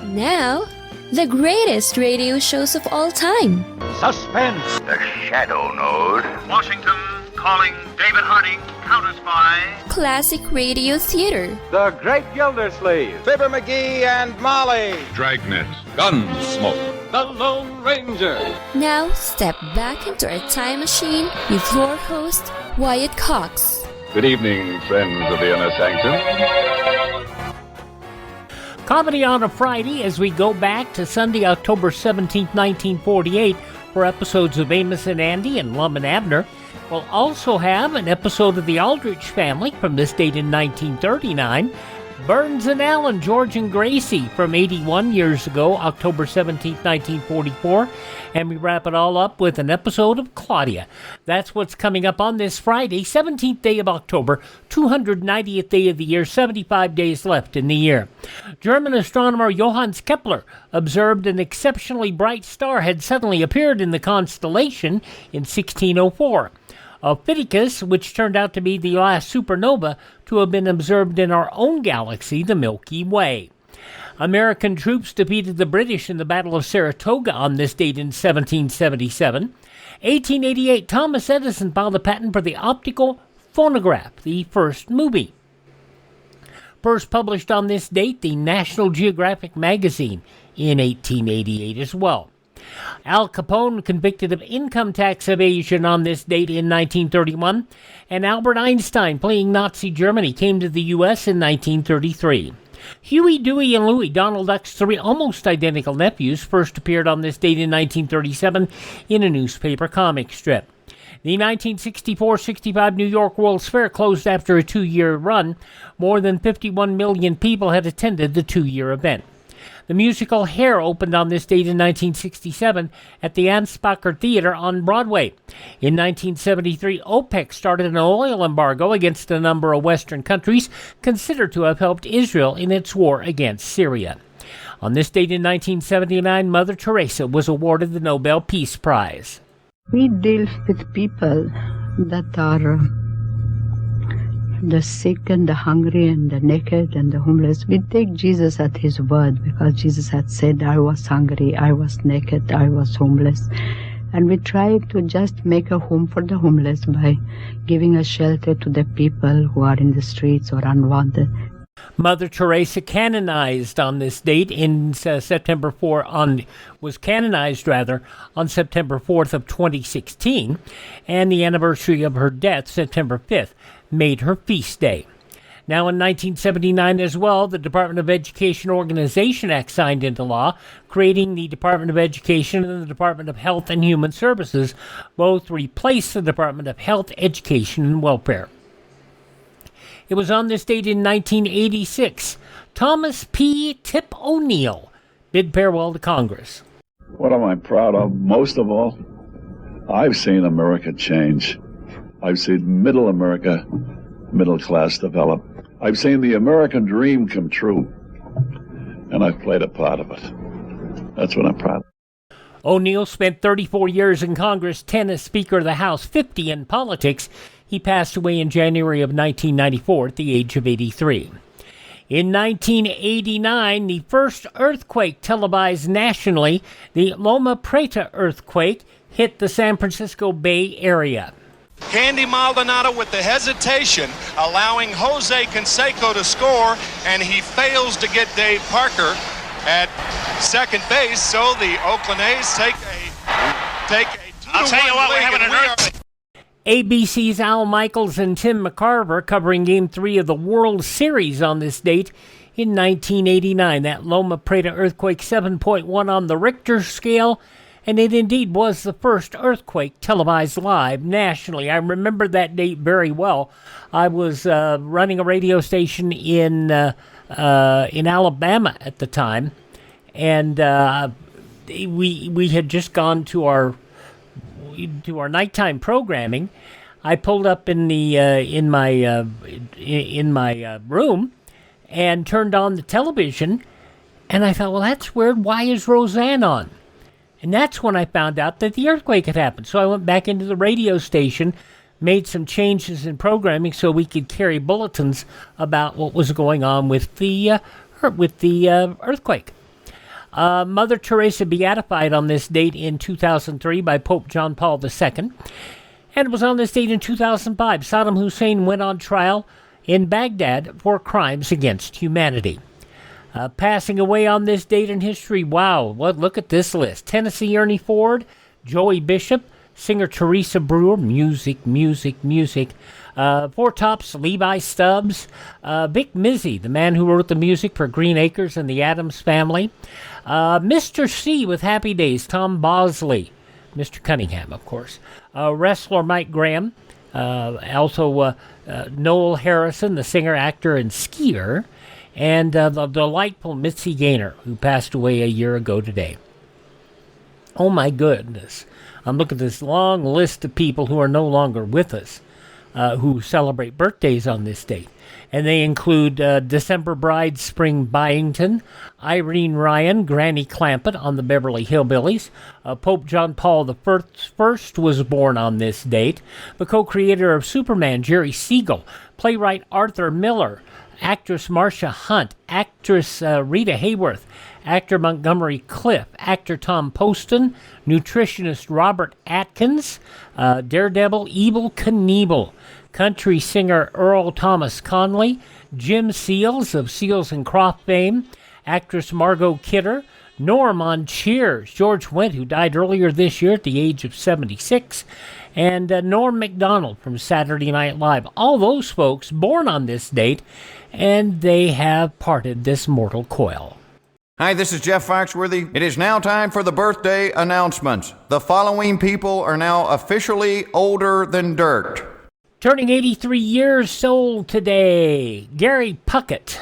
Now, the greatest radio shows of all time. Suspense. The Shadow Node. Washington calling David Harding, counter-spy. Classic radio theater. The Great Gildersleeve. Fibber McGee and Molly. Dragnet. Gunsmoke. The Lone Ranger. Now, step back into a time machine with your host, Wyatt Cox. Good evening, friends of the Inner Sanctum. Comedy on a Friday as we go back to Sunday, October 17, 1948 for episodes of Amos and Andy and Lum and Abner. We'll also have an episode of the Aldrich Family from this date in 1939. Burns and Allen, George and Gracie from 81 years ago, October 17, 1944. And we wrap it all up with an episode of Claudia. That's what's coming up on this Friday, 17th day of October, 290th day of the year, 75 days left in the year. German astronomer Johannes Kepler observed an exceptionally bright star had suddenly appeared in the constellation in 1604. Ophiuchus, which turned out to be the last supernova to have been observed in our own galaxy, the Milky Way. American troops defeated the British in the Battle of Saratoga on this date in 1777. 1888, Thomas Edison filed a patent for the optical phonograph, the first movie. First published on this date, the National Geographic magazine in 1888 as well. Al Capone convicted of income tax evasion on this date in 1931, and Albert Einstein, fleeing Nazi Germany, came to the U.S. in 1933. Huey, Dewey, and Louie, Donald Duck's three almost identical nephews, first appeared on this date in 1937 in a newspaper comic strip. The 1964-65 New York World's Fair closed after a 2-year run. More than 51 million people had attended the 2-year event. The musical Hair opened on this date in 1967 at the Ansbacher Theater on Broadway. In 1973, OPEC started an oil embargo against a number of Western countries considered to have helped Israel in its war against Syria. On this date in 1979, Mother Teresa was awarded the Nobel Peace Prize. We deal with people that are the sick and the hungry and the naked and the homeless. We take Jesus at his word because Jesus had said, I was hungry, I was naked, I was homeless. And we try to just make a home for the homeless by giving a shelter to the people who are in the streets or unwanted. Mother Teresa canonized on this date in September 4 was canonized on September 4th of 2016, and the anniversary of her death, September 5th, made her feast day. Now in 1979 as well, the Department of Education Organization Act signed into law, creating the Department of Education and the Department of Health and Human Services. Both replaced the Department of Health, Education, and Welfare. It was on this date in 1986, Thomas P. Tip O'Neill bid farewell to Congress. What am I proud of most of all? I've seen America change. I've seen middle America, middle class develop. I've seen the American dream come true, and I've played a part of it. That's what I'm proud of. O'Neill spent 34 years in Congress, 10 as Speaker of the House, 50 in politics. He passed away in January of 1994 at the age of 83. In 1989, the first earthquake televised nationally, the Loma Prieta earthquake, hit the San Francisco Bay Area. Candy Maldonado with the hesitation, allowing Jose Canseco to score, and he fails to get Dave Parker at second base, so the Oakland A's take a 2-1 I'll tell you what, we're having an earthquake. ABC's Al Michaels and Tim McCarver covering Game 3 of the World Series on this date in 1989. That Loma Prieta earthquake, 7.1 on the Richter scale, and it indeed was the first earthquake televised live nationally. I remember that date very well. I was running a radio station in Alabama at the time, and we had just gone to our nighttime programming. I pulled up in my room and turned on the television, and I thought, well, that's weird. Why is Roseanne on? And that's when I found out that the earthquake had happened. So I went back into the radio station, made some changes in programming so we could carry bulletins about what was going on with the earthquake. Mother Teresa beatified on this date in 2003 by Pope John Paul II. And it was on this date in 2005 Saddam Hussein went on trial in Baghdad for crimes against humanity. Passing away on this date in history, wow, look at this list. Tennessee Ernie Ford, Joey Bishop, singer Teresa Brewer, music. Four Tops, Levi Stubbs, Vic Mizzy, the man who wrote the music for Green Acres and the Addams Family, Mr. C with Happy Days, Tom Bosley, Mr. Cunningham, of course, wrestler Mike Graham, also Noel Harrison, the singer, actor, and skier, and the delightful Mitzi Gaynor, who passed away a year ago today. Oh my goodness. I'm looking at this long list of people who are no longer with us, who celebrate birthdays on this date. And they include December Bride Spring Byington, Irene Ryan, Granny Clampett on the Beverly Hillbillies. Pope John Paul I was born on this date. The co-creator of Superman, Jerry Siegel. Playwright Arthur Miller. Actress Marcia Hunt. Actress Rita Hayworth. Actor Montgomery Clift, actor Tom Poston, nutritionist Robert Atkins, Daredevil Evel Knievel, country singer Earl Thomas Conley, Jim Seals of Seals and Croft fame, actress Margot Kidder, Norm on Cheers, George Wendt, who died earlier this year at the age of 76, and Norm MacDonald from Saturday Night Live. All those folks born on this date, and they have parted this mortal coil. Hi, this is Jeff Foxworthy. It is now time for the birthday announcements. The following people are now officially older than dirt. Turning 83 years old today, Gary Puckett,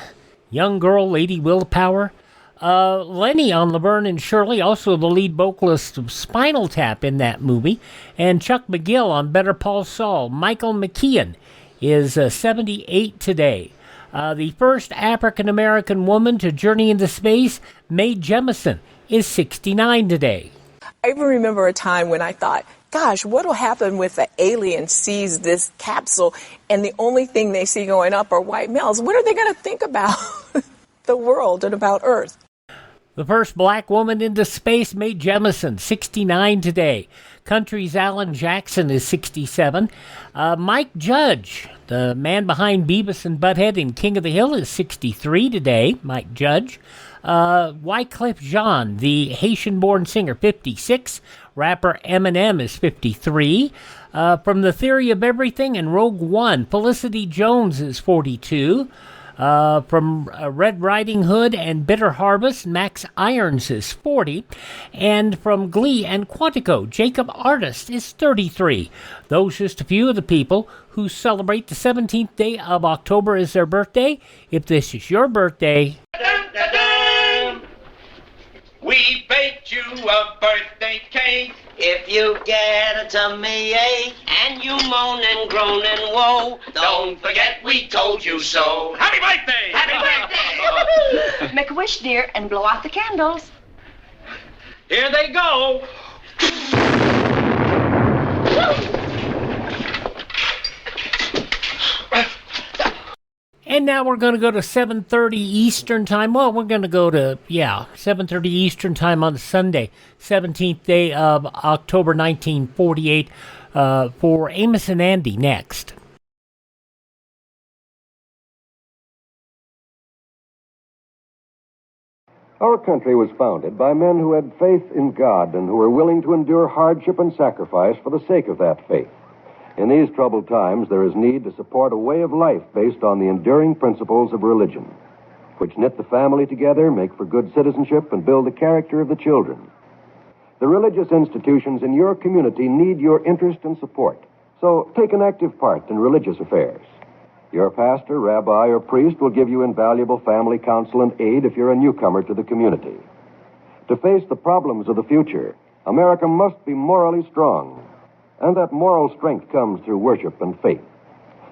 young girl, Lady Willpower. Lenny on Laverne and Shirley, also the lead vocalist of Spinal Tap in that movie. And Chuck McGill on Better Call Saul. Michael McKeon is 78 today. The first African-American woman to journey into space, Mae Jemison, is 69 today. I even remember a time when I thought, gosh, what will happen if the alien sees this capsule and the only thing they see going up are white males? What are they going to think about the world and about Earth? The first black woman into space, Mae Jemison, 69 today. Country's Alan Jackson is 67. Mike Judge, the man behind Beavis and Butthead and King of the Hill, is 63 today, Mike Judge. Wyclef Jean, the Haitian-born singer, 56. Rapper Eminem is 53. From The Theory of Everything and Rogue One, Felicity Jones is 42. From Red Riding Hood and Bitter Harvest, Max Irons is 40. And from Glee and Quantico, Jacob Artist is 33. Those just a few of the people who celebrate the 17th day of October as their birthday. If this is your birthday... We baked you a birthday cake. If you get a tummy ache and you moan and groan and woe, don't forget we told you so. Happy birthday! Happy birthday! Make a wish, dear, and blow out the candles. Here they go. And now we're going to go to 7:30 Eastern Time. Well, we're going to go to, 7:30 Eastern Time on Sunday, 17th day of October 1948, for Amos and Andy next. Our country was founded by men who had faith in God and who were willing to endure hardship and sacrifice for the sake of that faith. In these troubled times, there is need to support a way of life based on the enduring principles of religion, which knit the family together, make for good citizenship, and build the character of the children. The religious institutions in your community need your interest and support, so take an active part in religious affairs. Your pastor, rabbi, or priest will give you invaluable family counsel and aid if you're a newcomer to the community. To face the problems of the future, America must be morally strong. And that moral strength comes through worship and faith.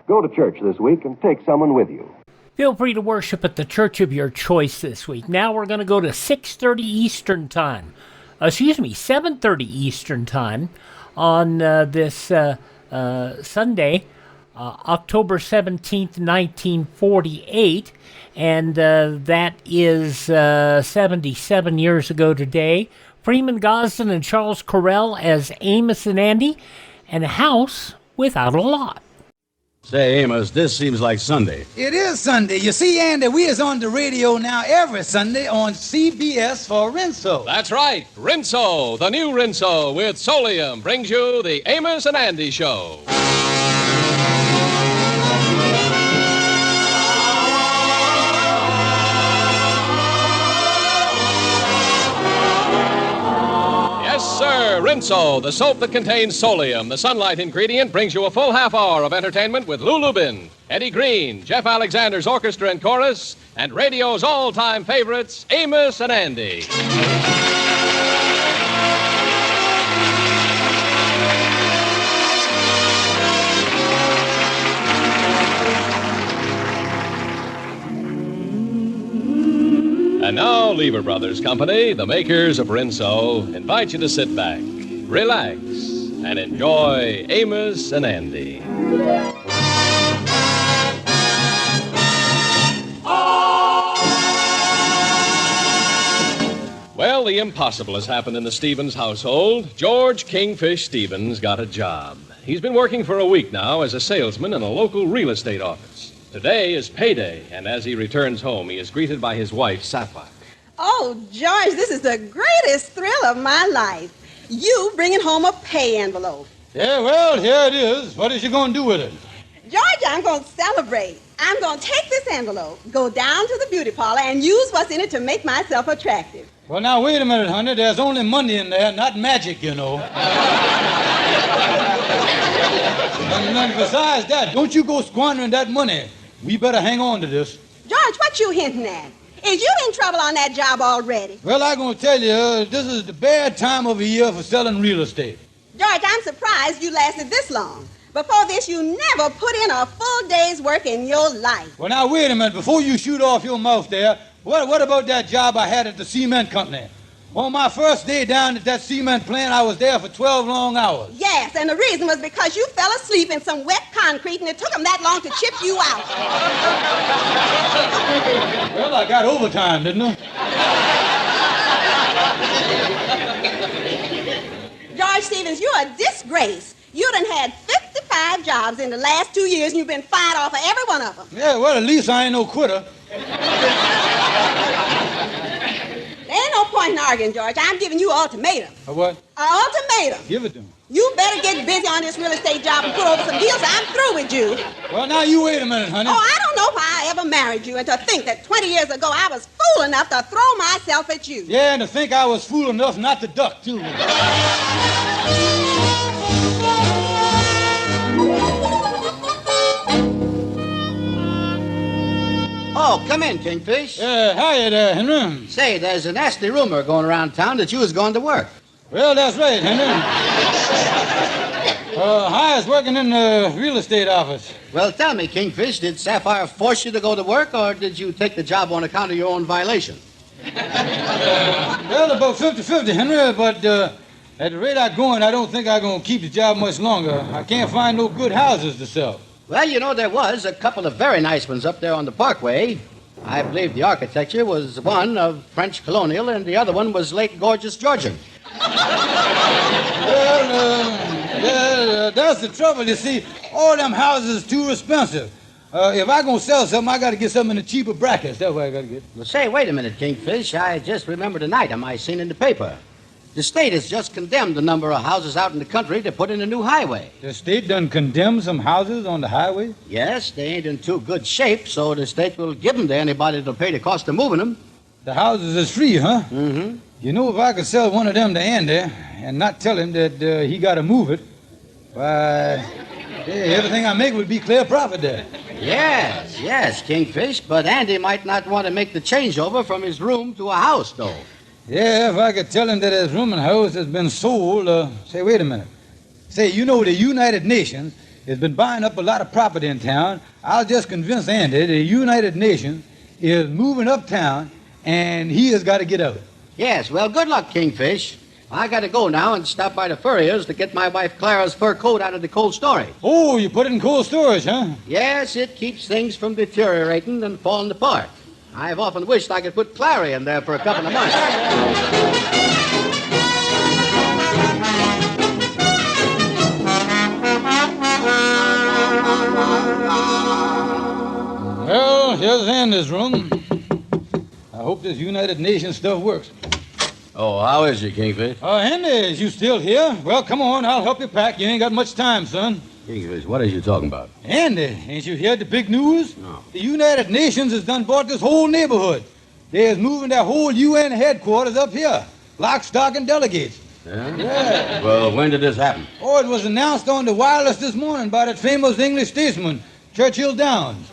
Go to church this week and take someone with you. Feel free to worship at the church of your choice this week. Now we're going to go to 6:30 Eastern Time. 7:30 Eastern Time on this Sunday, October 17th, 1948, and that is 77 years ago today. Freeman Gosden and Charles Correll as Amos and Andy, and a house without a lot. Say, Amos, this seems like Sunday. It is Sunday. You see, Andy, we is on the radio now every Sunday on CBS for Rinso. That's right. Rinso, the new Rinso with Solium, brings you the Amos and Andy Show. Yes, sir, Rinso, the soap that contains Solium, the sunlight ingredient, brings you a full half hour of entertainment with Lou Lubin, Eddie Green, Jeff Alexander's orchestra and chorus, and radio's all-time favorites, Amos and Andy. And now, Lever Brothers Company, the makers of Rinso, invite you to sit back, relax, and enjoy Amos and Andy. Well, the impossible has happened in the Stevens household. George Kingfish Stevens got a job. He's been working for a week now as a salesman in a local real estate office. Today is payday, and as he returns home, he is greeted by his wife, Sapphire. Oh, George, this is the greatest thrill of my life. You bringing home a pay envelope. Yeah, well, here it is. What is you going to do with it? George, I'm going to celebrate. I'm going to take this envelope, go down to the beauty parlor, and use what's in it to make myself attractive. Well, now, wait a minute, honey. There's only money in there, not magic, you know. And besides that, don't you go squandering that money. We better hang on to this. George, what you hinting at? Is you in trouble on that job already? Well, I'm going to tell you, this is the bad time of the year for selling real estate. George, I'm surprised you lasted this long. Before this, you never put in a full day's work in your life. Well, now, wait a minute. Before you shoot off your mouth there, what about that job I had at the cement company? On my first day down at that cement plant, I was there for 12 long hours. Yes, and the reason was because you fell asleep in some wet concrete and it took them that long to chip you out. Well, I got overtime, didn't I? George Stevens, you're a disgrace. You done had 55 jobs in the last 2 years and you've been fired off of every one of them. Yeah, well, at least I ain't no quitter. There ain't no point in arguing, George. I'm giving you an ultimatum. A what? An ultimatum. Give it to me. You better get busy on this real estate job and put over some deals. I'm through with you. Well, now you wait a minute, honey. Oh, I don't know why I ever married you, and to think that 20 years ago I was fool enough to throw myself at you. Yeah, and to think I was fool enough not to duck, too. Oh, come in, Kingfish. Hiya there, Henry. Say, there's a nasty rumor going around town that you was going to work. Well, that's right, Henry. Hiya's working in the real estate office. Well, tell me, Kingfish, did Sapphire force you to go to work, or did you take the job on account of your own violation? Well, about 50-50, Henry, but at the rate I'm going, I don't think I'm going to keep the job much longer. I can't find no good houses to sell. Well, you know, there was a couple of very nice ones up there on the Parkway. I believe the architecture was one of French colonial, and the other one was late gorgeous Georgian. Well, that's the trouble, you see. All them houses is too expensive. If I'm going to sell something, I got to get something in the cheaper brackets. That's what I got to get. Well, say, wait a minute, Kingfish. I just remembered an item I seen in the paper. The state has just condemned a number of houses out in the country to put in a new highway. The state done condemned some houses on the highway? Yes, they ain't in too good shape, so the state will give them to anybody that'll pay the cost of moving them. The houses is free, huh? Mm-hmm. You know, if I could sell one of them to Andy and not tell him that he got to move it, why, everything I make would be clear profit there. Yes, Kingfish, but Andy might not want to make the changeover from his room to a house, though. Yeah, if I could tell him that his room and house has been sold, say, wait a minute. Say, you know, the United Nations has been buying up a lot of property in town. I'll just convince Andy the United Nations is moving uptown, and he has got to get out. Yes, well, good luck, Kingfish. I got to go now and stop by the furrier's to get my wife Clara's fur coat out of the cold storage. Oh, you put it in cold storage, huh? Yes, it keeps things from deteriorating and falling apart. I've often wished I could put Clara in there for a couple of months. Well, here's Andy's room. I hope this United Nations stuff works. Oh, how is you, Kingfish? Andy, is you still here? Well, come on, I'll help you pack. You ain't got much time, son. Kingfish, what is you talking about? Andy, ain't you heard the big news? No. The United Nations has done bought this whole neighborhood. They is moving their whole UN headquarters up here. Lock, stock, and delegates. Yeah? Yeah. Well, when did this happen? Oh, it was announced on the wireless this morning by that famous English statesman, Churchill Downs.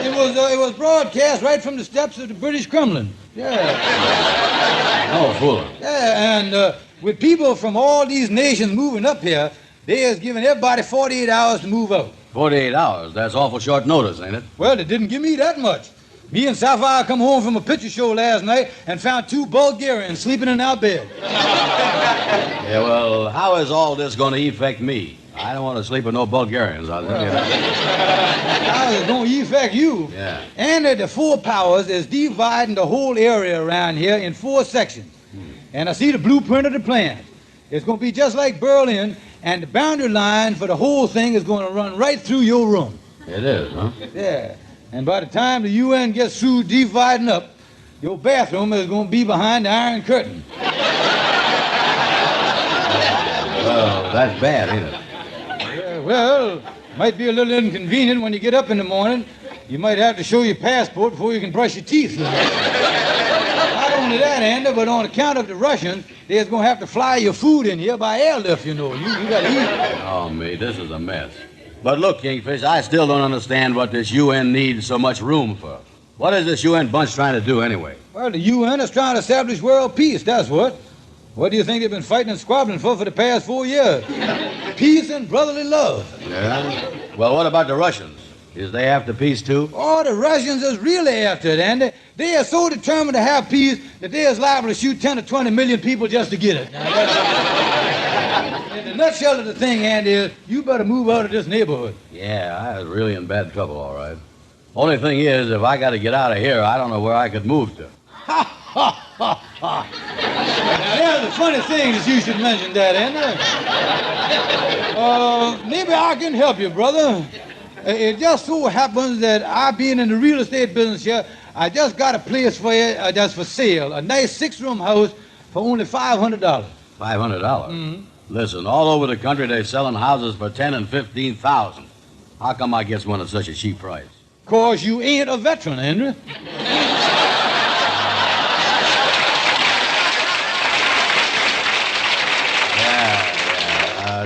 It was broadcast right from the steps of the British Kremlin. Yeah. Oh, fool. Yeah, and with people from all these nations moving up here, they is giving everybody 48 hours to move out. 48 hours? That's awful short notice, ain't it? Well, they didn't give me that much. Me and Sapphire come home from a picture show last night and found 2 Bulgarians sleeping in our bed. Yeah, well, how is all this going to affect me? I don't want to sleep with no Bulgarians, I'll tell you that. How is it going to affect you? Yeah. And the 4 powers is dividing the whole area around here in 4 sections. And I see the blueprint of the plan. It's going to be just like Berlin, and the boundary line for the whole thing is going to run right through your room. It is, huh? Yeah. And by the time the UN gets through dividing up, your bathroom is going to be behind the Iron Curtain. Well, that's bad, ain't it? Well, might be a little inconvenient when you get up in the morning. You might have to show your passport before you can brush your teeth. Not only that, Andy, but on account of the Russians, they're going to have to fly your food in here by airlift, you know. You got to eat. Oh, me, this is a mess. But look, Kingfish, I still don't understand what this UN needs so much room for. What is this UN bunch trying to do anyway? Well, the UN is trying to establish world peace, that's what. What do you think they've been fighting and squabbling for the past 4 years? Peace and brotherly love. Yeah? Well, what about the Russians? Is they after peace, too? Oh, the Russians is really after it, Andy. They are so determined to have peace that they is liable to shoot 10 or 20 million people just to get it. In the nutshell of the thing, Andy, is you better move out of this neighborhood. Yeah, I was really in bad trouble, all right. Only thing is, if I got to get out of here, I don't know where I could move to. Ha, ha, ha, ha. Now, there's a funny thing that you should mention that, Andy. Maybe I can help you, brother. It just so happens that I being in the real estate business here, I just got a place for you that's for sale. A nice 6-room house for only $500. $500? Mm-hmm. Listen, all over the country they're selling houses for $10,000 and $15,000. How come I gets one at such a cheap price? 'Cause you ain't a veteran, Henry.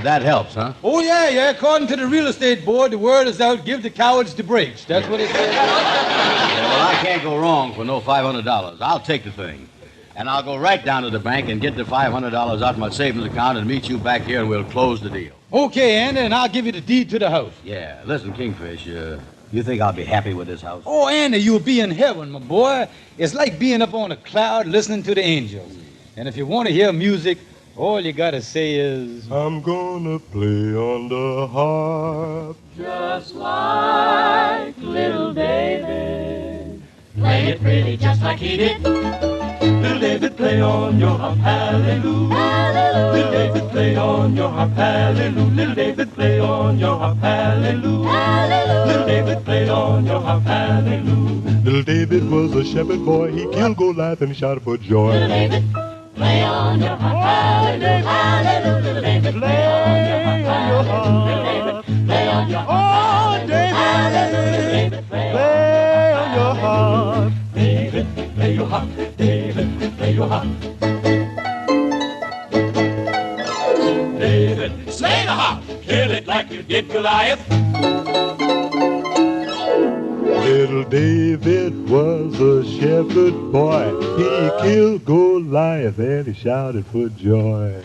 That helps, huh? Oh, yeah. According to the real estate board, the word is out, give the cowards the breaks. That's what it says. Yeah, well, I can't go wrong for no $500. I'll take the thing. And I'll go right down to the bank and get the $500 out of my savings account and meet you back here and we'll close the deal. Okay, Andy, and I'll give you the deed to the house. Yeah. Listen, Kingfish, you think I'll be happy with this house? Oh, Andy, you'll be in heaven, my boy. It's like being up on a cloud listening to the angels. And if you want to hear music, all you gotta say is, I'm gonna play on the harp. Just like little David. Play it pretty just like he did. Little David, play on your harp, hallelujah. Hallelujah. Little David, play on your harp, hallelujah. Little David, play on your harp, hallelujah. Hallelujah. Little David, play on your harp, hallelujah. Little David was a shepherd boy. He killed Goliath and shouted for joy. Little David, play on your harp, hallelujah, hallelujah. Little David, play on your harp, hallelujah. Little David, play on your harp, hallelujah. Play on your harp. David, play your harp. David, play your harp. David, slay the harp. Kill it like you did Goliath. Little David was a shepherd boy. He killed Goliath and he shouted for joy.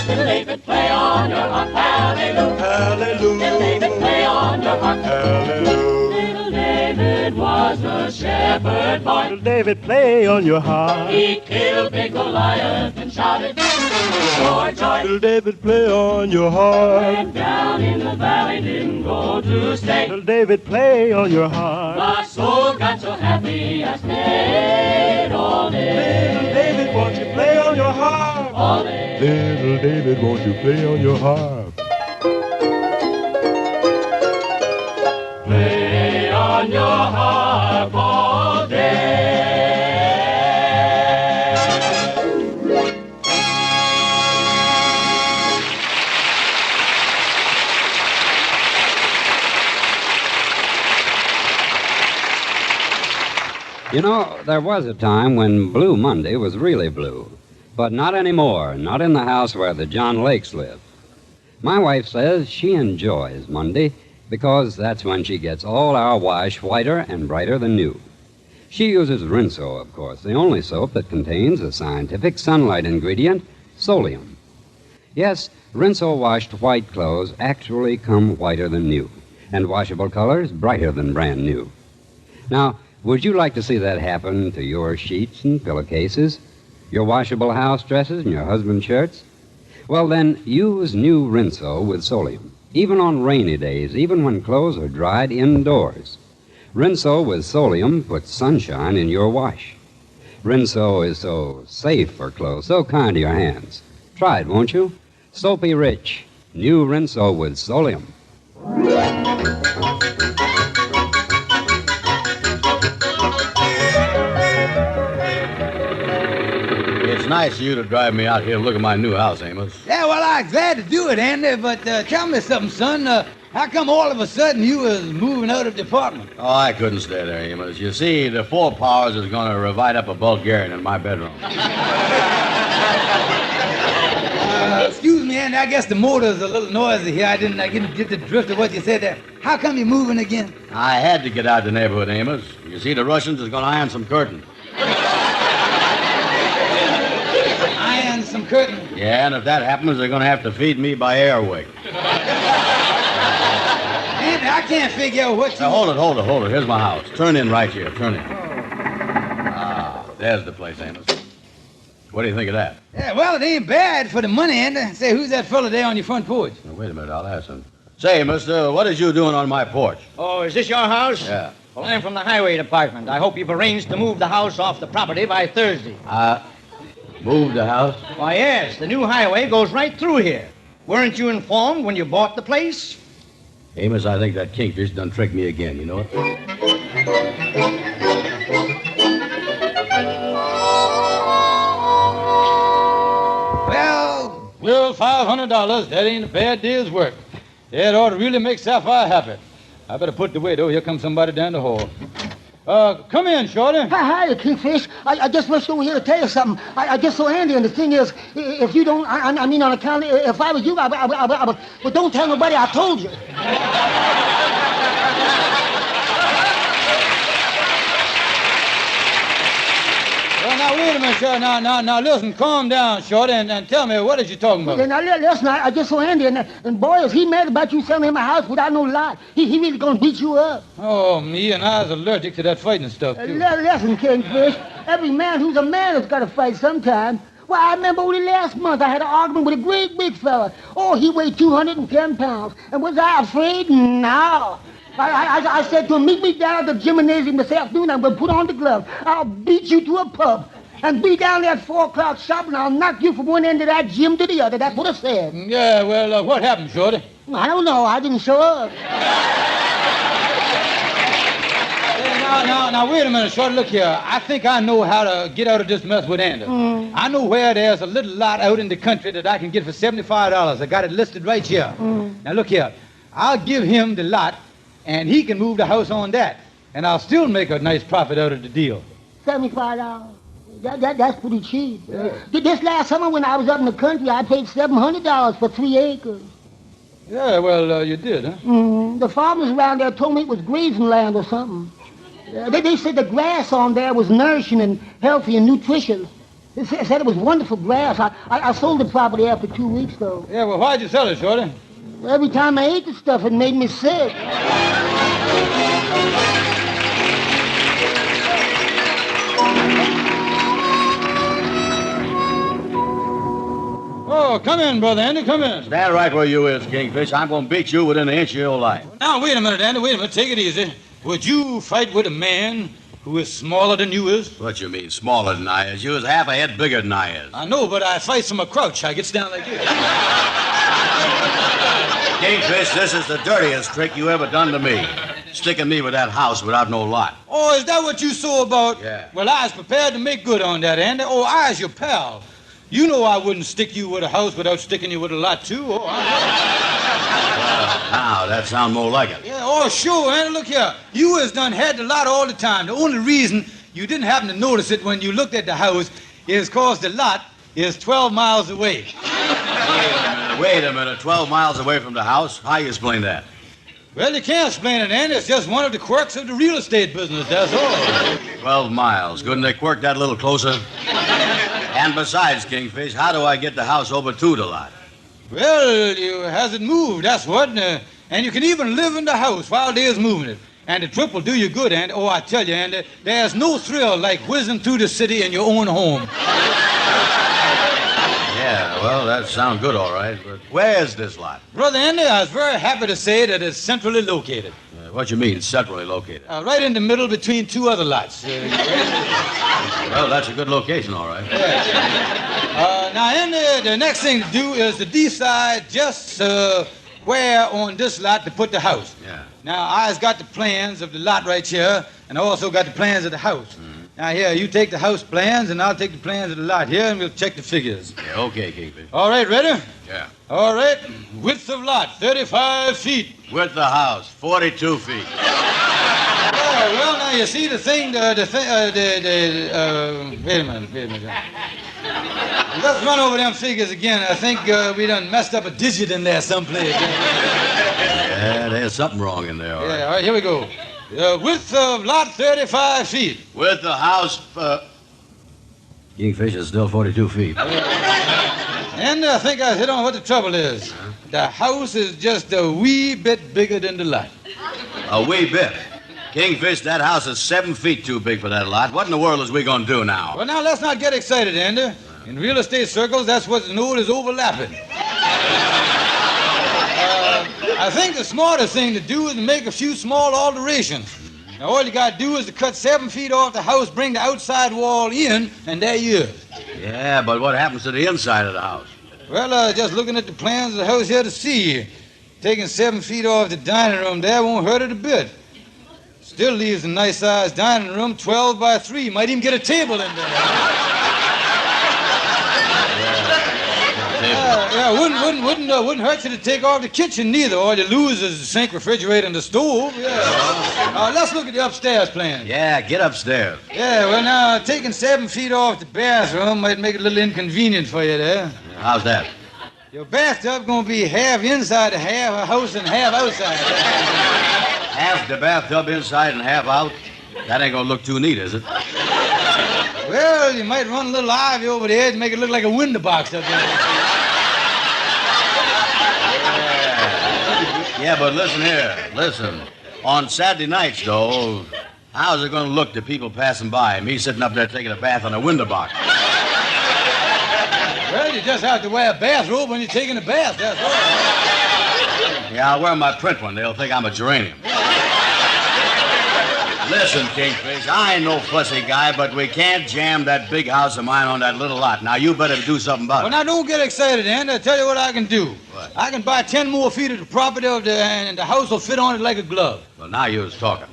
Little David, play on your harp, hallelujah. Hallelujah. Little David, play on your harp. Hallelujah. Little David was was a shepherd boy. Little David, play on your harp. He killed big Goliath and shouted for joy. Little David, play on your harp. Went down in the valley, didn't go to stay. Little David, play on your harp. My soul got so happy I stayed all day. Little David, won't you play on your harp? All day. Little David, won't you play on your harp? Play on your harp all day. You know, there was a time when Blue Monday was really blue. But not anymore, not in the house where the John Lakes live. My wife says she enjoys Monday because that's when she gets all our wash whiter and brighter than new. She uses Rinso, of course, the only soap that contains a scientific sunlight ingredient, solium. Yes, Rinso washed white clothes actually come whiter than new, and washable colors brighter than brand new. Now, would you like to see that happen to your sheets and pillowcases, your washable house dresses and your husband's shirts? Well, then, use new Rinso with solium, even on rainy days, even when clothes are dried indoors. Rinso with solium puts sunshine in your wash. Rinso is so safe for clothes, so kind to your hands. Try it, won't you? Soapy rich. New Rinso with solium. It's nice of you to drive me out here to look at my new house, Amos. Yeah, well, I'm glad to do it, Andy, but tell me something, son. How come all of a sudden you was moving out of the apartment? Oh, I couldn't stay there, Amos. You see, the Four Powers is going to revive up a Bulgarian in my bedroom. Excuse me, Andy, I guess the motor's a little noisy here. I didn't get the drift of what you said there. How come you're moving again? I had to get out of the neighborhood, Amos. You see, the Russians is going to iron some curtains. Iron some curtains? Yeah, and if that happens, they're going to have to feed me by airwick. Andy, I can't figure out what you... Now, hold it. Here's my house. Turn in right here. Turn in. Ah, there's the place, Amos. What do you think of that? Yeah, well, it ain't bad for the money, Andy. Say, who's that fella there on your front porch? Now, wait a minute, I'll ask him. Say, mister, what is you doing on my porch? Oh, is this your house? Yeah. Well, I'm from the highway department. I hope you've arranged to move the house off the property by Thursday. Move the house? Why, yes. The new highway goes right through here. Weren't you informed when you bought the place? Amos, I think that Kingfish done tricked me again, you know it? Well, $500, that ain't a bad day's work. That ought to really make Sapphire happy. I better put it away, though. Here comes somebody down the hall. Come in, Shorty. Hi, Kingfish. I just rushed over here to tell you something. I just saw Andy, and the thing is, if you don't, I mean, on account, if I was you, but don't tell nobody I told you. Well, now, wait a minute, Shorty. Now, listen, calm down, Shorty, and tell me, what is you talking about? Now, listen, I just saw Andy, and boy, is he mad about you selling him a house without no lot. He really gonna beat you up. Oh, me and I was allergic to that fighting stuff, too. Listen, Kingfish, every man who's a man has got to fight sometime. Well, I remember only last month I had an argument with a great big fella. Oh, he weighed 210 pounds. And was I afraid? No. I said to him, meet me down at the gymnasium this afternoon. I'm going to put on the glove. I'll beat you to a pub. And be down there at 4 o'clock sharp, and I'll knock you from one end of that gym to the other. That's what I said. Yeah, well, what happened, Shorty? I don't know. I didn't show up. Now, wait a minute, Shorty. Look here. I think I know how to get out of this mess with Andy. I know where there's a little lot out in the country that I can get for $75. I got it listed right here. Now, look here. I'll give him the lot, and he can move the house on that. And I'll still make a nice profit out of the deal. $75. That's pretty cheap. This last summer when I was up in the country, I paid $700 for 3 acres. Yeah, well, you did, huh? The farmers around there told me it was grazing land or something. They said the grass on there was nourishing and healthy and nutritious. They said it was wonderful grass. I sold the property after 2 weeks, though. Yeah, well, why'd you sell it, Shorty? Every time I ate the stuff, it made me sick. Oh, come in, Brother Andy, come in. Stand right where you is, Kingfish. I'm going to beat you within an inch of your life. Now, wait a minute, Andy, wait a minute. Take it easy. Would you fight with a man who is smaller than you is? What you mean, smaller than I is? You is half a head bigger than I is. I know, but I fight from a crouch. I gets down like this. Kingfish, this is the dirtiest trick you ever done to me. Sticking me with that house without no lot. Oh, is that what you saw about? Yeah. Well, I was prepared to make good on that, Andy. Oh, I was your pal. You know I wouldn't stick you with a house without sticking you with a lot, too. Oh, Now, that sounds more like it. Yeah, oh, sure, Andy. Look here. You has done had the lot all the time. The only reason you didn't happen to notice it when you looked at the house is because the lot is 12 miles away. Wait a minute. 12 miles away from the house? How you explain that? Well, you can't explain it, Andy. It's just one of the quirks of the real estate business, that's all. 12 miles. Couldn't they quirk that a little closer? And besides, Kingfish, how do I get the house over to the lot? Well, you hasn't moved, that's what. And you can even live in the house while there's moving it. And the trip will do you good, Andy. Oh, I tell you, Andy, there's no thrill like whizzing through the city in your own home. Yeah, well, that sounds good, all right. But where is this lot? Brother Andy, I was very happy to say that it's centrally located. What you mean, centrally located? Right in the middle between two other lots. Well, that's a good location, all right. Now, Andy, the next thing to do is to decide just where on this lot to put the house. Yeah. Now, I've got the plans of the lot right here, and I also got the plans of the house. Now, here, you take the house plans, and I'll take the plans of the lot here, and we'll check the figures. Yeah, okay, Kingfish. All right, ready? Yeah. All right. Width of lot, 35 feet. Width of the house, 42 feet. Yeah, well, now, you see the thing, wait a minute. Let's run over them figures again. I think we done messed up a digit in there someplace. Yeah, there's something wrong in there, all right. Yeah, all right, here we go. Width of lot, 35 feet. Width of the house, Kingfish is still 42 feet. And I think I hit on what the trouble is. The house is just a wee bit bigger than the lot. A wee bit. Kingfish, that house is 7 feet too big for that lot. What in the world is we going to do now? Well, now, let's not get excited, Andy. In real estate circles, that's what's known as overlapping. I think the smartest thing to do is to make a few small alterations. Now, all you got to do is to cut 7 feet off the house, bring the outside wall in, and there you is. Yeah, but what happens to the inside of the house? Well, just looking at the plans of the house here to see. Taking 7 feet off the dining room there won't hurt it a bit. Still leaves a nice-sized dining room, 12 by 3. Might even get a table in there. Wouldn't hurt you to take off the kitchen neither. All you lose is the sink, refrigerator, and the stove. Yeah. Let's look at the upstairs plan. Yeah, get upstairs. Yeah, well, now, taking 7 feet off the bathroom might make it a little inconvenient for you there. How's that? Your bathtub gonna be half inside the half a house and half outside. Half the bathtub inside and half out? That ain't gonna look too neat, is it? Well, you might run a little ivy over the edge and make it look like a window box up there. Yeah, but listen here. Listen. On Saturday nights, though, how's it gonna look to people passing by? Me sitting up there taking a bath on a window box. Well, you just have to wear a bathrobe when you're taking a bath, that's all. Yeah, I'll wear my print one. They'll think I'm a geranium. Listen, Kingfish, I ain't no fussy guy, but we can't jam that big house of mine on that little lot. Now, you better do something about Well, it. now, don't get excited, Andy. I'll tell you what I can do. What? I can buy 10 more feet of the property, and the house will fit on it like a glove. Well, now you're talking.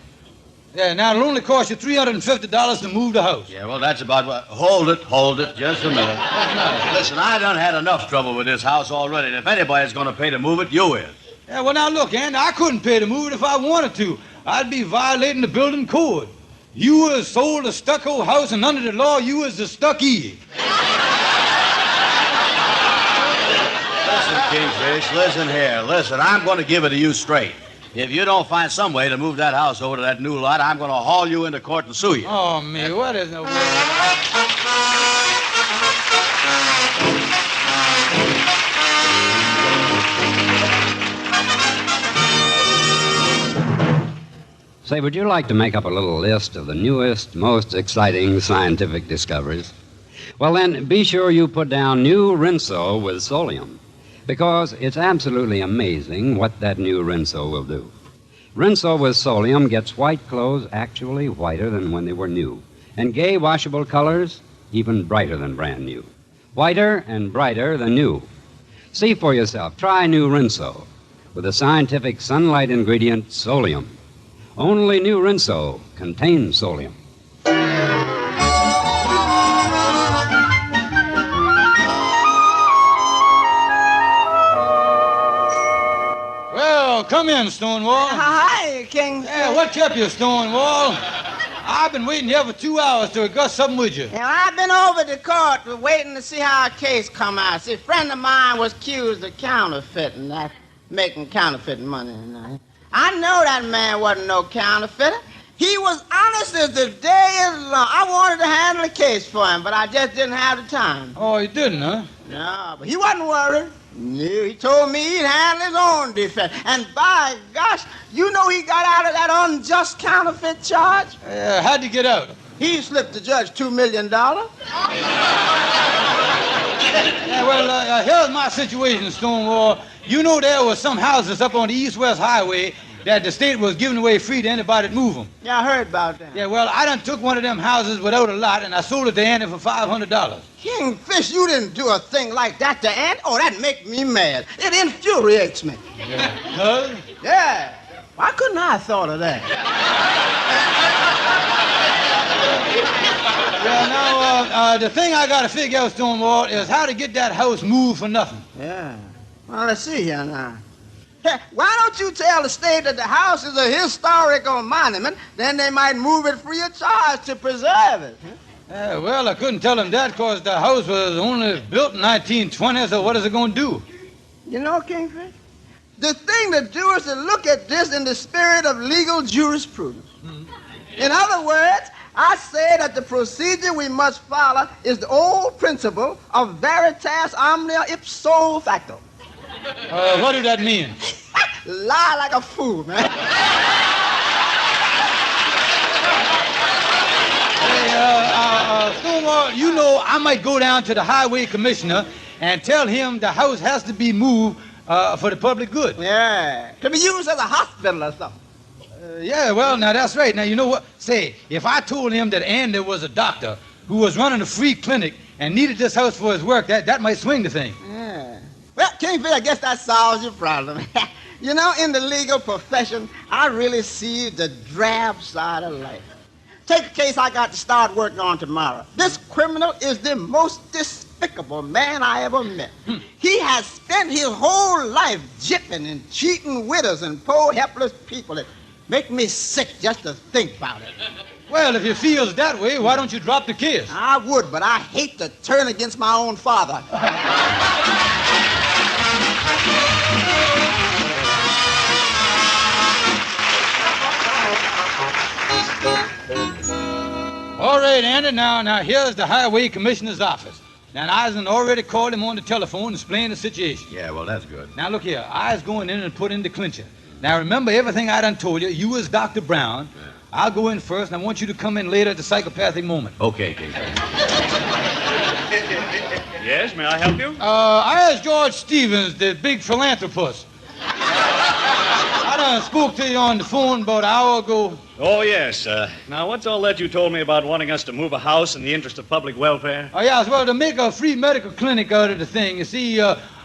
Yeah, now it'll only cost you $350 to move the house. Yeah, well, that's about what... Hold it, just a minute. Listen, I done had enough trouble with this house already, and if anybody's going to pay to move it, you is. Yeah, well, now, look, Andy, I couldn't pay to move it if I wanted to. I'd be violating the building code. You was sold a stucco house, and under the law, you was the stuckee. Listen, Kingfish, listen here. Listen, I'm going to give it to you straight. If you don't find some way to move that house over to that new lot, I'm going to haul you into court and sue you. Oh, me, what is the word? Say, would you like to make up a little list of the newest, most exciting scientific discoveries? Well, then, be sure you put down new Rinso with Solium, because it's absolutely amazing what that new Rinso will do. Rinso with Solium gets white clothes actually whiter than when they were new, and gay washable colors even brighter than brand new. Whiter and brighter than new. See for yourself. Try new Rinso with the scientific sunlight ingredient Solium. Only new Rinso contains Solium. Well, come in, Stonewall. Hi, King. Yeah, what kept you, Stonewall? I've been waiting here for 2 hours to discuss something with you. And I've been over to court waiting to see how a case come out. See, a friend of mine was accused of counterfeiting, making counterfeiting money. And I know that man wasn't no counterfeiter. He was honest as the day is long. I wanted to handle the case for him, but I just didn't have the time. Oh, you didn't, huh? No, but he wasn't worried. No, he told me he'd handle his own defense. And by gosh, you know he got out of that unjust counterfeit charge? How'd he get out? He slipped the judge $2 million. Yeah, well, here's my situation, Stonewall. You know there was some houses up on the east-west highway that the state was giving away free to anybody that move them. Yeah, I heard about that. Yeah, well, I done took one of them houses without a lot, and I sold it to Andy for $500. Kingfish, you didn't do a thing like that to Andy? Oh, that makes me mad. It infuriates me. Huh? Yeah. Why couldn't I have thought of that? Well, now, the thing I got to figure out, Stonewall, is how to get that house moved for nothing. Yeah. Well, let's see here now. Hey, why don't you tell the state that the house is a historical monument, then they might move it free of charge to preserve it. Yeah, well, I couldn't tell them that because the house was only built in 1920, so what is it going to do? You know, Kingfish, the thing to do is to look at this in the spirit of legal jurisprudence. In other words, I say that the procedure we must follow is the old principle of veritas omnia ipso facto. What did that mean? Lie like a fool, man. Hey, Stonewall, you know I might go down to the highway commissioner and tell him the house has to be moved for the public good. Yeah, to be used as a hospital or something. Yeah, well, now that's right. Now, you know what? Say, if I told him that Andy was a doctor who was running a free clinic and needed this house for his work, that might swing the thing. Yeah. Well, Kingfish, I guess that solves your problem. You know, in the legal profession, I really see the drab side of life. Take a case I got to start working on tomorrow. This criminal is the most despicable man I ever met. He has spent his whole life jipping and cheating widows and poor helpless people. It makes me sick just to think about it. Well, if he feels that way, why don't you drop the case? I would, but I hate to turn against my own father. All right, Andy, now here's the highway commissioner's office. Now, I has already called him on the telephone and explained the situation. Yeah, well, that's good. Now, look here. I's going in and put in the clincher. Now, remember everything I done told you. You as Dr. Brown. Yeah. I'll go in first, and I want you to come in later at the psychopathic moment. Okay, Kingfish. Yes, may I help you? I asked George Stevens, the big philanthropist. I done spoke to you on the phone about an hour ago. Oh, yes. Now, what's all that you told me about wanting us to move a house in the interest of public welfare? Oh, yes, well, to make a free medical clinic out of the thing. You see,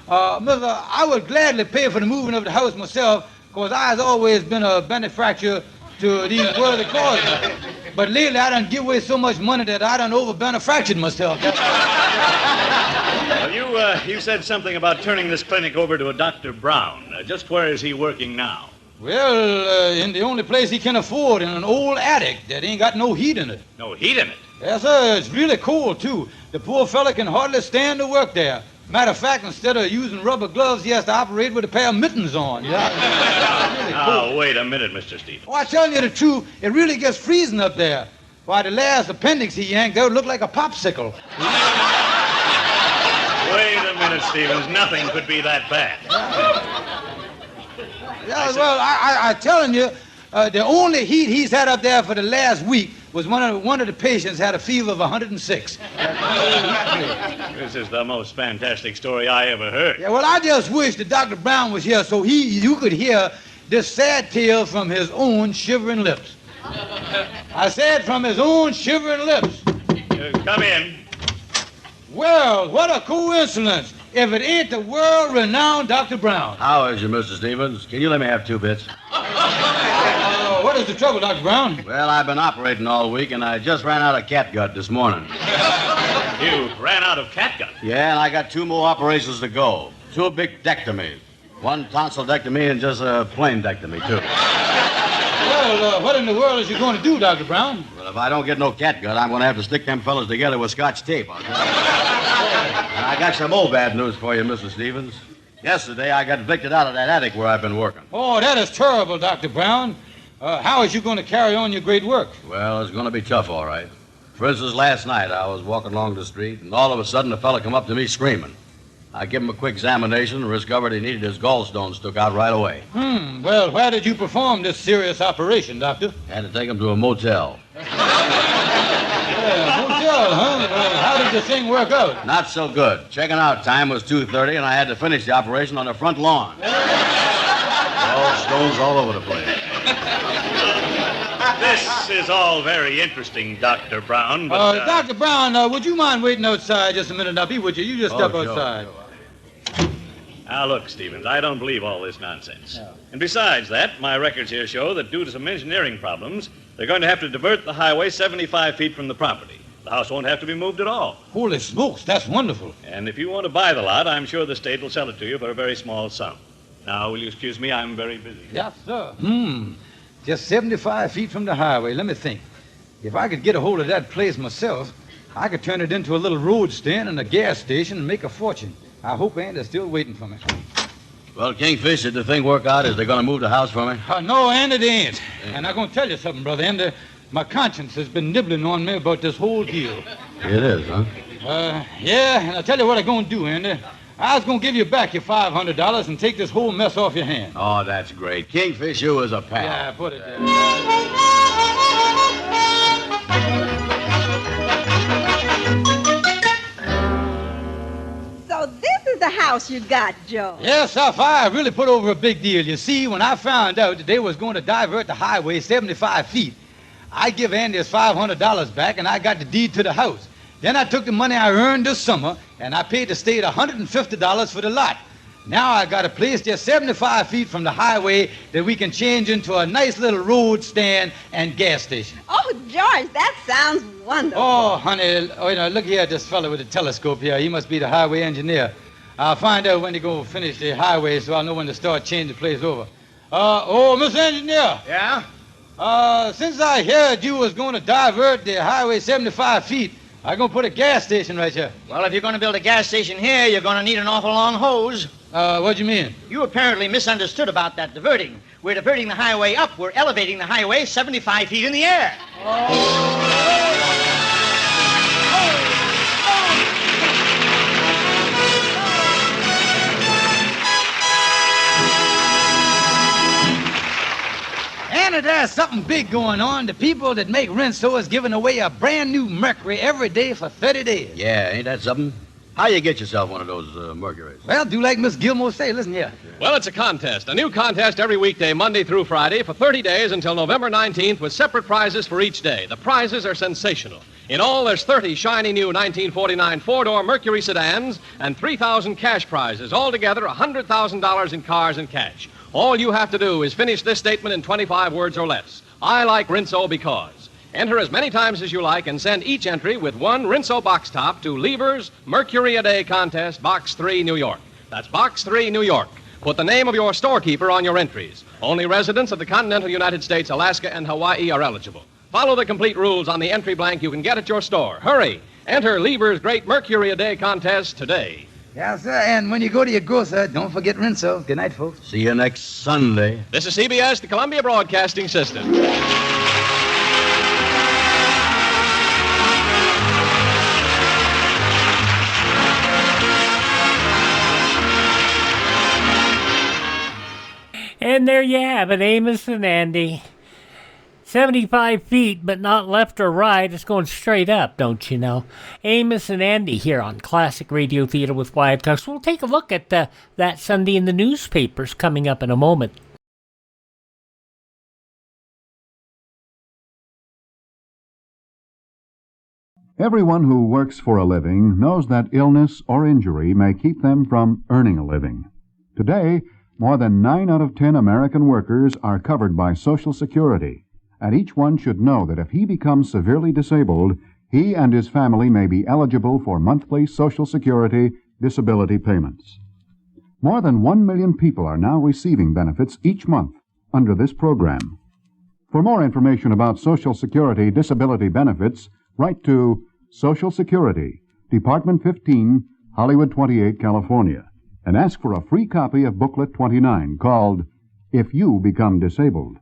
Mother, I would gladly pay for the moving of the house myself, because I've always been a benefactor to these worthy causes. But lately, I done give away so much money that I done over-benefactored myself. Well, you said something about turning this clinic over to a Dr. Brown. Just where is he working now? Well, in the only place he can afford, in an old attic that ain't got no heat in it. No heat in it? Yes, sir. It's really cold, too. The poor fella can hardly stand to work there. Matter of fact, instead of using rubber gloves, he has to operate with a pair of mittens on. Yeah. Really cold. Wait a minute, Mr. Stevens. Oh, I'm telling you the truth. It really gets freezing up there. Why, the last appendix he yanked out looked like a popsicle. Wait a minute, Stevens. Nothing could be that bad. Yeah, well, I'm telling you, the only heat he's had up there for the last week was one of the patients had a fever of 106. This is the most fantastic story I ever heard. Yeah, well, I just wish that Dr. Brown was here so you could hear this sad tale from his own shivering lips. I said from his own shivering lips. Come in. Well, what a coincidence if it ain't the world-renowned Dr. Brown. How is you, Mr. Stevens? Can you let me have 2 bits? What is the trouble, Dr. Brown? Well, I've been operating all week, and I just ran out of catgut this morning. You ran out of catgut? Yeah, and I got 2 more operations to go. 2 big dectomies. 1 tonsillectomy and just a plain dectomy, too. Well, what in the world is you going to do, Dr. Brown? Well, if I don't get no catgut, I'm going to have to stick them fellas together with Scotch tape. And I got some old bad news for you, Mr. Stevens. Yesterday, I got evicted out of that attic where I've been working. Oh, that is terrible, Dr. Brown. How is you going to carry on your great work? Well, it's going to be tough, all right. For instance, last night, I was walking along the street, and all of a sudden, a fella come up to me screaming. I give him a quick examination and discovered he needed his gallstones took out right away. Well, where did you perform this serious operation, Doctor? Had to take him to a motel. Motel, huh? How did the thing work out? Not so good. Checking out time was 2:30, and I had to finish the operation on the front lawn. Stones all over the place. This is all very interesting, Dr. Brown, but... Dr. Brown, would you mind waiting outside just a minute, now? Would you? You just step outside. Sure. Now, look, Stevens, I don't believe all this nonsense. No. And besides that, my records here show that due to some engineering problems, they're going to have to divert the highway 75 feet from the property. The house won't have to be moved at all. Holy smokes, that's wonderful. And if you want to buy the lot, I'm sure the state will sell it to you for a very small sum. Now, will you excuse me? I'm very busy. Yes, sir. Just 75 feet from the highway. Let me think. If I could get a hold of that place myself, I could turn it into a little road stand and a gas station and make a fortune. I hope Andy's still waiting for me. Well, Kingfish, did the thing work out? Is they going to move the house for me? No, Andy, they ain't. Yeah. And I'm going to tell you something, Brother Andy. My conscience has been nibbling on me about this whole deal. It is, huh? Yeah, and I'll tell you what I'm going to do, Andy. I was going to give you back your $500 and take this whole mess off your hands. Oh, that's great. Kingfish, you was a pal. Yeah, put it there. So this is the house you got, Joe. Yes, I really put over a big deal. You see, when I found out that they was going to divert the highway 75 feet, I give Andy his $500 back, and I got the deed to the house. Then I took the money I earned this summer, and I paid the state $150 for the lot. Now I got a place just 75 feet from the highway that we can change into a nice little road stand and gas station. Oh, George, that sounds wonderful. Oh, honey, look here at this fellow with the telescope here. He must be the highway engineer. I'll find out when they go finish the highway so I'll know when to start changing the place over. Mr. Engineer. Yeah? Since I heard you was going to divert the highway 75 feet, I'm going to put a gas station right here. Well, if you're going to build a gas station here, you're going to need an awful long hose. What do you mean? You apparently misunderstood about that diverting. We're diverting the highway up. We're elevating the highway 75 feet in the air. And there's something big going on. The people that make Rinso is giving away a brand new Mercury every day for 30 days. Yeah, ain't that something? How you get yourself one of those Mercuries? Well, do like Miss Gilmore say. Listen here. Well, it's a contest. A new contest every weekday, Monday through Friday, for 30 days until November 19th with separate prizes for each day. The prizes are sensational. In all, there's 30 shiny new 1949 four-door Mercury sedans and 3,000 cash prizes. Altogether, $100,000 in cars and cash. All you have to do is finish this statement in 25 words or less. I like Rinso because. Enter as many times as you like and send each entry with one Rinso box top to Lever's Mercury a Day Contest, Box 3, New York. That's Box 3, New York. Put the name of your storekeeper on your entries. Only residents of the continental United States, Alaska, and Hawaii are eligible. Follow the complete rules on the entry blank you can get at your store. Hurry! Enter Lever's Great Mercury a Day Contest today. Yes, sir, and when you go to your grocer, don't forget Rinso. Good night, folks. See you next Sunday. This is CBS, the Columbia Broadcasting System. And there you have it, Amos and Andy. 75 feet, but not left or right. It's going straight up, don't you know? Amos and Andy here on Classic Radio Theater with Wyatt Cox. We'll take a look at that Sunday in the newspapers coming up in a moment. Everyone who works for a living knows that illness or injury may keep them from earning a living. Today, more than 9 out of 10 American workers are covered by Social Security, and each one should know that if he becomes severely disabled, he and his family may be eligible for monthly Social Security disability payments. More than 1 million people are now receiving benefits each month under this program. For more information about Social Security disability benefits, write to Social Security, Department 15, Hollywood 28, California, and ask for a free copy of Booklet 29 called If You Become Disabled.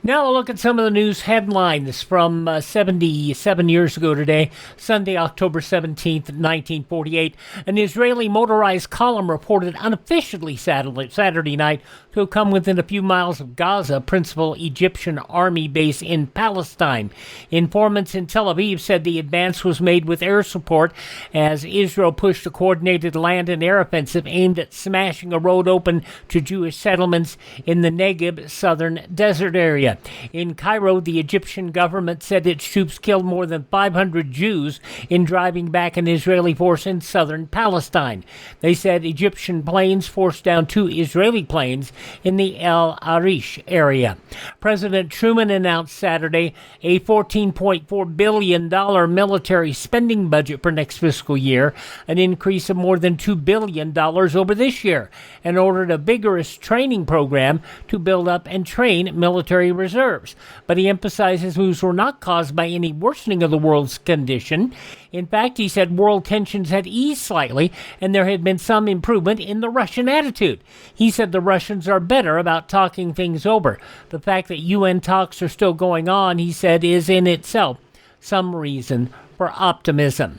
Now a look at some of the news headlines from 77 years ago today, Sunday, October 17th, 1948. An Israeli motorized column reported unofficially Saturday night to have come within a few miles of Gaza, principal Egyptian army base in Palestine. Informants in Tel Aviv said the advance was made with air support as Israel pushed a coordinated land and air offensive aimed at smashing a road open to Jewish settlements in the Negev southern desert area. In Cairo, the Egyptian government said its troops killed more than 500 Jews in driving back an Israeli force in southern Palestine. They said Egyptian planes forced down 2 Israeli planes in the El Arish area. President Truman announced Saturday a $14.4 billion military spending budget for next fiscal year, an increase of more than $2 billion over this year, and ordered a vigorous training program to build up and train military reserves. But he emphasized his moves were not caused by any worsening of the world's condition. In fact, he said world tensions had eased slightly and there had been some improvement in the Russian attitude. He said the Russians are better about talking things over. The fact that UN talks are still going on, he said, is in itself some reason for optimism.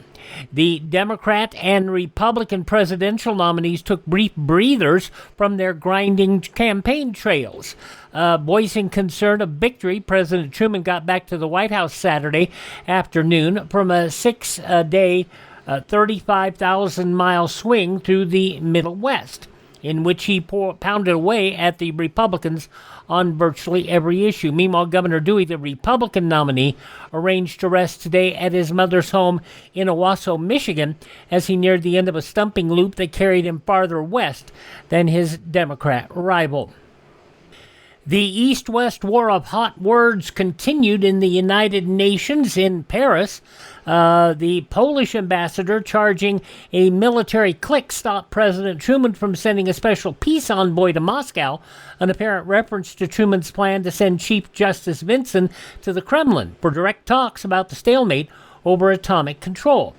The Democrat and Republican presidential nominees took brief breathers from their grinding campaign trails. Voicing concern of victory, President Truman got back to the White House Saturday afternoon from a 6-day, 35,000-mile swing through the Middle West, in which he pounded away at the Republicans on virtually every issue. Meanwhile, Governor Dewey, the Republican nominee, arranged to rest today at his mother's home in Owasso, Michigan, as he neared the end of a stumping loop that carried him farther west than his Democrat rival. The East-West war of hot words continued in the United Nations in Paris. The Polish ambassador charging a military clique stopped President Truman from sending a special peace envoy to Moscow, an apparent reference to Truman's plan to send Chief Justice Vinson to the Kremlin for direct talks about the stalemate over atomic control.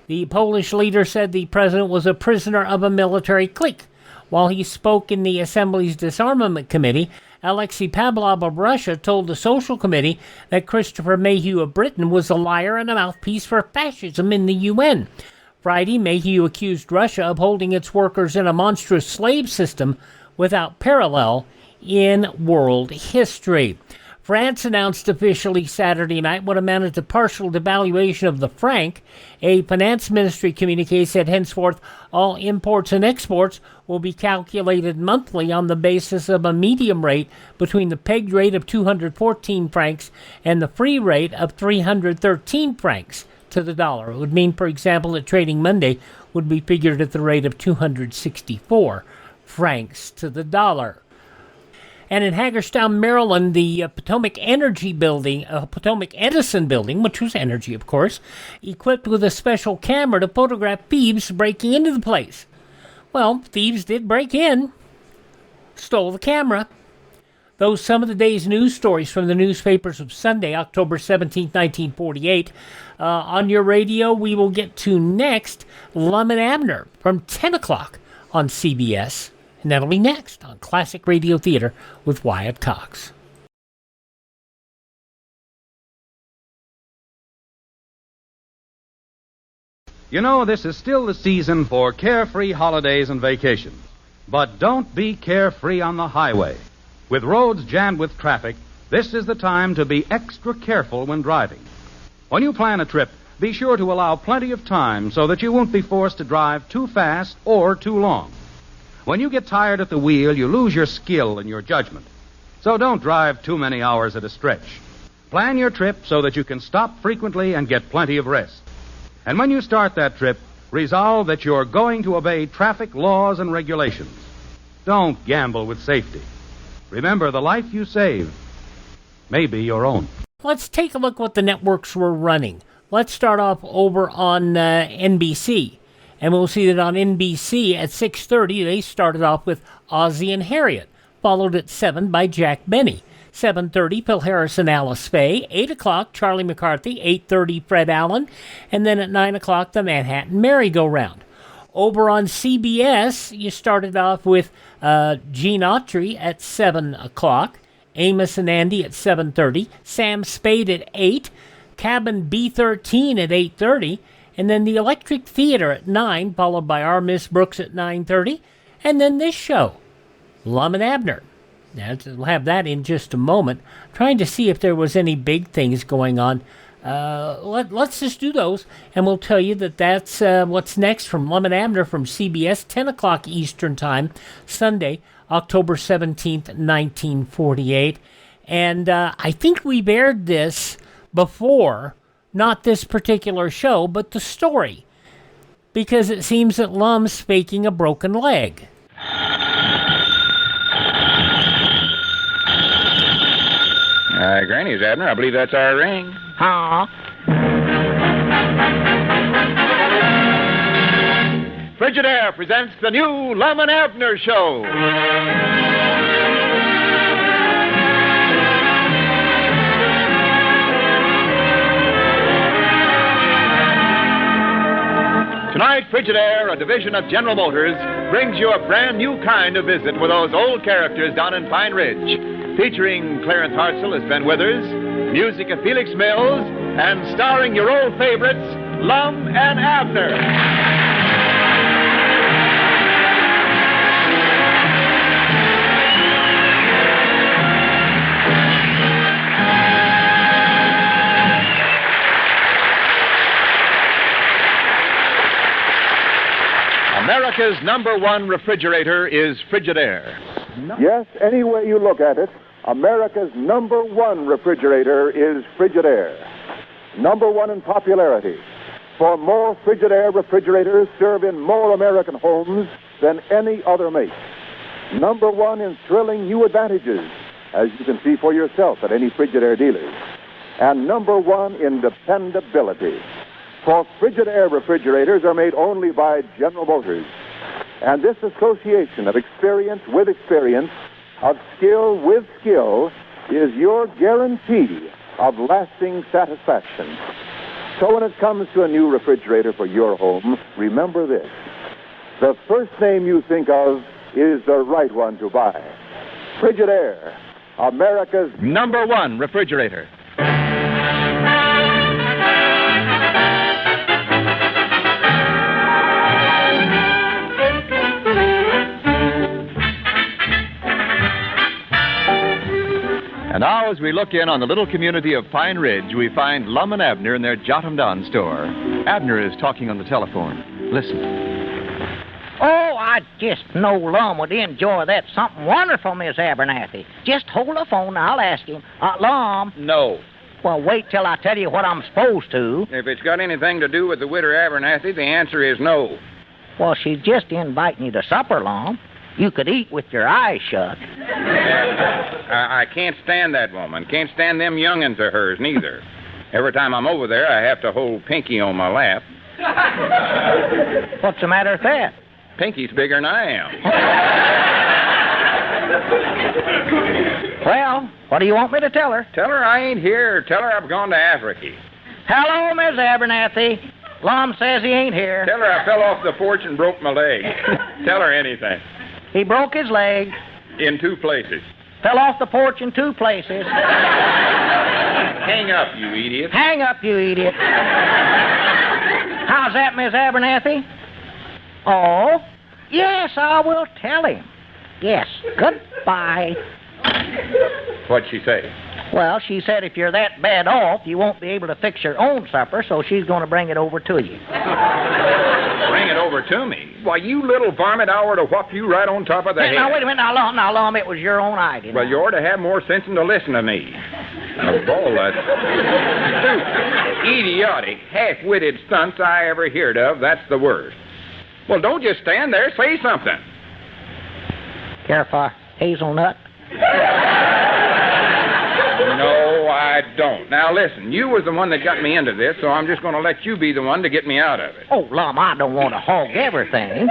The Polish leader said the president was a prisoner of a military clique. While he spoke in the Assembly's Disarmament Committee, Alexei Pavlov of Russia told the Social Committee that Christopher Mayhew of Britain was a liar and a mouthpiece for fascism in the UN. Friday, Mayhew accused Russia of holding its workers in a monstrous slave system without parallel in world history. France announced officially Saturday night what amounted to partial devaluation of the franc. A finance ministry communique said henceforth all imports and exports will be calculated monthly on the basis of a medium rate between the pegged rate of 214 francs and the free rate of 313 francs to the dollar. It would mean, for example, that trading Monday would be figured at the rate of 264 francs to the dollar. And in Hagerstown, Maryland, the Potomac Edison building, which was energy, of course, equipped with a special camera to photograph thieves breaking into the place. Well, thieves did break in, stole the camera. Those some of the day's news stories from the newspapers of Sunday, October 17, 1948. On your radio, we will get to next Lum and Abner from 10 o'clock on CBS. And that'll be next on Classic Radio Theater with Wyatt Cox. You know, this is still the season for carefree holidays and vacations. But don't be carefree on the highway. With roads jammed with traffic, This is the time to be extra careful when driving. When you plan a trip, be sure to allow plenty of time so that you won't be forced to drive too fast or too long. When you get tired at the wheel, you lose your skill and your judgment. So don't drive too many hours at a stretch. Plan your trip so that you can stop frequently and get plenty of rest. And when you start that trip, resolve that you're going to obey traffic laws and regulations. Don't gamble with safety. Remember, the life you save may be your own. Let's take a look what the networks were running. Let's start off over on NBC. And we'll see that on NBC at 6:30, they started off with Ozzie and Harriet, followed at 7 by Jack Benny. 7:30, Phil Harris and Alice Faye. 8 o'clock, Charlie McCarthy. 8:30, Fred Allen. And then at 9 o'clock, the Manhattan Merry-Go-Round. Over on CBS, you started off with Gene Autry at 7 o'clock. Amos and Andy at 7:30. Sam Spade at 8. Cabin B13 at 8:30. And then the Electric Theater at 9, followed by Our Miss Brooks at 9:30. And then this show, Lum and Abner. Now, we'll have that in just a moment. Trying to see if there was any big things going on. Let's just do those, and we'll tell you that that's what's next from Lum and Abner from CBS, 10 o'clock Eastern Time, Sunday, October 17th, 1948. And I think we've aired this before, not this particular show, but the story, because it seems that Lum's faking a broken leg. Granny's Abner, I believe that's our ring. Huh? Frigidaire presents the new Lum and Abner Show. Tonight, Frigidaire, a division of General Motors, brings you a brand new kind of visit with those old characters down in Pine Ridge. Featuring Clarence Hartzell as Ben Withers, music of Felix Mills, and starring your old favorites, Lum and Abner. America's #1 refrigerator is Frigidaire. Yes, any way you look at it, America's #1 refrigerator is Frigidaire. #1 in popularity. For more Frigidaire refrigerators serve in more American homes than any other make. #1 in thrilling new advantages, as you can see for yourself at any Frigidaire dealer. And #1 in dependability. For Frigidaire refrigerators are made only by General Motors. And this association of experience with experience, of skill with skill, is your guarantee of lasting satisfaction. So when it comes to a new refrigerator for your home, remember this. The first name you think of is the right one to buy. Frigidaire, America's #1 refrigerator. And now, as we look in on the little community of Pine Ridge, we find Lum and Abner in their Jot-'em-Down store. Abner is talking on the telephone. Listen. Oh, I just know Lum would enjoy that. Something wonderful, Miss Abernathy. Just hold the phone and I'll ask him. Lum. No. Well, wait till I tell you what I'm supposed to. If it's got anything to do with the widow Abernathy, the answer is no. Well, she's just inviting you to supper, Lum. You could eat with your eyes shut. I can't stand that woman. Can't stand them young'uns of hers, neither. Every time I'm over there, I have to hold Pinky on my lap. What's the matter with that? Pinky's bigger than I am. Well, what do you want me to tell her? Tell her I ain't here. Tell her I've gone to Africa. Hello, Miss Abernathy. Lum says he ain't here. Tell her I fell off the porch and broke my leg. Tell her anything. He broke his leg. In 2 places. Fell off the porch in 2 places. Hang up, you idiot. Hang up, you idiot. How's that, Miss Abernathy? Oh, yes, I will tell him. Yes, goodbye. What'd she say? Well, she said if you're that bad off, you won't be able to fix your own supper, so she's going to bring it over to you. Bring it over to me? Why, you little varmint, I ought to whop you right on top of the head. Now, wait a minute. Now, Lum, it was your own idea. Well, you ought to have more sense than to listen to me. Of all that stupid, idiotic, half-witted stunts I ever heard of, that's the worst. Well, don't just stand there. Say something. Care for hazelnut? No, I don't. Now, listen, you was the one that got me into this, so I'm just going to let you be the one to get me out of it. Oh, Lum, I don't want to hog everything.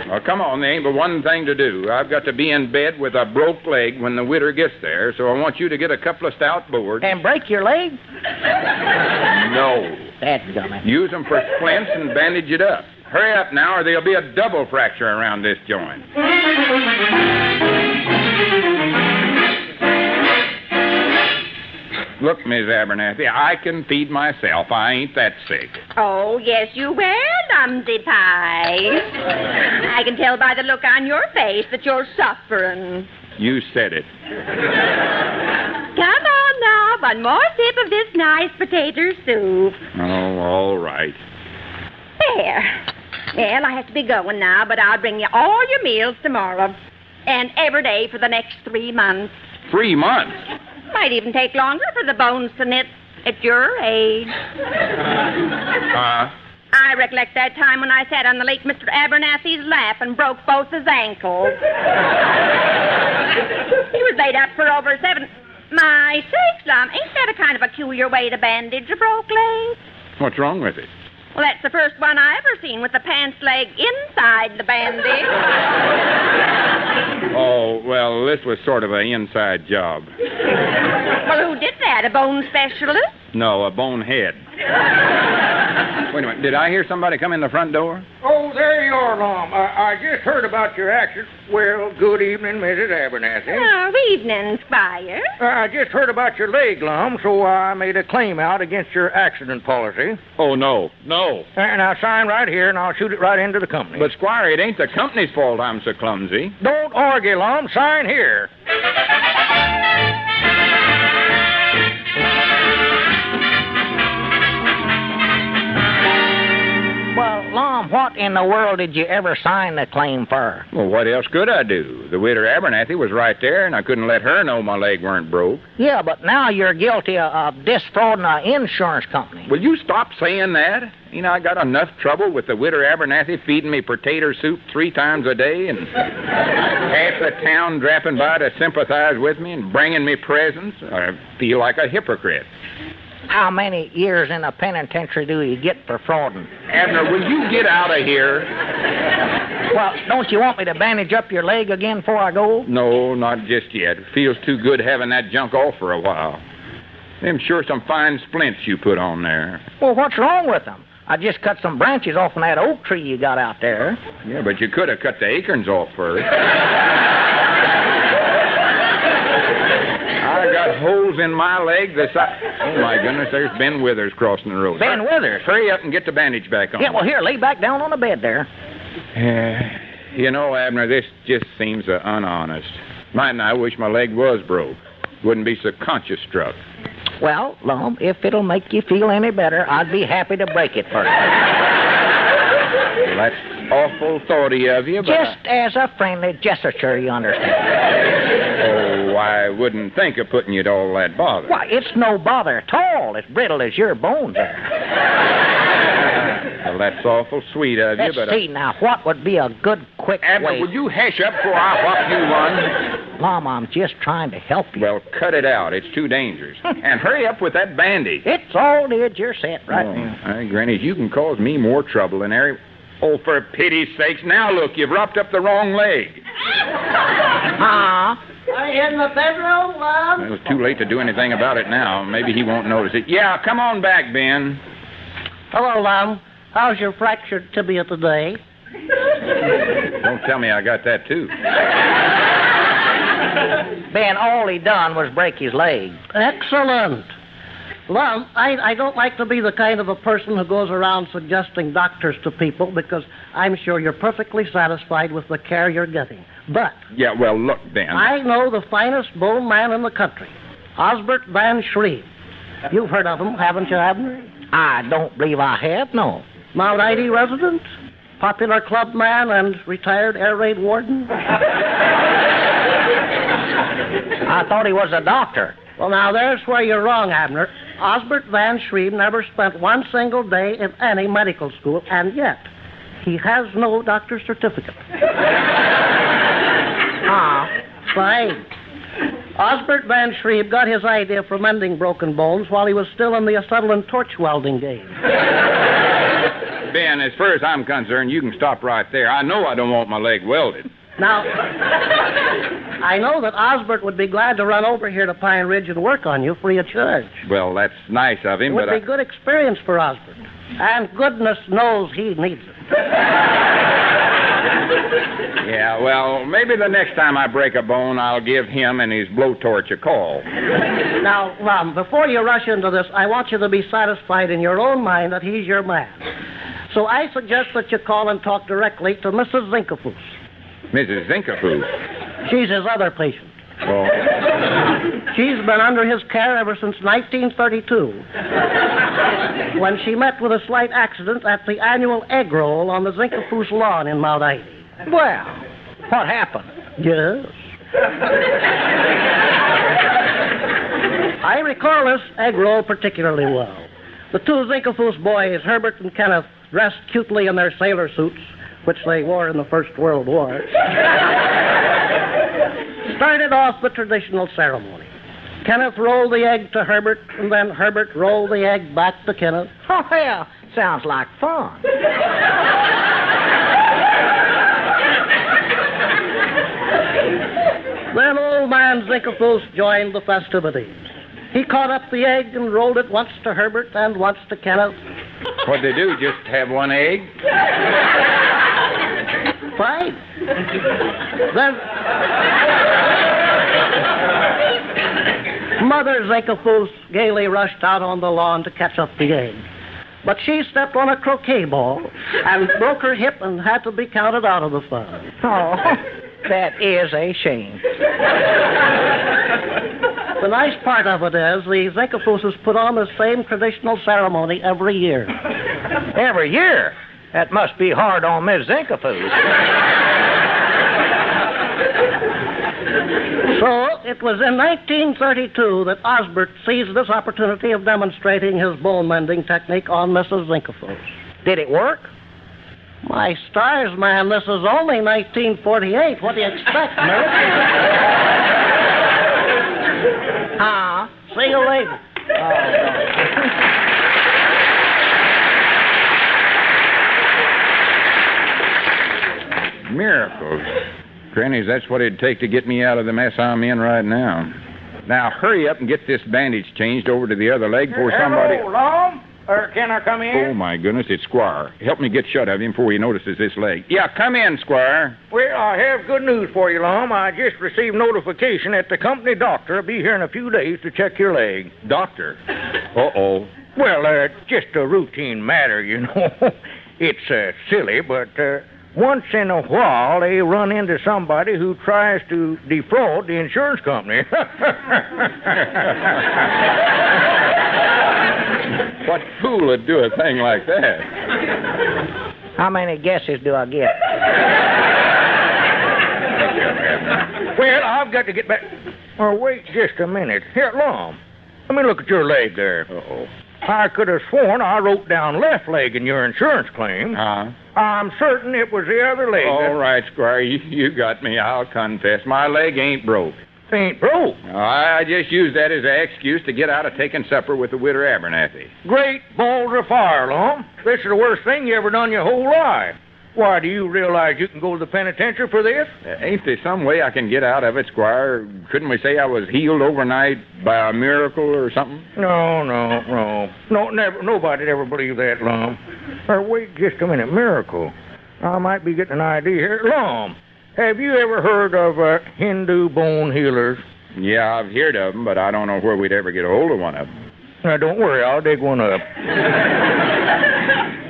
Well, come on, there ain't but one thing to do. I've got to be in bed with a broke leg when the widder gets there, so I want you to get a couple of stout boards. And break your leg? No. Dadgummit. Use them for splints and bandage it up. Hurry up now, or there'll be a double fracture around this joint. Look, Miss Abernathy, I can feed myself. I ain't that sick. Oh, yes, you will, Lumsy Pie. I can tell by the look on your face that you're suffering. You said it. Come on now, one more sip of this nice potato soup. Oh, all right. There. Well, I have to be going now, but I'll bring you all your meals tomorrow. And every day for the next 3 months. 3 months? Might even take longer for the bones to knit at your age. I recollect that time when I sat on the late Mr. Abernathy's lap and broke both his ankles. He was laid up for over 7... My sakes, Lum, ain't that a kind of a peculiar way to bandage a broke leg? What's wrong with it? Well, that's the first one I ever seen with the pants leg inside the bandage. Oh, well, this was sort of an inside job. Well, who did that? A bone specialist? No, a bonehead. Wait a minute. Did I hear somebody come in the front door? Oh, there you are, Lum. I just heard about your accident. Well, good evening, Mrs. Abernathy. Oh, evening, Squire. I just heard about your leg, Lum, so I made a claim out against your accident policy. Oh, no. No. And I'll sign right here, and I'll shoot it right into the company. But, Squire, it ain't the company's fault I'm so clumsy. Don't argue, Lum. Sign here. Well, Lum, what in the world did you ever sign the claim for? Well, what else could I do? The widow Abernathy was right there, and I couldn't let her know my leg weren't broke. Yeah, but now you're guilty of defrauding an insurance company. Will you stop saying that? You know, I got enough trouble with the widow Abernathy feeding me potato soup 3 times a day, and half the town dropping by to sympathize with me and bringing me presents. I feel like a hypocrite. How many years in a penitentiary do you get for frauding? Abner, will you get out of here? Well, don't you want me to bandage up your leg again before I go? No, not just yet. It feels too good having that junk off for a while. Them sure some fine splints you put on there. Well, what's wrong with them? I just cut some branches off from that oak tree you got out there. Yeah, but you could have cut the acorns off first. I got holes in my leg the size... Oh, my goodness, there's Ben Withers crossing the road. Ben Withers? Hurry up and get the bandage back on. Yeah, well, here, lay back down on the bed there. You know, Abner, this just seems unhonest. Mightn't I wish my leg was broke. Wouldn't be so conscience struck. Well, Lum, if it'll make you feel any better, I'd be happy to break it for you. Well, that's awful thoughty of you, but... Just as a friendly gesture, you understand. Oh, I wouldn't think of putting you to all that bother. Why, it's no bother at all, as brittle as your bones are. Well, that's awful sweet of you, Let's but... see, now, what would be a good, quick Abner, way... would you hush up before I whop you one? Lum, I'm just trying to help you. Well, cut it out. It's too dangerous. And hurry up with that bandage. It's all did. You're set right now. Hey, Granny, you can cause me more trouble than every... Oh, for pity's sakes. Now, look, you've wrapped up the wrong leg. Are you in the bedroom, Lum? Well, it's too late to do anything about it now. Maybe he won't notice it. Yeah, come on back, Ben. Hello, Lum. How's your fractured tibia today? Don't tell me I got that, too. Ben, all he done was break his leg. Excellent. Lum, I don't like to be the kind of a person who goes around suggesting doctors to people because I'm sure you're perfectly satisfied with the care you're getting. But Yeah, well, look, Ben. I know the finest bone man in the country, Osbert Van Shreve. You've heard of him, haven't you, Abner? I don't believe I have, no. Mount Ida resident, popular club man, and retired air raid warden. I thought he was a doctor. Well, now, there's where you're wrong, Abner. Osbert Van Shreve never spent one single day in any medical school, and yet he has no doctor's certificate. Fine. Osbert Van Shreve got his idea for mending broken bones while he was still in the acetylene torch welding game. Ben, as far as I'm concerned, you can stop right there. I know I don't want my leg welded. Now, I know that Osbert would be glad to run over here to Pine Ridge and work on you free of charge. Well, that's nice of him, It would but be good experience for Osbert. And goodness knows he needs it. Yeah, well, maybe the next time I break a bone, I'll give him and his blowtorch a call. Now, Lum, before you rush into this, I want you to be satisfied in your own mind that he's your man. So I suggest that you call and talk directly to Mrs. Zinkefoos. Mrs. Zinkefoos? She's his other patient. Oh. She's been under his care ever since 1932, when she met with a slight accident at the annual egg roll on the Zinkefoos lawn in Mount Ida. Well, what happened? Yes. I recall this egg roll particularly well. The two Zinkefoos boys, Herbert and Kenneth, dressed cutely in their sailor suits, which they wore in the First World War, started off the traditional ceremony. Kenneth rolled the egg to Herbert, and then Herbert rolled the egg back to Kenneth. Oh, yeah, sounds like fun. Then old man Zinkefoos joined the festivities. He caught up the egg and rolled it once to Herbert and once to Kenneth. What'd they do, just have one egg? Fine. Then Mother Zinkefoos gaily rushed out on the lawn to catch up the egg. But she stepped on a croquet ball and broke her hip and had to be counted out of the fun. Oh, that is a shame. The nice part of it is the Zinkefooses put on the same traditional ceremony every year. Every year? That must be hard on Miss Zinkefoos. So it was in 1932 that Osbert seized this opportunity of demonstrating his bone mending technique on Mrs. Zinkefoos. Did it work? My stars, man, this is only 1948. What do you expect, Mary? See you later. Miracles. Grannies, that's what it'd take to get me out of the mess I'm in right now. Now, hurry up and get this bandage changed over to the other leg before somebody... Hello, Lum. Can I come in? Oh, my goodness, it's Squire. Help me get shut of him before he notices this leg. Yeah, come in, Squire. Well, I have good news for you, Lum. I just received notification that the company doctor will be here in a few days to check your leg. Doctor? Uh-oh. Well, just a routine matter, you know. It's silly, but once in a while they run into somebody who tries to defraud the insurance company. What fool would do a thing like that? How many guesses do I get? Well, I've got to get back. Oh, wait just a minute. Here, Lum, let me look at your leg there. Uh-oh. I could have sworn I wrote down left leg in your insurance claim. Huh? I'm certain it was the other leg. All right, Squire, you got me. I'll confess. My leg ain't broke. Ain't broke? No, I just used that as an excuse to get out of taking supper with the widow Abernathy. Great balls of fire, Lum. This is the worst thing you ever done your whole life. Why, do you realize you can go to the penitentiary for this? Ain't there some way I can get out of it, Squire? Couldn't we say I was healed overnight by a miracle or something? No, never. Nobody'd ever believe that, Lum. Or wait just a minute, miracle. I might be getting an idea here. Lum, have you ever heard of Hindu bone healers? Yeah, I've heard of them, but I don't know where we'd ever get a hold of one of them. Now, don't worry, I'll dig one up.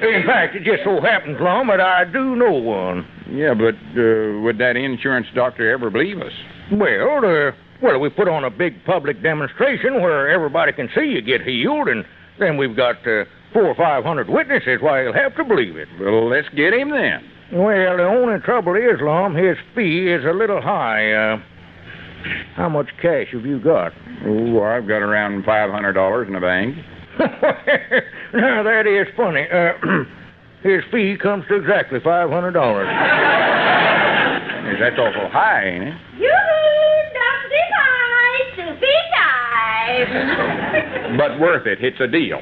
In fact, it just so happens, Lum, that I do know one. Yeah, but would that insurance doctor ever believe us? Well, we put on a big public demonstration where everybody can see you get healed, and then we've got 400 or 500 witnesses. Why, he'll have to believe it. Well, let's get him then. Well, the only trouble is, Lum, his fee is a little high. How much cash have you got? Oh, I've got around $500 in the bank. Now, that is funny. His fee comes to exactly $500. That's awful high, ain't it? But worth it. It's a deal.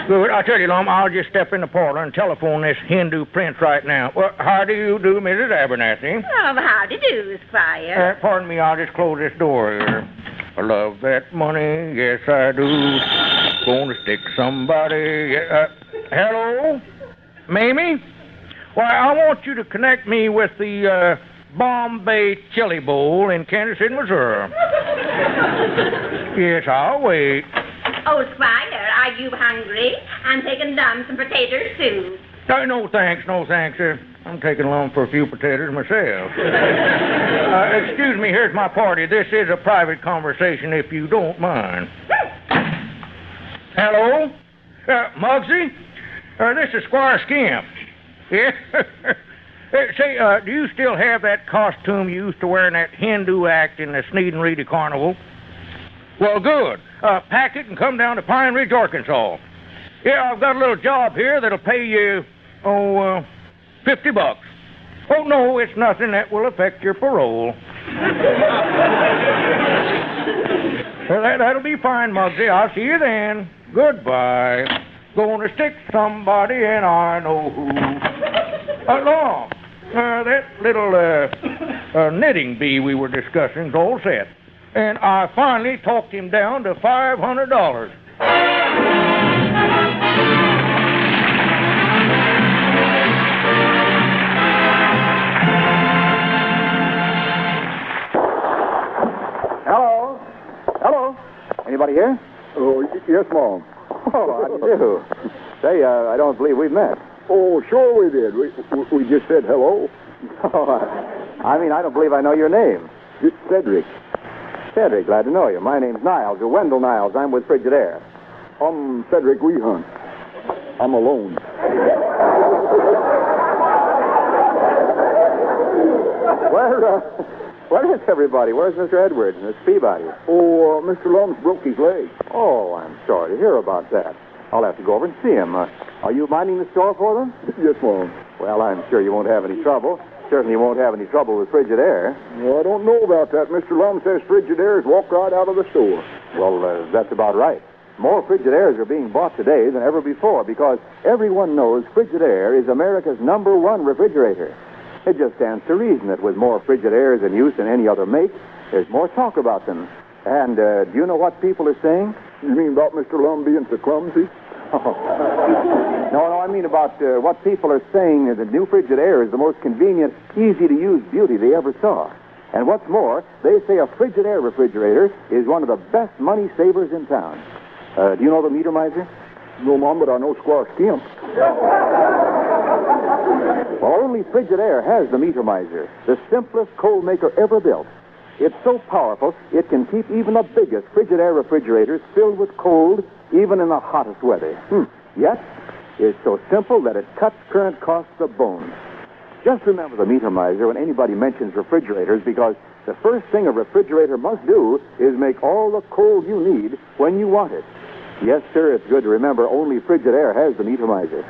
Good. I tell you, Lum, I'll just step in the parlor and telephone this Hindu prince right now. Well, how do you do, Mrs. Abernathy? Oh, how do you do, Squire? Pardon me, I'll just close this door here. I love that money, yes I do. Gonna stick somebody. Hello? Mamie? Why, I want you to connect me with the Bombay Chili Bowl in Kansas City, Missouri. Yes, I'll wait. Oh, Squire, are you hungry? I'm taking Lum some potato soup. No, thanks. I'm taking along for a few potatoes myself. Excuse me, here's my party. This is a private conversation, if you don't mind. Hello? Muggsy? This is Squire Skimp. Yeah? Say, do you still have that costume you used to wear in that Hindu act in the Sneed and Reedy Carnival? Well, good. Pack it and come down to Pine Ridge, Arkansas. Yeah, I've got a little job here that'll pay you, $50. Oh, no, it's nothing that will affect your parole. That'll be fine, Muggsy. I'll see you then. Goodbye. Gonna stick somebody, and I know who. Lum, that little knitting bee we were discussing's all set. And I finally talked him down to $500. Hello? Anybody here? Oh, yes, Mom. Oh, how do you do? Say, I don't believe we've met. Oh, sure we did. We just said hello. Oh, I don't believe I know your name. It's Cedric. Cedric, glad to know you. My name's Niles, or Wendell Niles. I'm with Frigidaire. I'm Cedric Wehunt. I'm alone. Where is everybody? Where's Mr. Edwards and Miss Peabody? Oh, Mr. Lums broke his leg. Oh, I'm sorry to hear about that. I'll have to go over and see him. Are you minding the store for them? Yes, Mom. Well, I'm sure you won't have any trouble. Certainly won't have any trouble with Frigidaire. Well, I don't know about that. Mr. Lum says Frigidaire's walked right out of the store. Well, that's about right. More Frigidaires are being bought today than ever before because everyone knows Frigidaire is America's #1 refrigerator. It just stands to reason that with more Frigidaires in use than any other make, there's more talk about them. And do you know what people are saying? You mean about Mr. Lum being so clumsy? No, I mean about what people are saying that the new Frigidaire is the most convenient, easy-to-use beauty they ever saw. And what's more, they say a Frigidaire refrigerator is one of the best money savers in town. Do you know the meter miser? No, Mom, but I know Squire Skimp. Well, only Frigidaire has the meter miser, the simplest cold maker ever built. It's so powerful, it can keep even the biggest Frigidaire refrigerators filled with cold, even in the hottest weather. Yet, it's so simple that it cuts current costs a bone. Just remember the meter miser when anybody mentions refrigerators, because the first thing a refrigerator must do is make all the cold you need when you want it. Yes, sir, it's good to remember only Frigidaire has the meter miser.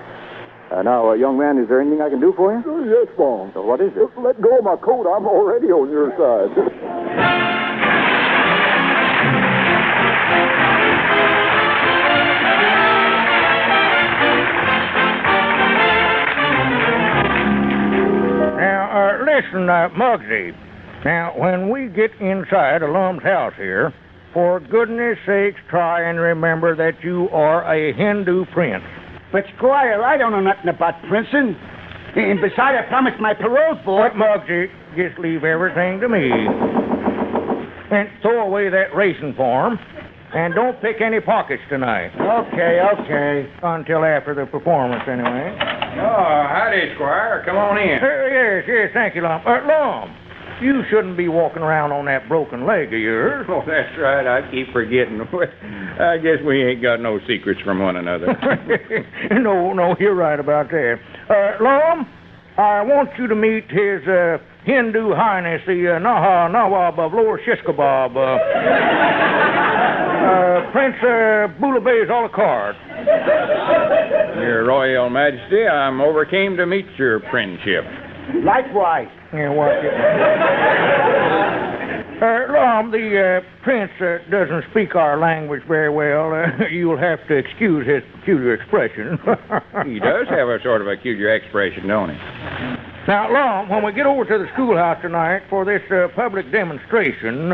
Now, young man, is there anything I can do for you? Yes, Mom. So what is it? Let go of my coat. I'm already on your side. Now, listen, Muggsy. Now, when we get inside a Lum's house here, for goodness sakes, try and remember that you are a Hindu prince. But, Squire, I don't know nothing about princeing. And besides, I promised my parole board. Muggsy, just leave everything to me. And throw away that racing form. And don't pick any pockets tonight. Okay. Until after the performance, anyway. Oh, howdy, Squire. Come on in. Yes, thank you, Lum. Lum, you shouldn't be walking around on that broken leg of yours. Oh, that's right. I keep forgetting. I guess we ain't got no secrets from one another. No, you're right about that. Lum, I want you to meet His Hindu Highness, the Nawab of Lower Shishkabab, Prince Boulabez a la carte. Your Royal Majesty, I'm overcame to meet your friendship. Likewise. Yeah, watch it. Lum, the prince doesn't speak our language very well. You'll have to excuse his peculiar expression. He does have a sort of a peculiar expression, don't he? Now, Lum, when we get over to the schoolhouse tonight for this public demonstration,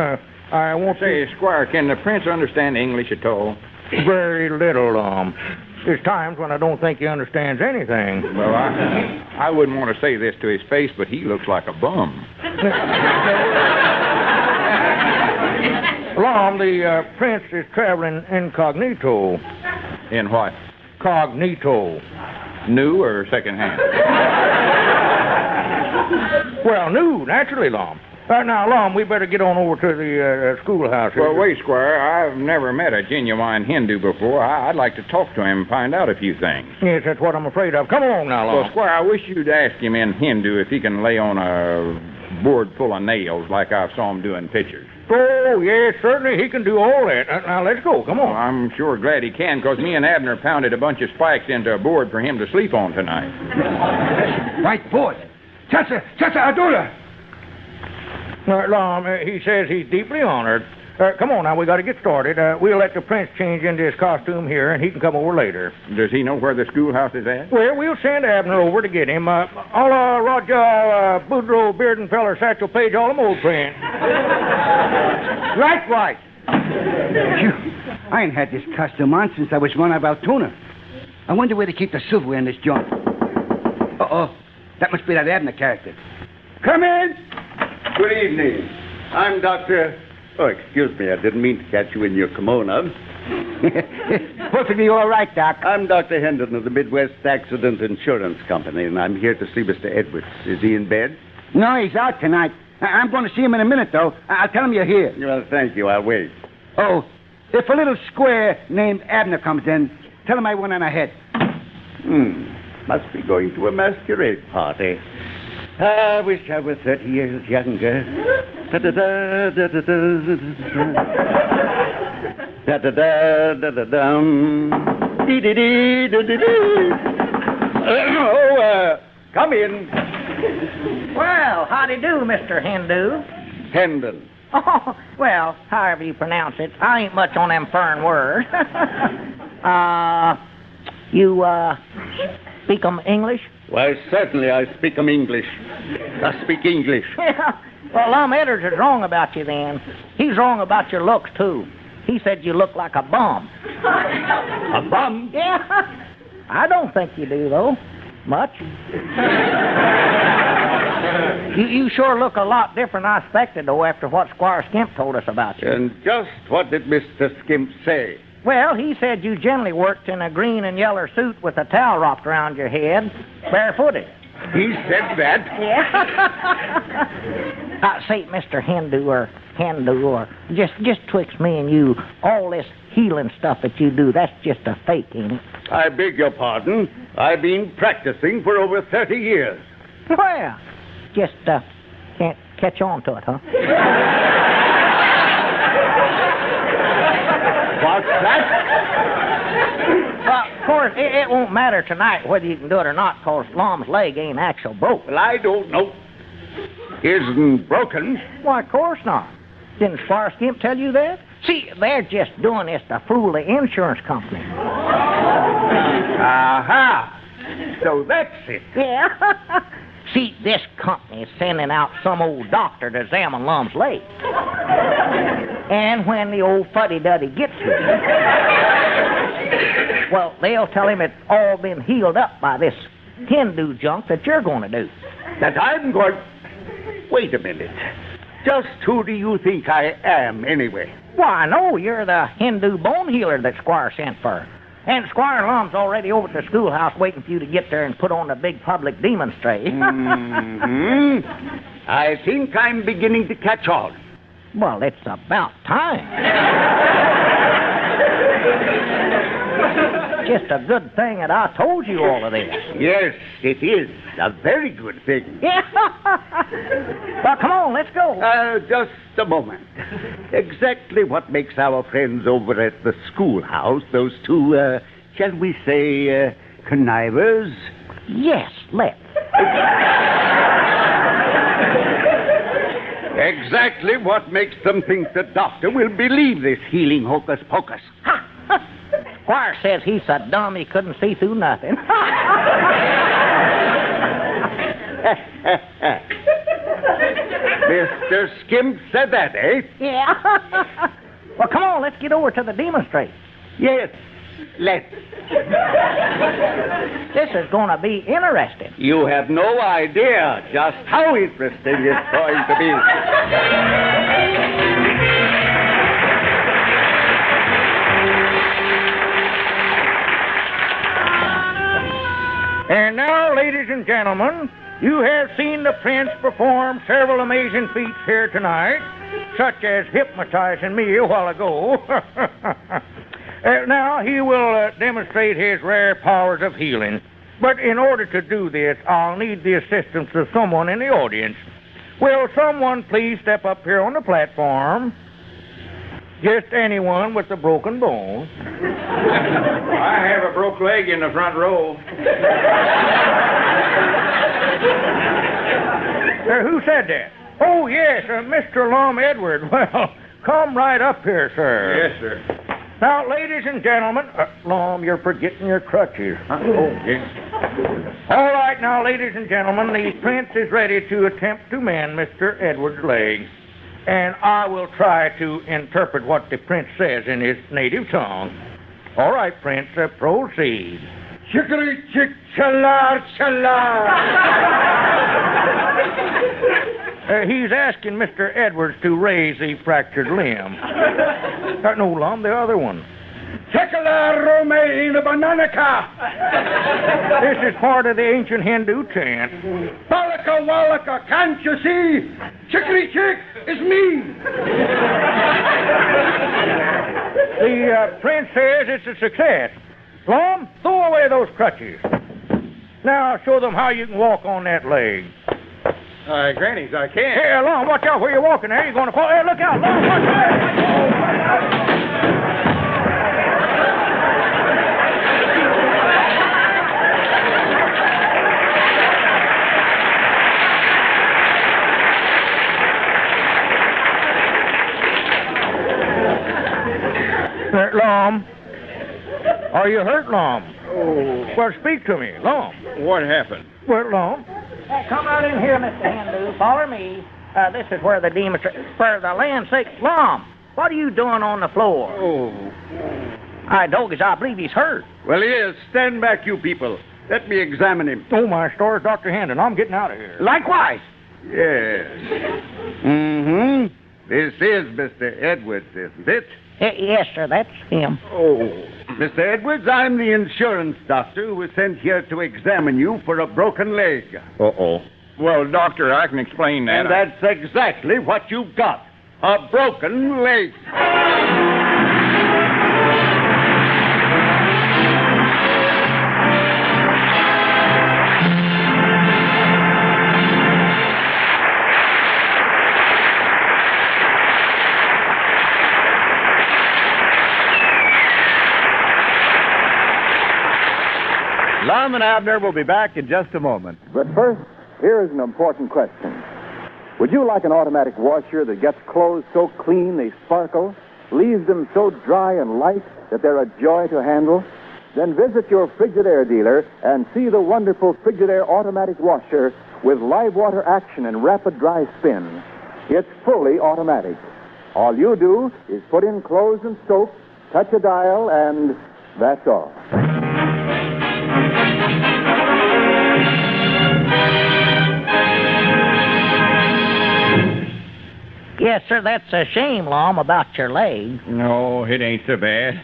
I want to... Say, Squire, can the prince understand English at all? Very little, Lum. There's times when I don't think he understands anything. Well, I wouldn't want to say this to his face, but he looks like a bum. Lum, the prince is traveling incognito. In what? Cognito. New or secondhand? Well, new, naturally, Lum. Now, Lum, we better get on over to the schoolhouse here. Well, wait, Squire. I've never met a genuine Hindu before. I'd like to talk to him and find out a few things. Yes, that's what I'm afraid of. Come along now, Lum. Well, Squire, I wish you'd ask him in Hindu if he can lay on a board full of nails like I saw him doing pictures. Oh, yes, certainly he can do all that. Now, let's go. Come on. Well, I'm sure glad he can, because me and Abner pounded a bunch of spikes into a board for him to sleep on tonight. White board. Chacha, Adula. Lum, he says he's deeply honored. Come on now, we got to get started. We'll let the prince change into his costume here, and he can come over later. Does he know where the schoolhouse is at? Well, we'll send Abner over to get him. Alla Raja, Boudreaux, Beardenfeller, Satchel Page, all them old friends. Likewise. I ain't had this costume on since I was run out of Altoona. I wonder where to keep the silverware in this joint. Uh-oh. That must be that Abner character. Come in. Good evening. I'm Dr. Oh, excuse me. I didn't mean to catch you in your kimono. Perfectly all right, Doc. I'm Dr. Hendon of the Midwest Accident Insurance Company, and I'm here to see Mr. Edwards. Is he in bed? No, he's out tonight. I'm going to see him in a minute, though. I'll tell him you're here. Well, thank you. I'll wait. Oh, if a little square named Abner comes in, tell him I went on ahead. Must be going to a masquerade party. I wish I were 30 years younger. Come in. Well, howdy do, Mr. Hindu. Hendon. Oh, well, however you pronounce it. I ain't much on them foreign words. You speak English? Why, certainly I speak English. I speak English. Well, Lum Edwards is wrong about you then. He's wrong about your looks, too. He said you look like a bum. A bum? Yeah. I don't think you do, though. Much. You sure look a lot different than I expected, though, after what Squire Skimp told us about you. And just what did Mr. Skimp say? Well, he said you generally worked in a green and yellow suit with a towel wrapped around your head, barefooted. He said that? Yeah. Say, Mr. Hindu, or just twixt me and you, all this healing stuff that you do, that's just a fake, ain't it? I beg your pardon. I've been practicing for over 30 years. Well, just can't catch on to it, huh? What's that? Well, of course, it won't matter tonight whether you can do it or not, because Lum's leg ain't actual broke. Well, I don't know. Isn't broken. Why, of course not. Didn't Squire Skimp tell you that? See, they're just doing this to fool the insurance company. Aha! So that's it. Yeah. See, this company is sending out some old doctor to examine Lum's leg. And when the old fuddy-duddy gets here, well, they'll tell him it's all been healed up by this Hindu junk that you're going to do. That I'm going... Wait a minute. Just who do you think I am, anyway? Why, no, you're the Hindu bone healer that Squire sent for. And Squire Lum's already over at the schoolhouse waiting for you to get there and put on a big public demonstration. I think I'm beginning to catch on. Well, it's about time. Just a good thing that I told you all of this. Yes, it is. A very good thing. Yeah. Well, come on, let's go. Just a moment. Exactly what makes our friends over at the schoolhouse, those two, shall we say, connivers? Yes, let's. Exactly what makes them think the doctor will believe this healing hocus pocus. Squire says he's so dumb he couldn't see through nothing. Mr. Skimp said that, eh? Yeah. Well, come on, let's get over to the demonstrate. Yes, let's. This is going to be interesting. You have no idea just how interesting it's going to be. And now, ladies and gentlemen, you have seen the prince perform several amazing feats here tonight, such as hypnotizing me a while ago. Now, he will demonstrate his rare powers of healing. But in order to do this, I'll need the assistance of someone in the audience. Will someone please step up here on the platform? Just anyone with a broken bone. I have a broke leg in the front row. Who said that? Oh, yes, Mr. Lum Edward. Well, come right up here, sir. Yes, sir. Now, ladies and gentlemen, Lum, you're forgetting your crutches. Oh, yes. All right, now, ladies and gentlemen, the prince is ready to attempt to mend Mr. Edward's leg. And I will try to interpret what the prince says in his native tongue. All right, Prince, proceed. Chicory chick chalar chalar. He's asking Mr. Edwards to raise the fractured limb. No, Lum, the other one. Chekala Rome in the Bananaca. This is part of the ancient Hindu chant. Balaka Wallaka, can't you see? Chicory chick is me. The prince says it's a success. Lum, throw away those crutches. Now show them how you can walk on that leg. Grannies, I can't. Here, Lum, watch out where you're walking there. You're going to fall. Hey, look out, Lum, watch out. Lum, are you hurt, Lum? Oh. Well, speak to me, Lum. What happened? Well, Lum. Come right in here, Mr. Hindu. Follow me. This is where the demons... For the land's sake, Lum, what are you doing on the floor? Oh. Doggies, I believe he's hurt. Well, he is. Stand back, you people. Let me examine him. Oh, my stars, Dr. Hendon. I'm getting out of here. Likewise. Yes. Mm-hmm. This is Mr. Edwards, isn't it? Yes, sir, that's him. Oh. Mr. Edwards, I'm the insurance doctor who was sent here to examine you for a broken leg. Uh-oh. Well, doctor, I can explain that. And that's exactly what you've got. A broken leg. Lum and Abner will be back in just a moment. But first, here is an important question. Would you like an automatic washer that gets clothes so clean they sparkle, leaves them so dry and light that they're a joy to handle? Then visit your Frigidaire dealer and see the wonderful Frigidaire automatic washer with live water action and rapid dry spin. It's fully automatic. All you do is put in clothes and soap, touch a dial, and that's all. Yes, sir, that's a shame, Lum, about your leg. No, it ain't so bad.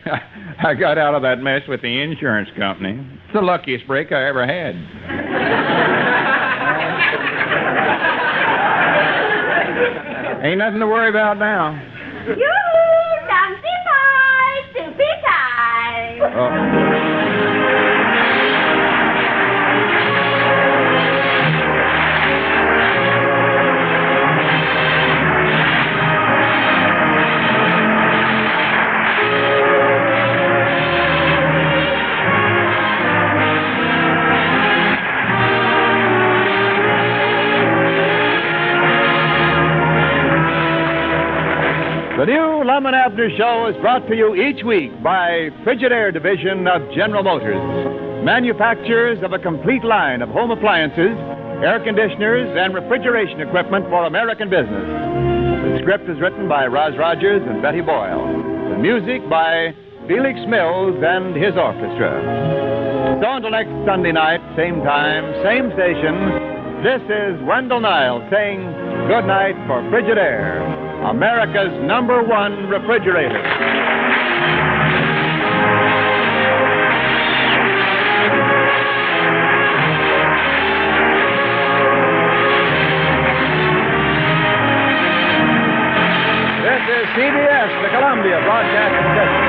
I got out of that mess with the insurance company. It's the luckiest break I ever had. Ain't nothing to worry about now. Yoo-hoo! Dumpty pie! Soupy time! The new Lum and Abner show is brought to you each week by Frigidaire Division of General Motors, manufacturers of a complete line of home appliances, air conditioners, and refrigeration equipment for American business. The script is written by Roz Rogers and Betty Boyle. The music by Felix Mills and his orchestra. So until next Sunday night, same time, same station, this is Wendell Niles saying good night for Frigidaire, America's #1 refrigerator. This is CBS, the Columbia Broadcasting System.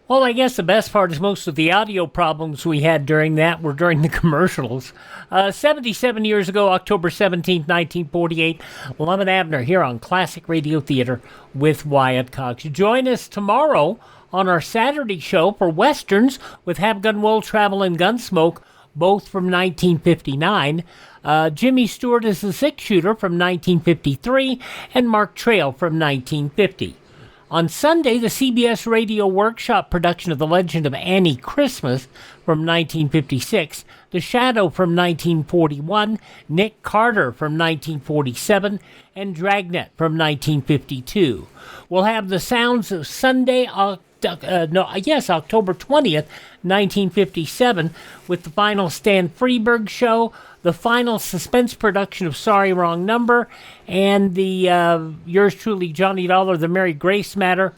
Well, I guess the best part is most of the audio problems we had during that were during the commercials. 77 years ago, October 17, 1948, Lum and Abner here on Classic Radio Theater with Wyatt Cox. Join us tomorrow on our Saturday show for Westerns with Have Gun Will Travel and Gunsmoke, both from 1959. Jimmy Stewart is the six-shooter from 1953, and Mark Trail from 1950. On Sunday, the CBS Radio Workshop production of The Legend of Annie Christmas from 1956, The Shadow from 1941, Nick Carter from 1947, and Dragnet from 1952. We'll have the sounds of Sunday, October 20th, 1957, with the final Stan Freberg show, the final suspense production of Sorry Wrong Number, and the yours truly, Johnny Dollar, The Mary Grace Matter,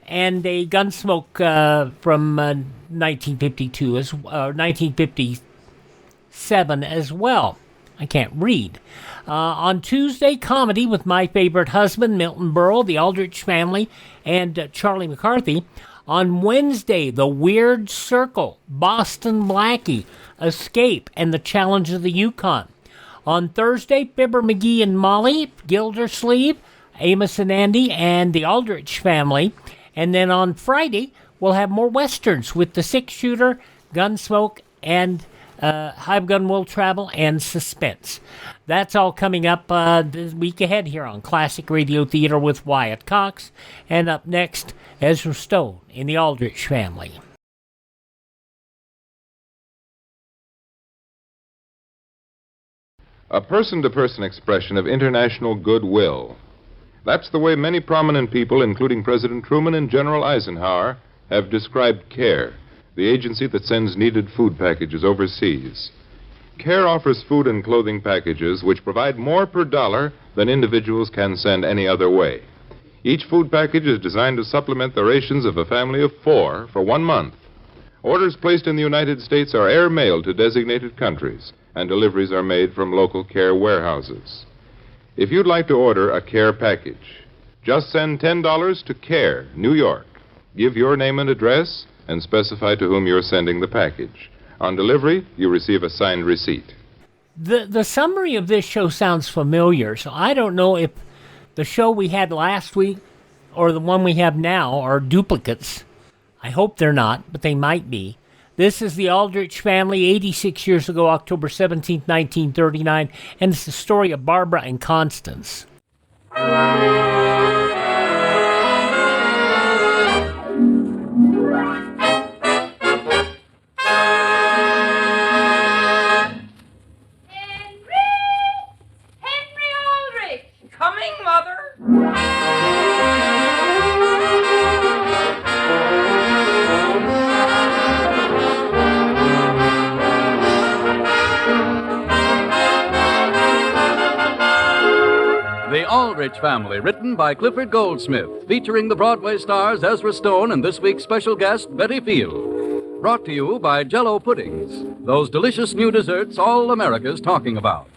and a Gunsmoke from 1952 1957 as well. I can't read. On Tuesday, comedy with My Favorite Husband, Milton Berle, The Aldrich Family, and Charlie McCarthy. On Wednesday, The Weird Circle, Boston Blackie, Escape, and The Challenge of the Yukon. On Thursday, Fibber McGee and Molly, Gildersleeve, Amos and Andy, and The Aldrich Family. And then on Friday, we'll have more Westerns with The Six-Shooter, Gunsmoke, and Have Gun Will Travel, and Suspense. That's all coming up this week ahead here on Classic Radio Theater with Wyatt Cox. And up next, Ezra Stone in The Aldrich Family. A person-to-person expression of international goodwill. That's the way many prominent people, including President Truman and General Eisenhower, have described CARE, the agency that sends needed food packages overseas. CARE offers food and clothing packages which provide more per dollar than individuals can send any other way. Each food package is designed to supplement the rations of a family of 4 for 1 month. Orders placed in the United States are air-mailed to designated countries, and deliveries are made from local CARE warehouses. If you'd like to order a CARE package, just send $10 to CARE, New York. Give your name and address and specify to whom you're sending the package. On delivery, you receive a signed receipt. The summary of this show sounds familiar, so I don't know if the show we had last week or the one we have now are duplicates. I hope they're not, but they might be. This is the Aldrich Family, 86 years ago, October 17, 1939, and it's the story of Barbara and Constance. Coming, Mother. Aldrich Family, written by Clifford Goldsmith, featuring the Broadway stars Ezra Stone and this week's special guest, Betty Field. Brought to you by Jell-O Puddings, those delicious new desserts all America's talking about.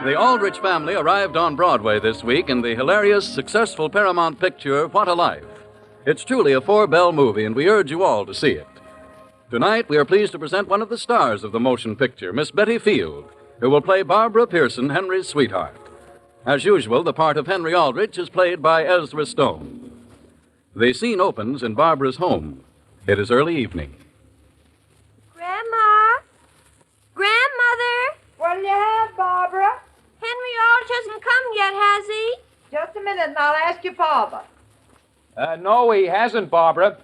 The Aldrich Family arrived on Broadway this week in the hilarious, successful Paramount picture, What a Life. It's truly a four-bell movie, and we urge you all to see it. Tonight, we are pleased to present one of the stars of the motion picture, Miss Betty Field, who will play Barbara Pearson, Henry's sweetheart. As usual, the part of Henry Aldrich is played by Ezra Stone. The scene opens in Barbara's home. It is early evening. Grandma? Grandmother? What'll you have, Barbara? Henry Aldrich hasn't come yet, has he? Just a minute, and I'll ask your father. No, he hasn't, Barbara.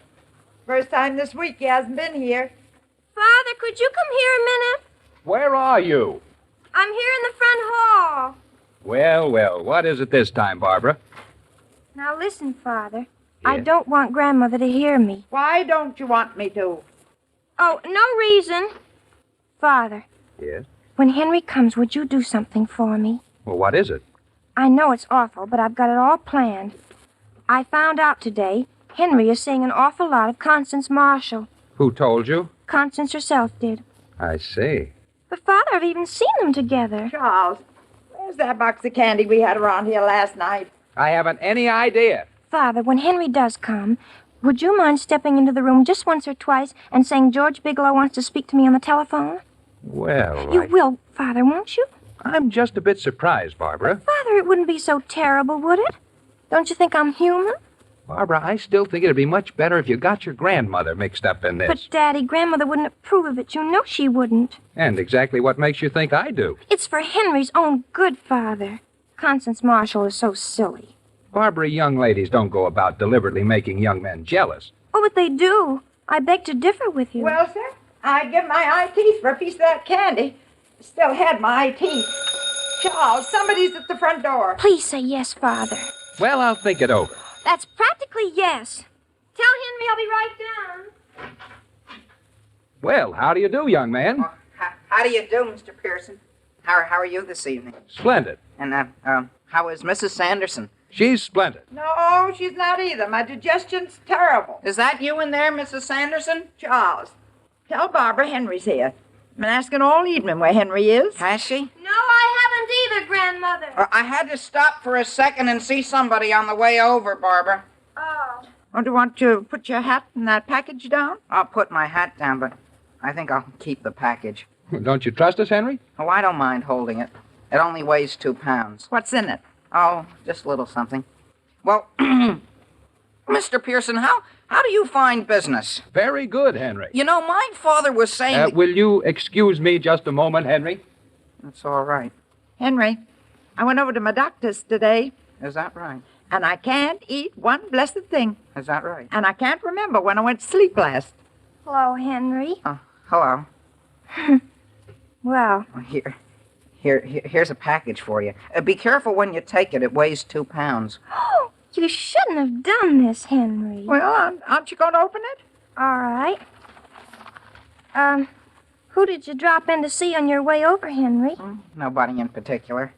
First time this week he hasn't been here. Father, could you come here a minute? Where are you? I'm here in the front hall. Well, what is it this time, Barbara? Now listen, Father. I don't want Grandmother to hear me. Why don't you want me to? Oh, no reason. Father. Yes? When Henry comes, would you do something for me? Well, what is it? I know it's awful, but I've got it all planned. I found out today Henry is seeing an awful lot of Constance Marshall. Who told you? Constance herself did. I see. But, Father, I've even seen them together. Charles, where's that box of candy we had around here last night? I haven't any idea. Father, when Henry does come, would you mind stepping into the room just once or twice and saying George Bigelow wants to speak to me on the telephone? Well, You will, Father, won't you? I'm just a bit surprised, Barbara. Father, it wouldn't be so terrible, would it? Don't you think I'm human? Barbara, I still think it'd be much better if you got your grandmother mixed up in this. But, Daddy, Grandmother wouldn't approve of it. You know she wouldn't. And exactly what makes you think I do? It's for Henry's own good, Father. Constance Marshall is so silly. Barbara, young ladies don't go about deliberately making young men jealous. Oh, but they do. I beg to differ with you. Well, sir, I'd give my eye teeth for a piece of that candy. Still had my eye teeth. Charles, somebody's at the front door. Please say yes, Father. Well, I'll think it over. That's practically yes. Tell Henry I'll be right down. Well, how do you do, young man? How do you do, Mr. Pearson? How are you this evening? Splendid. And, how is Mrs. Sanderson? She's splendid. No, she's not either. My digestion's terrible. Is that you in there, Mrs. Sanderson? Charles, tell Barbara Henry's here. I've been asking all evening where Henry is. Has she? No, I haven't either, Grandmother. I had to stop for a second and see somebody on the way over, Barbara. Oh. Oh, do you want to put your hat in that package down? I'll put my hat down, but I think I'll keep the package. Don't you trust us, Henry? Oh, I don't mind holding it. It only weighs 2 pounds. What's in it? Oh, just a little something. Well, Mr. Pearson, how do you find business? Very good, Henry. You know, my father was saying... Will you excuse me just a moment, Henry? That's all right. Henry, I went over to my doctor's today. Is that right? And I can't eat one blessed thing. Is that right? And I can't remember when I went to sleep last. Hello, Henry. Hello. Well, Here's a package for you. Be careful when you take it. It weighs 2 pounds. Oh, you shouldn't have done this, Henry. Well, aren't you going to open it? All right. Who did you drop in to see on your way over, Henry? Nobody in particular.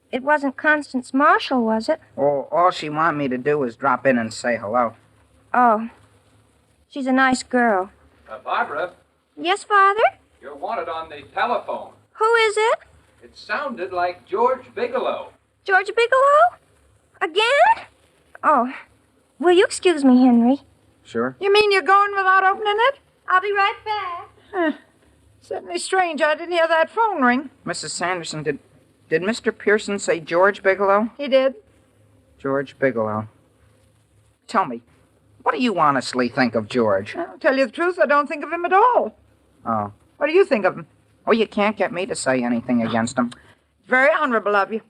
It wasn't Constance Marshall, was it? Oh, all she wanted me to do was drop in and say hello. Oh. She's a nice girl. Barbara, Yes, Father? you're wanted on the telephone. Who is it? It sounded like George Bigelow. George Bigelow? Again? Oh. Will you excuse me, Henry? Sure. You mean you're going without opening it? I'll be right back. Certainly strange. I didn't hear that phone ring. Mrs. Sanderson, did Mr. Pearson say George Bigelow? He did. George Bigelow. Tell me, what do you honestly think of George? I'll tell you the truth, I don't think of him at all. Oh. What do you think of him? Oh, you can't get me to say anything against him. Very honorable of you.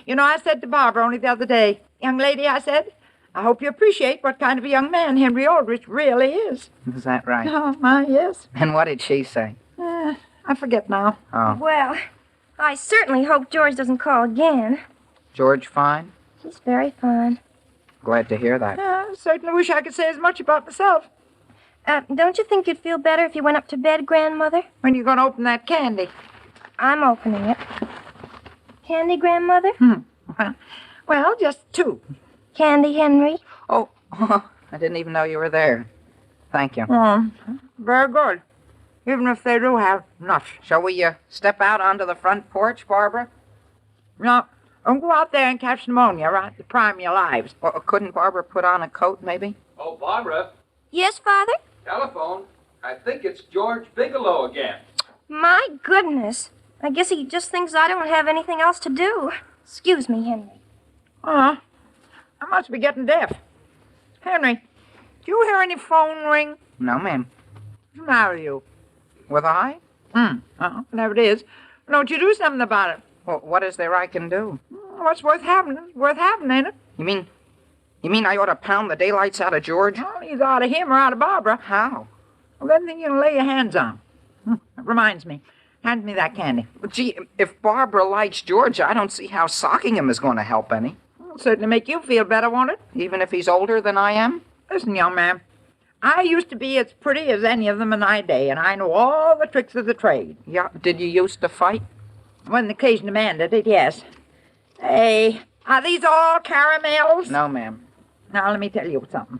You know, I said to Barbara only the other day, young lady, I said, I hope you appreciate what kind of a young man Henry Aldrich really is. Is that right? Oh, my, yes. And what did she say? I forget now. Oh. Well, I certainly hope George doesn't call again. George fine? He's very fine. Glad to hear that. I certainly wish I could say as much about myself. Don't you think you'd feel better if you went up to bed, Grandmother? When you going to open that candy? I'm opening it. Candy, Grandmother? Well, just 2. Candy, Henry? Oh, I didn't even know you were there. Thank you. Very good. Even if they do have nuts. Shall we step out onto the front porch, Barbara? No, don't go out there and catch pneumonia, right? To prime your lives. Well, couldn't Barbara put on a coat, maybe? Oh, Barbara. Yes, Father? Telephone. I think it's George Bigelow again. My goodness. I guess he just thinks I don't have anything else to do. Excuse me, Henry. I must be getting deaf. Henry, do you hear any phone ring? No, ma'am. What's the matter with you? With I? There it is. Don't you do something about it? Well, what is there I can do? What's worth having? Worth having, ain't it? You mean I ought to pound the daylights out of George? Well, either out of him or out of Barbara. How? Well, anything you can lay your hands on. That reminds me. Hand me that candy. But gee, if Barbara likes George, I don't see how socking him is going to help any. It'll certainly make you feel better, won't it? Even if he's older than I am? Listen, young man. I used to be as pretty as any of them in my day, and I know all the tricks of the trade. Yeah, did you used to fight? When the occasion demanded it, yes. Hey, are these all caramels? No, ma'am. Now, let me tell you something.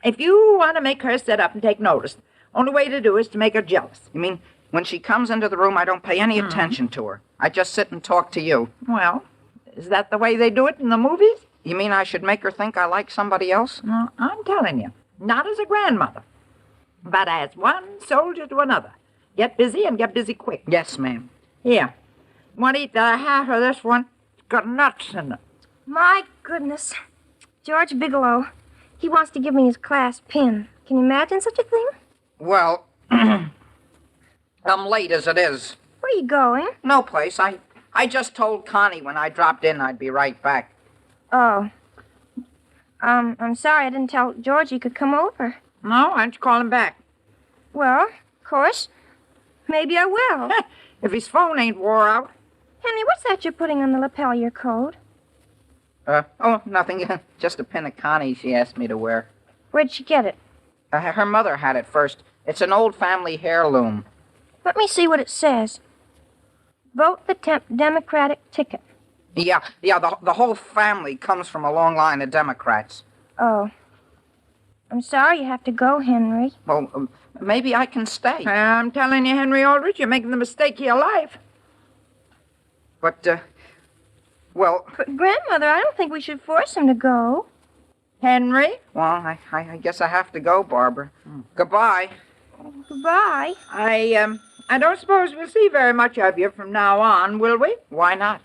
If you want to make her sit up and take notice, only way to do is to make her jealous. You mean when she comes into the room, I don't pay any attention to her? I just sit and talk to you. Well, is that the way they do it in the movies? You mean I should make her think I like somebody else? No, I'm telling you. Not as a grandmother, but as one soldier to another. Get busy and get busy quick. Yes, ma'am. Here. Want to eat the half of this one? It's got nuts in it. My goodness. George Bigelow. He wants to give me his class pin. Can you imagine such a thing? Well, I'm late as it is. Where are you going? No place. I just told Connie when I dropped in I'd be right back. Oh. I'm sorry I didn't tell George he could come over. No, why don't you call him back? Well, of course. Maybe I will. If his phone ain't wore out. Henry, what's that you're putting on the lapel of your coat? Nothing. Just a pin of Connie she asked me to wear. Where'd she get it? Her mother had it first. It's an old family heirloom. Let me see what it says. Vote the Democratic ticket. Yeah, the whole family comes from a long line of Democrats. Oh. I'm sorry you have to go, Henry. Well, maybe I can stay. I'm telling you, Henry Aldrich, you're making the mistake of your life. But, well... But, Grandmother, I don't think we should force him to go. Henry? Well, I guess I have to go, Barbara. Goodbye. Goodbye. I don't suppose we'll see very much of you from now on, will we? Why not?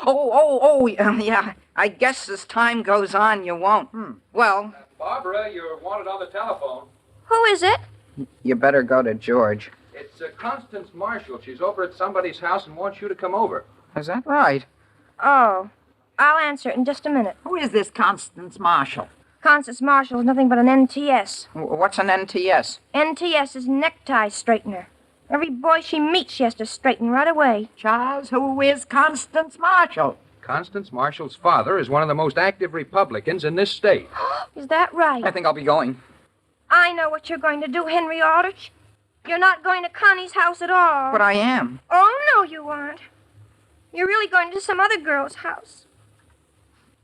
Yeah. I guess as time goes on, you won't. Well... Barbara, you're wanted on the telephone. Who is it? You better go to George. It's Constance Marshall. She's over at somebody's house and wants you to come over. Is that right? Oh. I'll answer it in just a minute. Who is this Constance Marshall? Constance Marshall is nothing but an NTS. What's an NTS? NTS is necktie straightener. Every boy she meets, she has to straighten right away. Charles, who is Constance Marshall? Constance Marshall's father is one of the most active Republicans in this state. Is that right? I think I'll be going. I know what you're going to do, Henry Aldrich. You're not going to Connie's house at all. But I am. Oh, no, you aren't. You're really going to some other girl's house.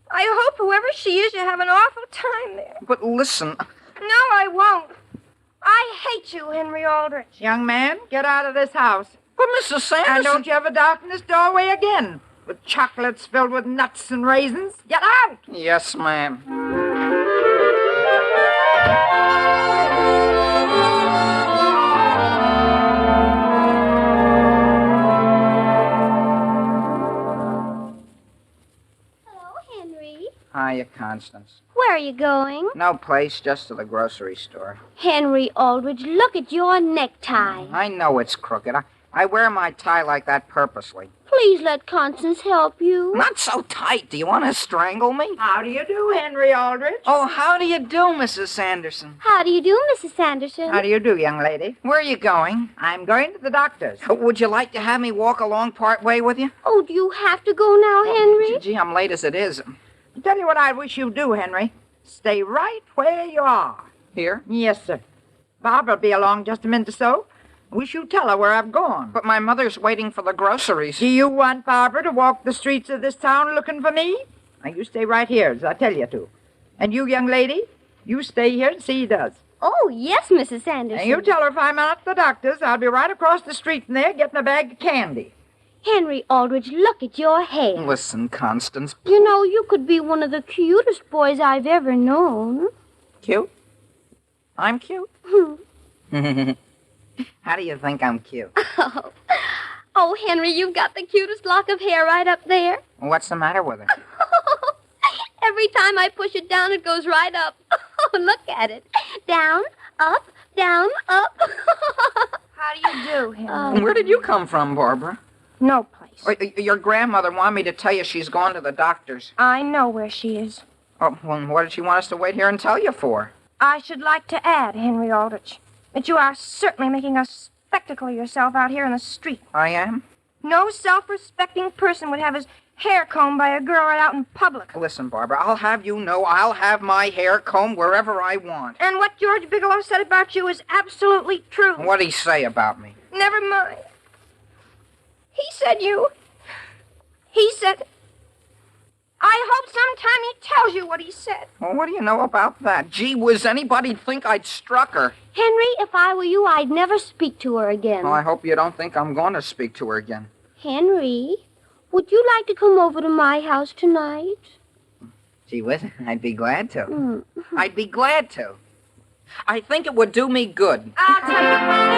I hope whoever she is, you have an awful time there. But listen... No, I won't. I hate you, Henry Aldrich. Young man, get out of this house. But, Mrs. Sanderson... And don't you ever darken this doorway again. With chocolates filled with nuts and raisins. Get out! Yes, ma'am. Hiya, Constance. Where are you going? No place, just to the grocery store. Henry Aldrich, look at your necktie. I know it's crooked. I wear my tie like that purposely. Please let Constance help you. Not so tight. Do you want to strangle me? How do you do, Henry Aldrich? Oh, how do you do, Mrs. Sanderson? How do you do, Mrs. Sanderson? How do you do, young lady? Where are you going? I'm going to the doctor's. Would you like to have me walk along part way with you? Oh, do you have to go now, Henry? Gee, I'm late as it is. Tell you what I wish you'd do, Henry. Stay right where you are. Here? Yes, sir. Barba'll be along just a minute or so. Wish you'd tell her where I've gone. But my mother's waiting for the groceries. Do you want Barbara to walk the streets of this town looking for me? Now, you stay right here, as I tell you to. And you, young lady, you stay here and see he does. Oh, yes, Mrs. Sanderson. And you tell her if I'm out at the doctor's, I'll be right across the street from there getting a bag of candy. Henry Aldrich, look at your hair. Listen, Constance. You know, you could be one of the cutest boys I've ever known. Cute? I'm cute? How do you think I'm cute? Oh, Henry, you've got the cutest lock of hair right up there. What's the matter with her? Every time I push it down, it goes right up. Look at it. Down, up, down, up. How do you do, Henry? Where did you come from, Barbara? No place. Your grandmother wanted me to tell you she's gone to the doctor's. I know where she is. Oh, well, what did she want us to wait here and tell you for? I should like to add, Henry Aldrich, that you are certainly making a spectacle of yourself out here in the street. I am? No self-respecting person would have his hair combed by a girl right out in public. Listen, Barbara, I'll have you know I'll have my hair combed wherever I want. And what George Bigelow said about you is absolutely true. What'd he say about me? Never mind. He said I hope sometime he tells you what he said. Well, what do you know about that? Gee whiz, anybody'd think I'd struck her. Henry, if I were you, I'd never speak to her again. Well, I hope you don't think I'm going to speak to her again. Henry, would you like to come over to my house tonight? Gee whiz, I'd be glad to. I'd be glad to. I think it would do me good. I'll tell you what.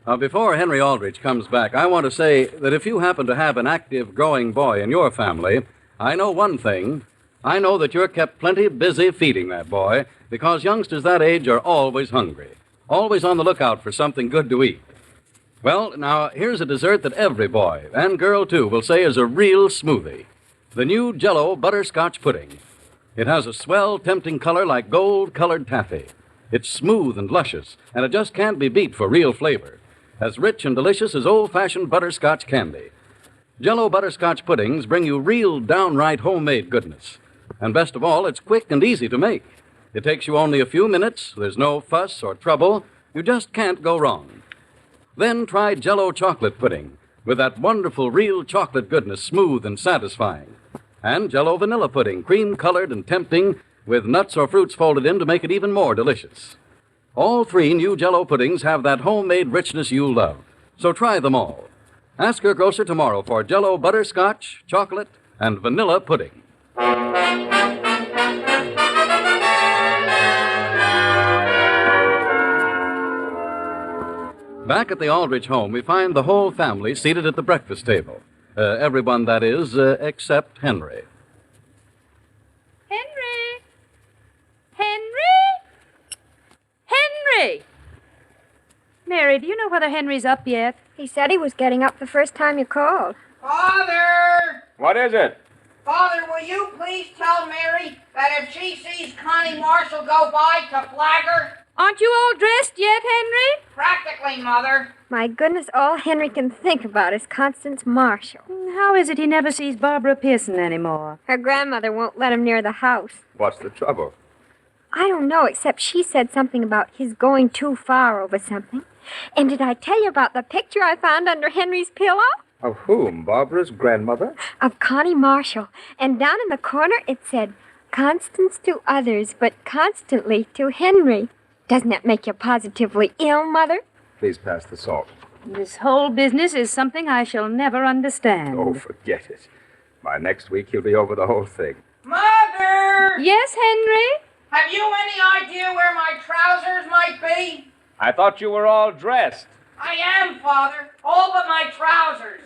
Now, before Henry Aldrich comes back, I want to say that if you happen to have an active, growing boy in your family, I know one thing. I know that you're kept plenty busy feeding that boy, because youngsters that age are always hungry, always on the lookout for something good to eat. Well, now, here's a dessert that every boy, and girl too, will say is a real smoothie. The new Jell-O butterscotch pudding. It has a swell, tempting color like gold-colored taffy. It's smooth and luscious, and it just can't be beat for real flavor. As rich and delicious as old-fashioned butterscotch candy. Jell-O butterscotch puddings bring you real, downright homemade goodness. And best of all, it's quick and easy to make. It takes you only a few minutes. There's no fuss or trouble. You just can't go wrong. Then try Jell-O chocolate pudding, with that wonderful real chocolate goodness, smooth and satisfying. And Jell-O vanilla pudding, cream-colored and tempting, with nuts or fruits folded in to make it even more delicious. All three new Jell-O puddings have that homemade richness you love. So try them all. Ask your grocer tomorrow for Jell-O butterscotch, chocolate, and vanilla pudding. Back at the Aldrich home, we find the whole family seated at the breakfast table. Everyone, that is, except Henry. Henry! Mary, do you know whether Henry's up yet? He said he was getting up the first time you called. Father! What is it? Father, will you please tell Mary that if she sees Connie Marshall go by to flag her? Aren't you all dressed yet, Henry? Practically, Mother. My goodness, all Henry can think about is Constance Marshall. How is it he never sees Barbara Pearson anymore? Her grandmother won't let him near the house. What's the trouble? I don't know, except she said something about his going too far over something. And did I tell you about the picture I found under Henry's pillow? Of whom? Barbara's grandmother? Of Connie Marshall. And down in the corner it said, Constance to others, but constantly to Henry. Doesn't that make you positively ill, Mother? Please pass the salt. This whole business is something I shall never understand. Oh, forget it. By next week, he'll be over the whole thing. Mother! Yes, Henry? Have you any idea where my trousers might be? I thought you were all dressed. I am, Father. All but my trousers.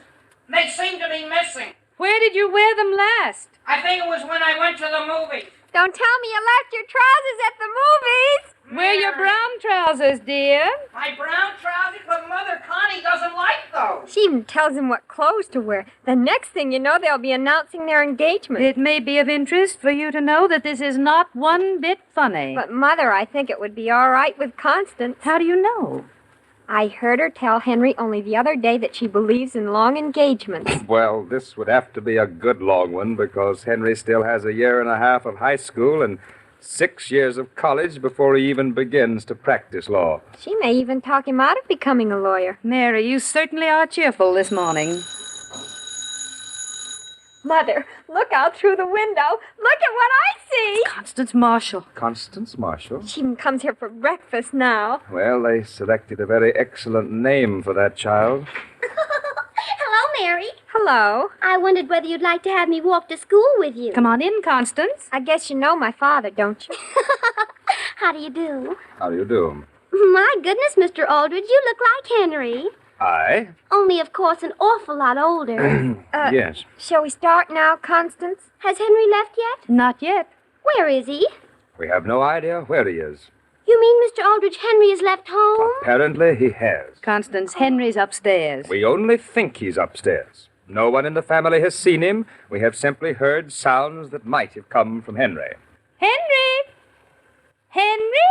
They seem to be missing. Where did you wear them last? I think it was when I went to the movies. Don't tell me you left your trousers at the movies. Wear your brown trousers, dear. My brown trousers, but Mother Connie doesn't like those. She even tells him what clothes to wear. The next thing you know, they'll be announcing their engagement. It may be of interest for you to know that this is not one bit funny. But, Mother, I think it would be all right with Constance. How do you know? I heard her tell Henry only the other day that she believes in long engagements. Well, this would have to be a good long one because Henry still has a year and a half of high school and 6 years of college before he even begins to practice law. She may even talk him out of becoming a lawyer. Mary, you certainly are cheerful this morning. Mother, look out through the window. Look at what I see. Constance Marshall. Constance Marshall? She even comes here for breakfast now. Well, they selected a very excellent name for that child. Hello, Mary. Hello. I wondered whether you'd like to have me walk to school with you. Come on in, Constance. I guess you know my father, don't you? How do you do? How do you do? My goodness, Mr. Aldrich, you look like Henry. I? Only, of course, an awful lot older. Yes. Shall we start now, Constance? Has Henry left yet? Not yet. Where is he? We have no idea where he is. You mean, Mr. Aldrich, Henry has left home? Apparently he has. Constance, Henry's upstairs. We only think he's upstairs. No one in the family has seen him. We have simply heard sounds that might have come from Henry. Henry! Henry?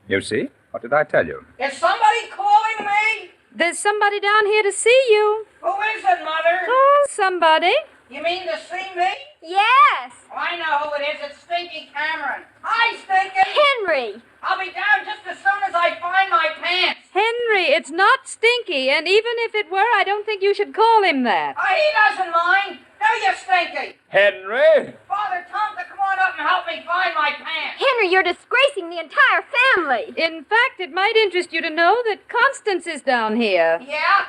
You see? What did I tell you? Is somebody calling me? There's somebody down here to see you. Who is it, Mother? Oh, somebody. You mean to see me? Yes. Oh, I know who it is. It's Stinky Cameron. Hi, Stinky. Henry. I'll be down just as soon as I find my pants. Henry, it's not Stinky, and even if it were, I don't think you should call him that. He doesn't mind. Do you, Stinky? Henry? Father Tonka, come on up and help me find my pants. Henry, you're disgracing the entire family. In fact, it might interest you to know that Constance is down here. Yeah?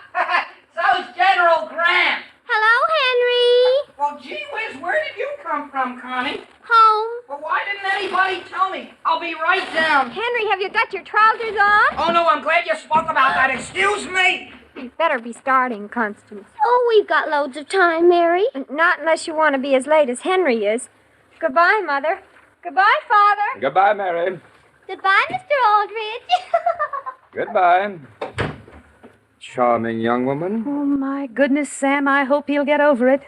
So's General Grant. Hello, Henry. Well, gee whiz, where did you come from, Connie? Home. Well, why didn't anybody tell me? I'll be right down. Henry, have you got your trousers on? Oh, no, I'm glad you spoke about that. Excuse me. You'd better be starting, Constance. Oh, we've got loads of time, Mary. Not unless you want to be as late as Henry is. Goodbye, Mother. Goodbye, Father. Goodbye, Mary. Goodbye, Mr. Aldrich. Goodbye. Charming young woman. Oh, my goodness, Sam, I hope he'll get over it.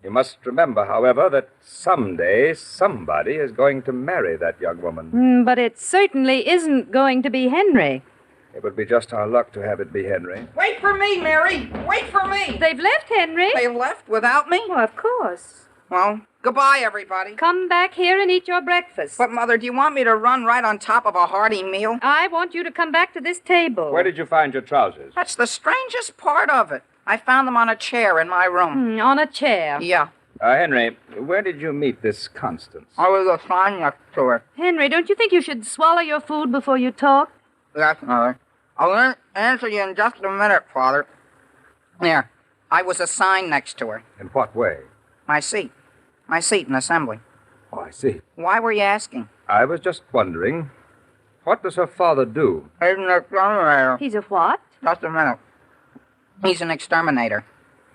You must remember, however, that someday somebody is going to marry that young woman. But it certainly isn't going to be Henry. It would be just our luck to have it be Henry. Wait for me, Mary. Wait for me. They've left Henry. They left without me? Well, of course. Well, goodbye, everybody. Come back here and eat your breakfast. But, Mother, do you want me to run right on top of a hearty meal? I want you to come back to this table. Where did you find your trousers? That's the strangest part of it. I found them on a chair in my room. On a chair. Yeah. Henry, where did you meet this Constance? I was assigned next to her. Henry, don't you think you should swallow your food before you talk? Yes, Mother. I'll answer you in just a minute, Father. There. I was assigned next to her. In what way? My seat. My seat in assembly. Oh, I see. Why were you asking? I was just wondering, what does her father do? He's an exterminator. He's a what? Just a minute. He's an exterminator.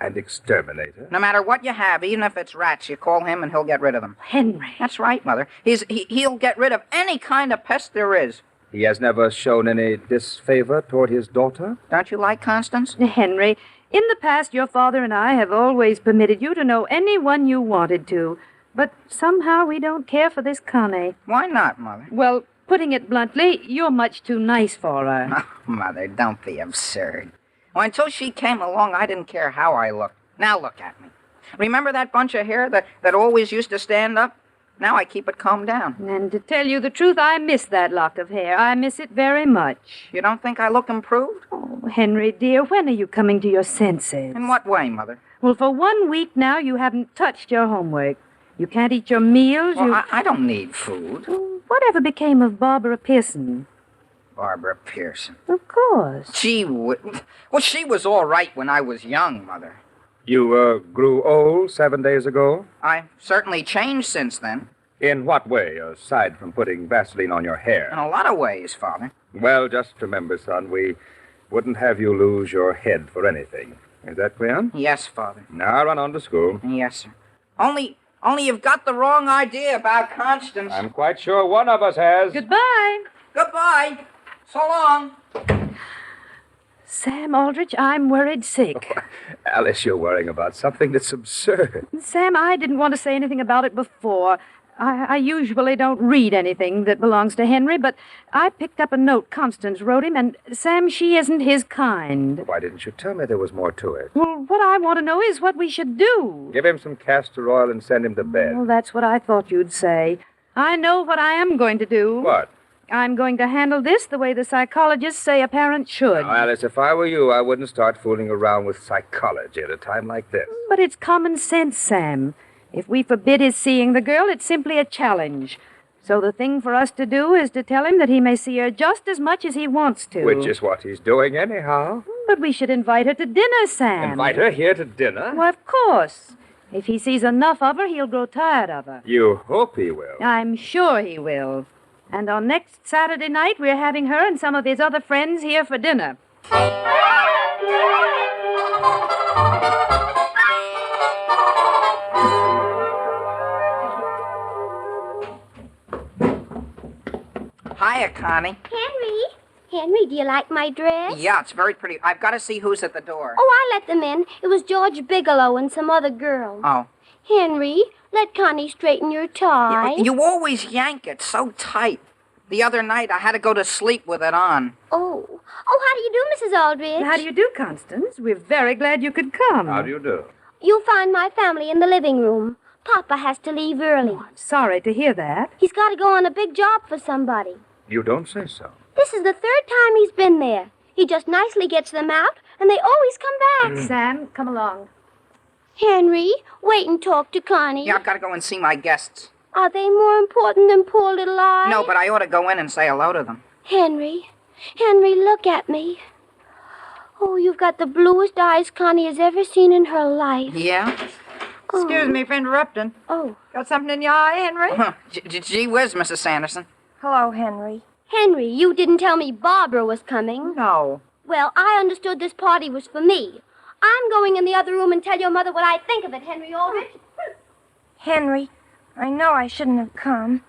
An exterminator? No matter what you have, even if it's rats, you call him and he'll get rid of them. Henry. That's right, Mother. He'll get rid of any kind of pest there is. He has never shown any disfavor toward his daughter? Don't you like Constance? Henry, in the past, your father and I have always permitted you to know anyone you wanted to. But somehow we don't care for this Connie. Why not, Mother? Well, putting it bluntly, you're much too nice for her. Oh, Mother, don't be absurd. Well, until she came along, I didn't care how I looked. Now look at me. Remember that bunch of hair that always used to stand up? Now I keep it combed down. And to tell you the truth, I miss that lock of hair. I miss it very much. You don't think I look improved? Oh, Henry, dear, when are you coming to your senses? In what way, Mother? Well, for 1 week now, you haven't touched your homework. You can't eat your meals. Well, I don't need food. Whatever became of Barbara Pearson? Barbara Pearson. Of course. Well, she was all right when I was young, Mother. You, grew old 7 days ago? I've certainly changed since then. In what way, aside from putting Vaseline on your hair? In a lot of ways, Father. Well, just remember, son, we wouldn't have you lose your head for anything. Is that clear? Yes, Father. Now run on to school. Yes, sir. Only Only you've got the wrong idea about Constance. I'm quite sure one of us has. Goodbye. Goodbye. So long. Sam Aldrich, I'm worried sick. Alice, you're worrying about something that's absurd. Sam, I didn't want to say anything about it before. I usually don't read anything that belongs to Henry, but I picked up a note Constance wrote him, and, Sam, she isn't his kind. Why didn't you tell me there was more to it? Well, what I want to know is what we should do. Give him some castor oil and send him to bed. Well, that's what I thought you'd say. I know what I am going to do. What? I'm going to handle this the way the psychologists say a parent should. Now, Alice, if I were you, I wouldn't start fooling around with psychology at a time like this. But it's common sense, Sam. If we forbid his seeing the girl, it's simply a challenge. So the thing for us to do is to tell him that he may see her just as much as he wants to. Which is what he's doing anyhow. But we should invite her to dinner, Sam. Invite her here to dinner? Well, of course. If he sees enough of her, he'll grow tired of her. You hope he will. I'm sure he will. And on next Saturday night, we're having her and some of his other friends here for dinner. Hiya, Connie. Henry, do you like my dress? Yeah, it's very pretty. I've got to see who's at the door. Oh, I let them in. It was George Bigelow and some other girl. Oh. Henry, let Connie straighten your tie. You always yank it so tight. The other night, I had to go to sleep with it on. Oh, how do you do, Mrs. Aldrich? How do you do, Constance? We're very glad you could come. How do you do? You'll find my family in the living room. Papa has to leave early. I'm sorry to hear that. He's got to go on a big job for somebody. You don't say so. This is the third time he's been there. He just nicely gets them out, and they always come back. Sam, come along. Henry, wait and talk to Connie. Yeah, I've got to go and see my guests. Are they more important than poor little I? No, but I ought to go in and say hello to them. Henry, look at me. Oh, you've got the bluest eyes Connie has ever seen in her life. Yeah? Excuse me for interrupting. Oh. Got something in your eye, Henry? Gee whiz, Mrs. Sanderson. Hello, Henry. Henry, you didn't tell me Barbara was coming. No. Well, I understood this party was for me. I'm going in the other room and tell your mother what I think of it, Henry Aldrich. Henry, I know I shouldn't have come,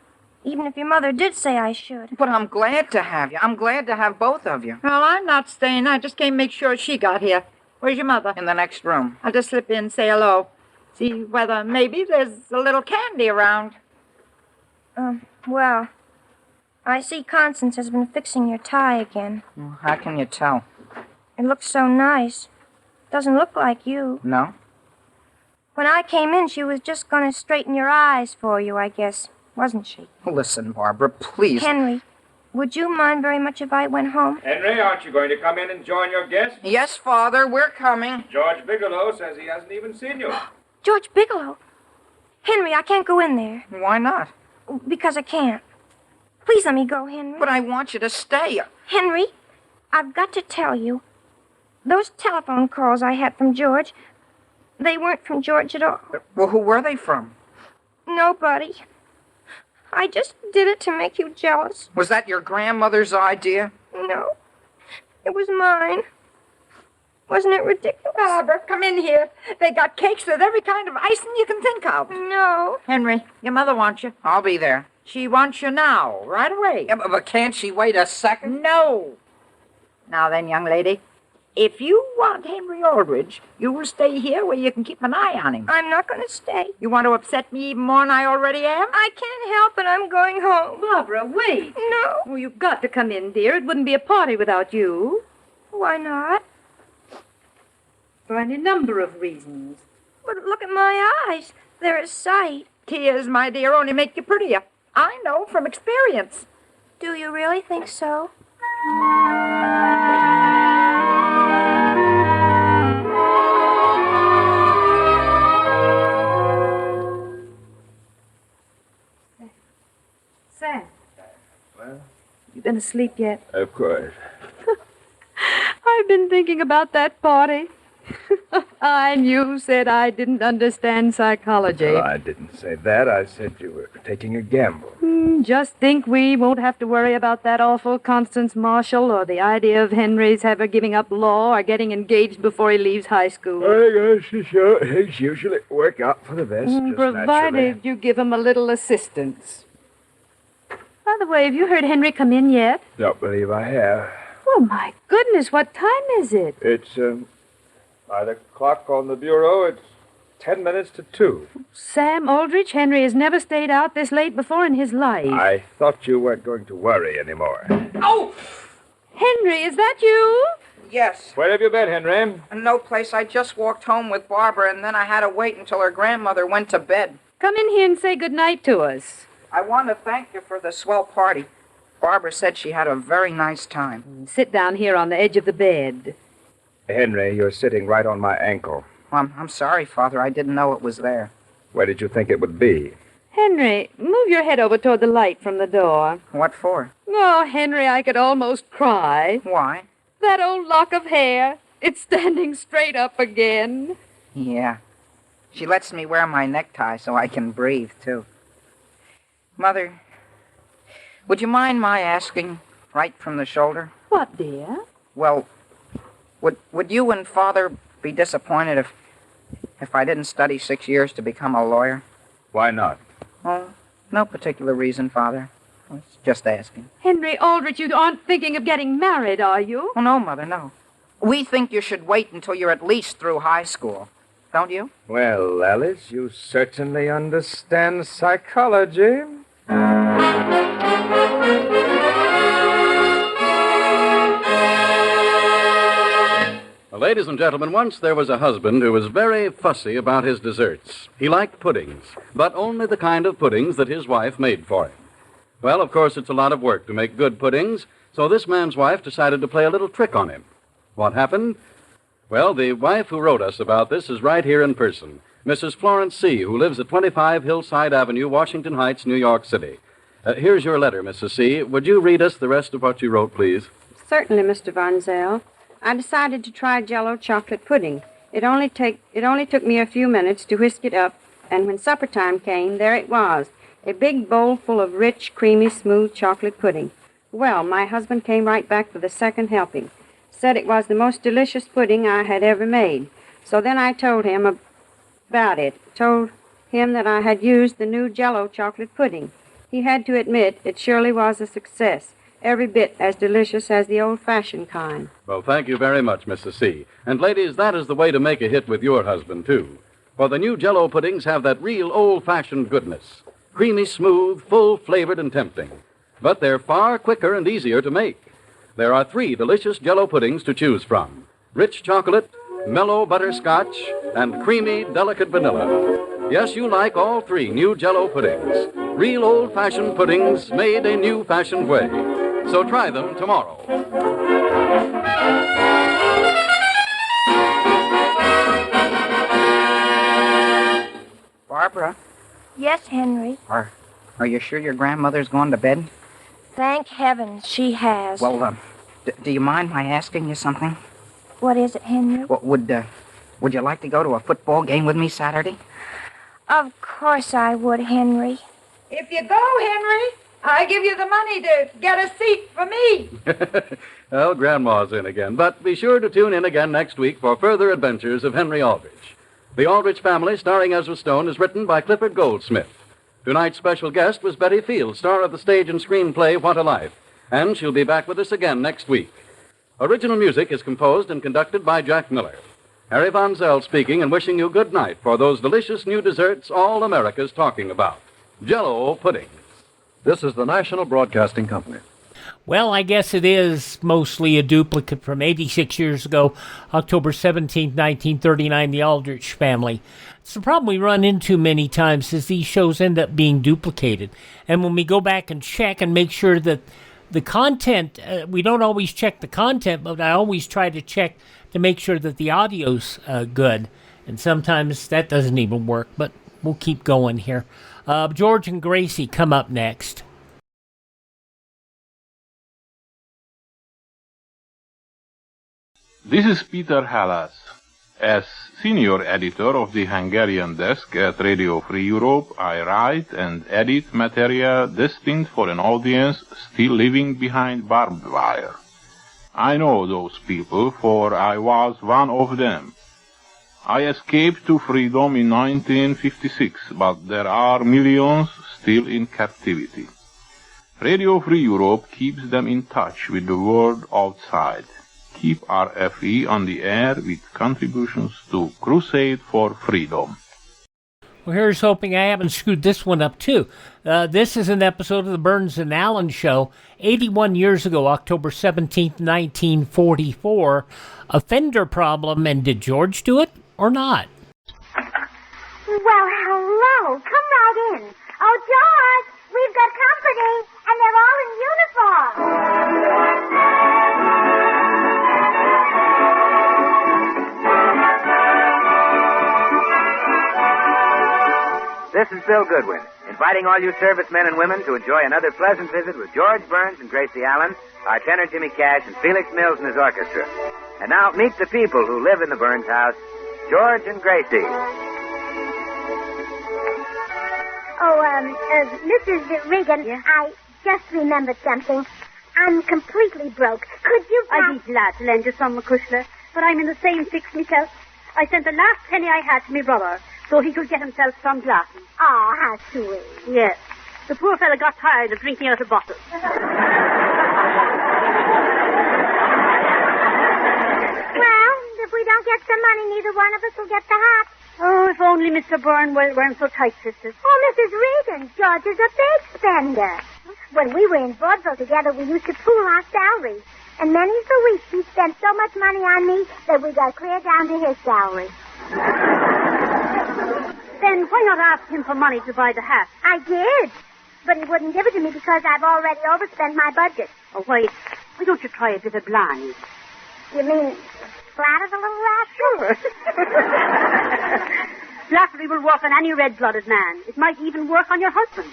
even if your mother did say I should. But I'm glad to have you. I'm glad to have both of you. Well, I'm not staying. I just came to make sure she got here. Where's your mother? In the next room. I'll just slip in and say hello. See whether maybe there's a little candy around. Well, I see Constance has been fixing your tie again. How can you tell? It looks so nice. Doesn't look like you. No? When I came in, she was just going to straighten your eyes for you, I guess. Wasn't she? Listen, Barbara, please. Henry, would you mind very much if I went home? Henry, aren't you going to come in and join your guests? Yes, Father, we're coming. George Bigelow says he hasn't even seen you. George Bigelow? Henry, I can't go in there. Why not? Because I can't. Please let me go, Henry. But I want you to stay. Henry, I've got to tell you. Those telephone calls I had from George, they weren't from George at all. Well, who were they from? Nobody. I just did it to make you jealous. Was that your grandmother's idea? No. It was mine. Wasn't it ridiculous? Barbara, come in here. They got cakes with every kind of icing you can think of. No. Henry, your mother wants you. I'll be there. She wants you now, right away. Yeah, but can't she wait a second? No. Now then, young lady, if you want Henry Aldrich, you will stay here where you can keep an eye on him. I'm not going to stay. You want to upset me even more than I already am? I can't help it. I'm going home. Barbara, wait. No. Oh, you've got to come in, dear. It wouldn't be a party without you. Why not? For any number of reasons. But look at my eyes. They're a sight. Tears, my dear, only make you prettier. I know from experience. Do you really think so? Sam. Well? You been asleep yet? Of course. I've been thinking about that party. And you said I didn't understand psychology. Well, I didn't say that. I said you were taking a gamble. Just think we won't have to worry about that awful Constance Marshall or the idea of Henry's ever giving up law or getting engaged before he leaves high school. I guess sure. Things usually work out for the best. Just Provided naturally. you give him a little assistance. By the way, have you heard Henry come in yet? Don't believe I have. Oh, my goodness, what time is it? It's, by the clock on the bureau, it's 10 minutes to 2. Sam Aldrich, Henry has never stayed out this late before in his life. I thought you weren't going to worry anymore. Oh! Henry, is that you? Yes. Where have you been, Henry? No place. I just walked home with Barbara, and then I had to wait until her grandmother went to bed. Come in here and say good night to us. I want to thank you for the swell party. Barbara said she had a very nice time. Sit down here on the edge of the bed. Henry, you're sitting right on my ankle. I'm sorry, Father. I didn't know it was there. Where did you think it would be? Henry, move your head over toward the light from the door. What for? Oh, Henry, I could almost cry. Why? That old lock of hair. It's standing straight up again. Yeah. She lets me wear my necktie so I can breathe, too. Mother, would you mind my asking right from the shoulder? What, dear? Well, would you and Father be disappointed if I didn't study 6 years to become a lawyer? Why not? Oh, no particular reason, Father. I was just asking. Henry Aldrich, you aren't thinking of getting married, are you? Oh, no, Mother, no. We think you should wait until you're at least through high school. Don't you? Well, Alice, you certainly understand psychology. Ladies and gentlemen, once there was a husband who was very fussy about his desserts. He liked puddings, but only the kind of puddings that his wife made for him. Well, of course, it's a lot of work to make good puddings, so this man's wife decided to play a little trick on him. What happened? Well, the wife who wrote us about this is right here in person, Mrs. Florence C., who lives at 25 Hillside Avenue, Washington Heights, New York City. Here's your letter, Mrs. C. Would you read us the rest of what you wrote, please? Certainly, Mr. Von Zell. I decided to try Jell-O chocolate pudding. It only took me a few minutes to whisk it up, and when supper time came, there it was, a big bowl full of rich, creamy, smooth chocolate pudding. Well, my husband came right back for the second helping. Said it was the most delicious pudding I had ever made. So then I told him about it. Told him that I had used the new Jell-O chocolate pudding. He had to admit it surely was a success. Every bit as delicious as the old-fashioned kind. Well, thank you very much, Mrs. C. And ladies, that is the way to make a hit with your husband, too. For the new Jell-O puddings have that real old-fashioned goodness. Creamy, smooth, full-flavored, and tempting. But they're far quicker and easier to make. There are 3 delicious Jell-O puddings to choose from. Rich chocolate, mellow butterscotch, and creamy, delicate vanilla. Yes, you like all 3 new Jell-O puddings. Real old-fashioned puddings made a new-fashioned way. So try them tomorrow. Barbara, Yes, Henry. are you sure your grandmother's gone to bed? Thank heavens she has. Well, do you mind my asking you something? What is it, Henry? Well, would you like to go to a football game with me Saturday? Of course I would, Henry. If you go, Henry, I give you the money to get a seat for me. Well, Grandma's in again. But be sure to tune in again next week for further adventures of Henry Aldrich. The Aldrich Family, starring Ezra Stone, is written by Clifford Goldsmith. Tonight's special guest was Betty Field, star of the stage and screenplay What a Life. And she'll be back with us again next week. Original music is composed and conducted by Jack Miller. Harry Von Zell speaking and wishing you good night for those delicious new desserts all America's talking about. Jell-O pudding. This is the National Broadcasting Company. Well, I guess it is mostly a duplicate from 86 years ago, October 17, 1939, The Aldrich Family. It's the problem we run into many times is these shows end up being duplicated. And when we go back and check and make sure that the content, we don't always check the content, but I always try to check to make sure that the audio's good. And sometimes that doesn't even work, but we'll keep going here. George and Gracie come up next. This is Peter Hallas. As senior editor of the Hungarian desk at Radio Free Europe, I write and edit material destined for an audience still living behind barbed wire. I know those people, for I was one of them. I escaped to freedom in 1956, but there are millions still in captivity. Radio Free Europe keeps them in touch with the world outside. Keep RFE on the air with contributions to Crusade for Freedom. Well, here's hoping I haven't screwed this one up, too. This is an episode of the Burns and Allen Show, 81 years ago, October 17th, 1944. A Fender problem, and did George do it or not? Well, hello. Come right in. Oh, George, we've got company, and they're all in uniform. This is Bill Goodwin, inviting all you servicemen and women to enjoy another pleasant visit with George Burns and Gracie Allen, our tenor Jimmy Cash, and Felix Mills and his orchestra. And now, meet the people who live in the Burns house, George and Gracie. Oh, Mrs. Regan, I just remembered something. I'm completely broke. Could you... I'd be glad to lend you some, Cushla, but I'm in the same fix myself. I sent the last penny I had to my brother, so he could get himself some glasses. Oh, how sweet. Yes. The poor fellow got tired of drinking out of bottles. Well, if we don't get some money, neither one of us will get the hat. Oh, if only Mr. Byrne weren't so tight, sisters. Oh, Mrs. Regan, George is a big spender. When we were in vaudeville together, we used to pool our salaries. And many's the week he spent so much money on me that we got clear down to his salary. Then why not ask him for money to buy the hat? I did. But he wouldn't give it to me because I've already overspent my budget. Oh, why don't you try a bit of Blarney? You mean flatter the little rascal? Sure. Flattery will work on any red-blooded man. It might even work on your husband.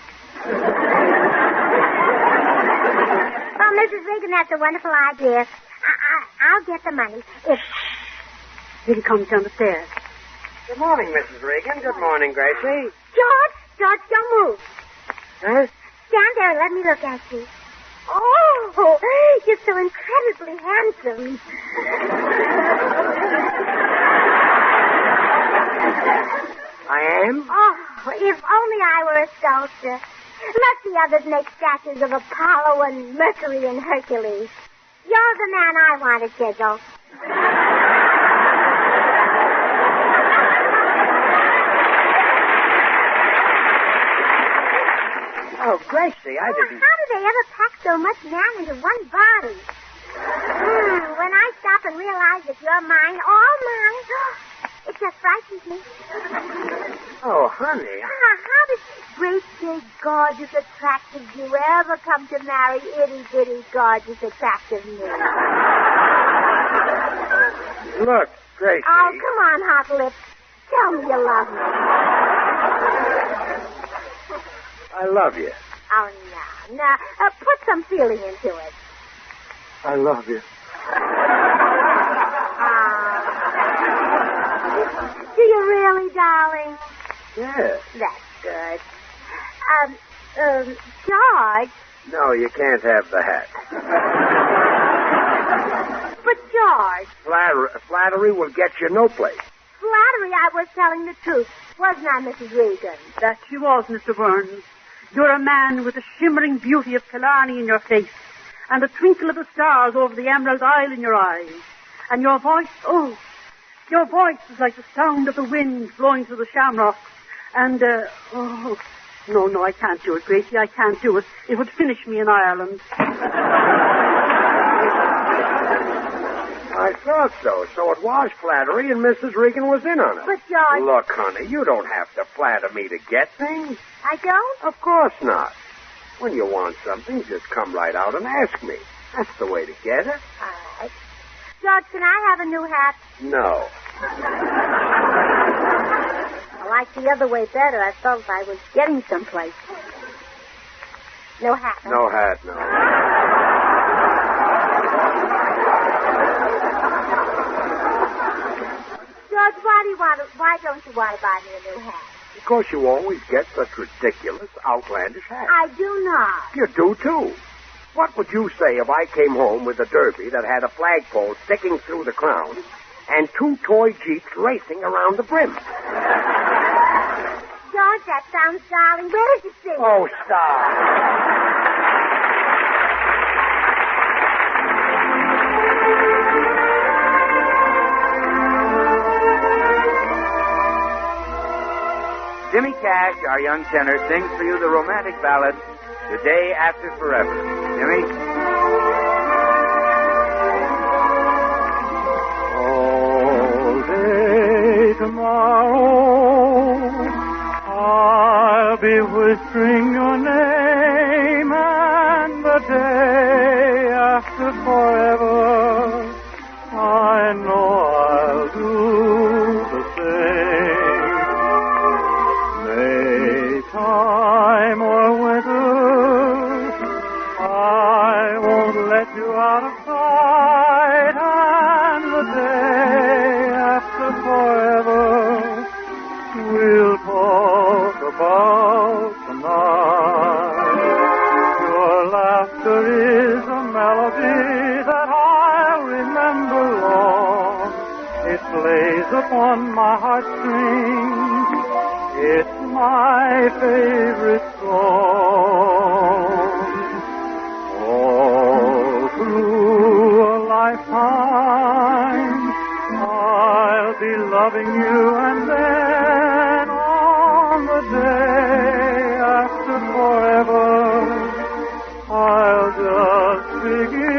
Oh, Mrs. Regan, that's a wonderful idea. I'll get the money if... Here he comes down the stairs. Good morning, Mrs. Regan. Good morning, Gracie. George, don't move. Huh? Stand there and let me look at you. Oh, you're so incredibly handsome. I am? Oh, if only I were a sculptor. Let the others make statues of Apollo and Mercury and Hercules. You're the man I want to chisel. Oh, Gracie, I didn't... How do they ever pack so much man into one body? When I stop and realize that you're mine, all mine, it just frightens me. Oh, honey. How does great, big, gorgeous, attractive you ever come to marry itty-bitty, gorgeous, attractive me? Look, Gracie. Oh, come on, hot lips. Tell me you love me. I love you. Oh, now, put some feeling into it. I love you. Do you really, darling? Yes. That's good. George. No, you can't have the hat. But, George. Flattery will get you no place. Flattery, I was telling the truth. Wasn't I, Mrs. Regan? That she was, Mr. Burns. You're a man with the shimmering beauty of Killarney in your face, and the twinkle of the stars over the Emerald Isle in your eyes. And your voice, your voice is like the sound of the wind blowing through the shamrocks. And, no, I can't do it, Gracie, I can't do it. It would finish me in Ireland. I thought so. So it was flattery, and Mrs. Regan was in on it. But, George... Look, honey, you don't have to flatter me to get things. I don't? Of course not. When you want something, just come right out and ask me. That's the way to get it. All right. George, can I have a new hat? No. I like the other way better. I felt I was getting someplace. No hat. Huh? No hat, no. George, why don't you want to buy me a new hat? Because you always get such ridiculous, outlandish hats. I do not. You do, too. What would you say if I came home with a derby that had a flagpole sticking through the crown and 2 toy Jeeps racing around the brim? George, that sounds darling. Where did you see it? Oh, stop. Jimmy Cash, our young tenor, sings for you the romantic ballad, The Day After Forever. Jimmy? All day tomorrow, I'll be whispering your name, and the day after forever, I know I'll do the same. Time or winter, I won't let you out of sight, and the day after forever, we'll talk about tonight. Your laughter is a melody that I'll remember long. It plays upon my heartstrings. It's my favorite song. All through a lifetime, I'll be loving you, and then on the day after forever, I'll just begin.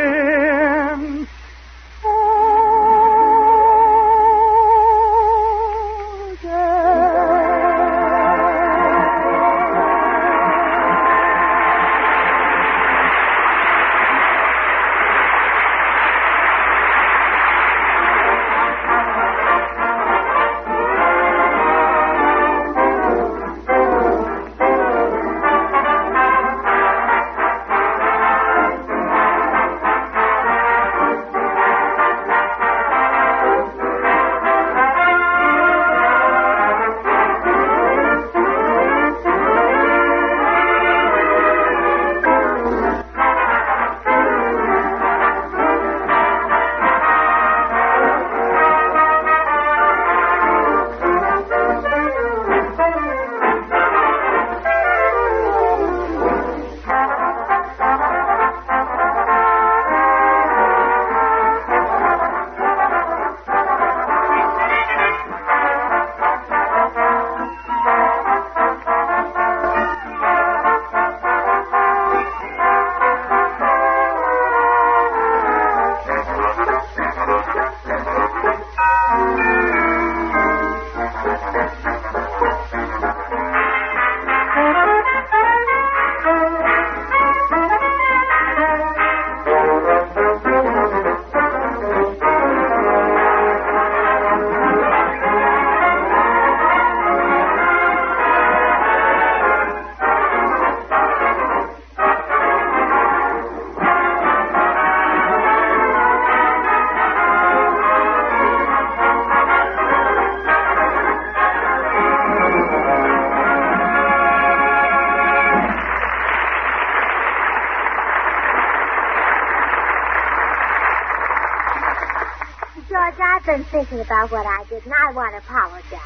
I've been thinking about what I did, and I want to apologize.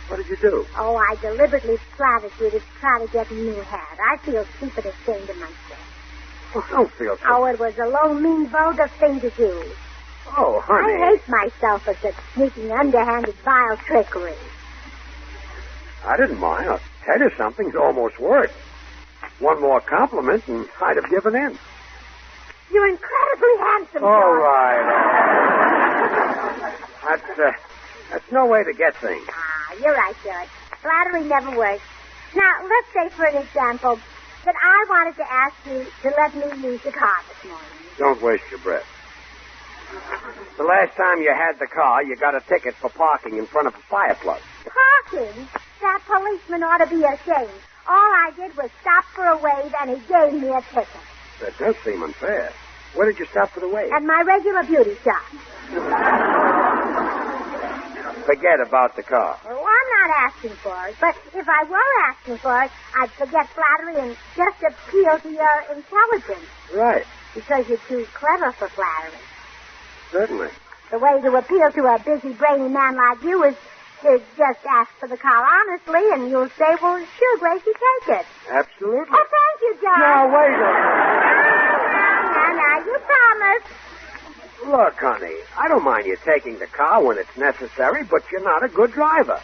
What did you do? Oh, I deliberately flattered you to try to get a new hat. I feel stupid ashamed of myself. Oh, don't feel so. Oh, it was a low, mean, vulgar thing to do. Oh, honey. I hate myself for such sneaking, underhanded, vile trickery. I didn't mind. I'll tell you something. It's almost worked. One more compliment, and I'd have given in. You're incredibly handsome, All George. right. That's no way to get things. Ah, you're right, George. Flattery never works. Now, let's say, for an example, that I wanted to ask you to let me use the car this morning. Don't waste your breath. The last time you had the car, you got a ticket for parking in front of a fire plug. Parking? That policeman ought to be ashamed. All I did was stop for a wave, and he gave me a ticket. That does seem unfair. Where did you stop for the wave? At my regular beauty shop. forget about the car. Oh, I'm not asking for it, but if I were asking for it, I'd forget flattery and just appeal to your intelligence. Right. Because you're too clever for flattery. Certainly. The way to appeal to a busy, brainy man like you is to just ask for the car honestly, and you'll say, well, sure, Gracie, take it. Absolutely. Oh, thank you, John. Now, wait a Now, you promised. Look, honey, I don't mind you taking the car when it's necessary, but you're not a good driver.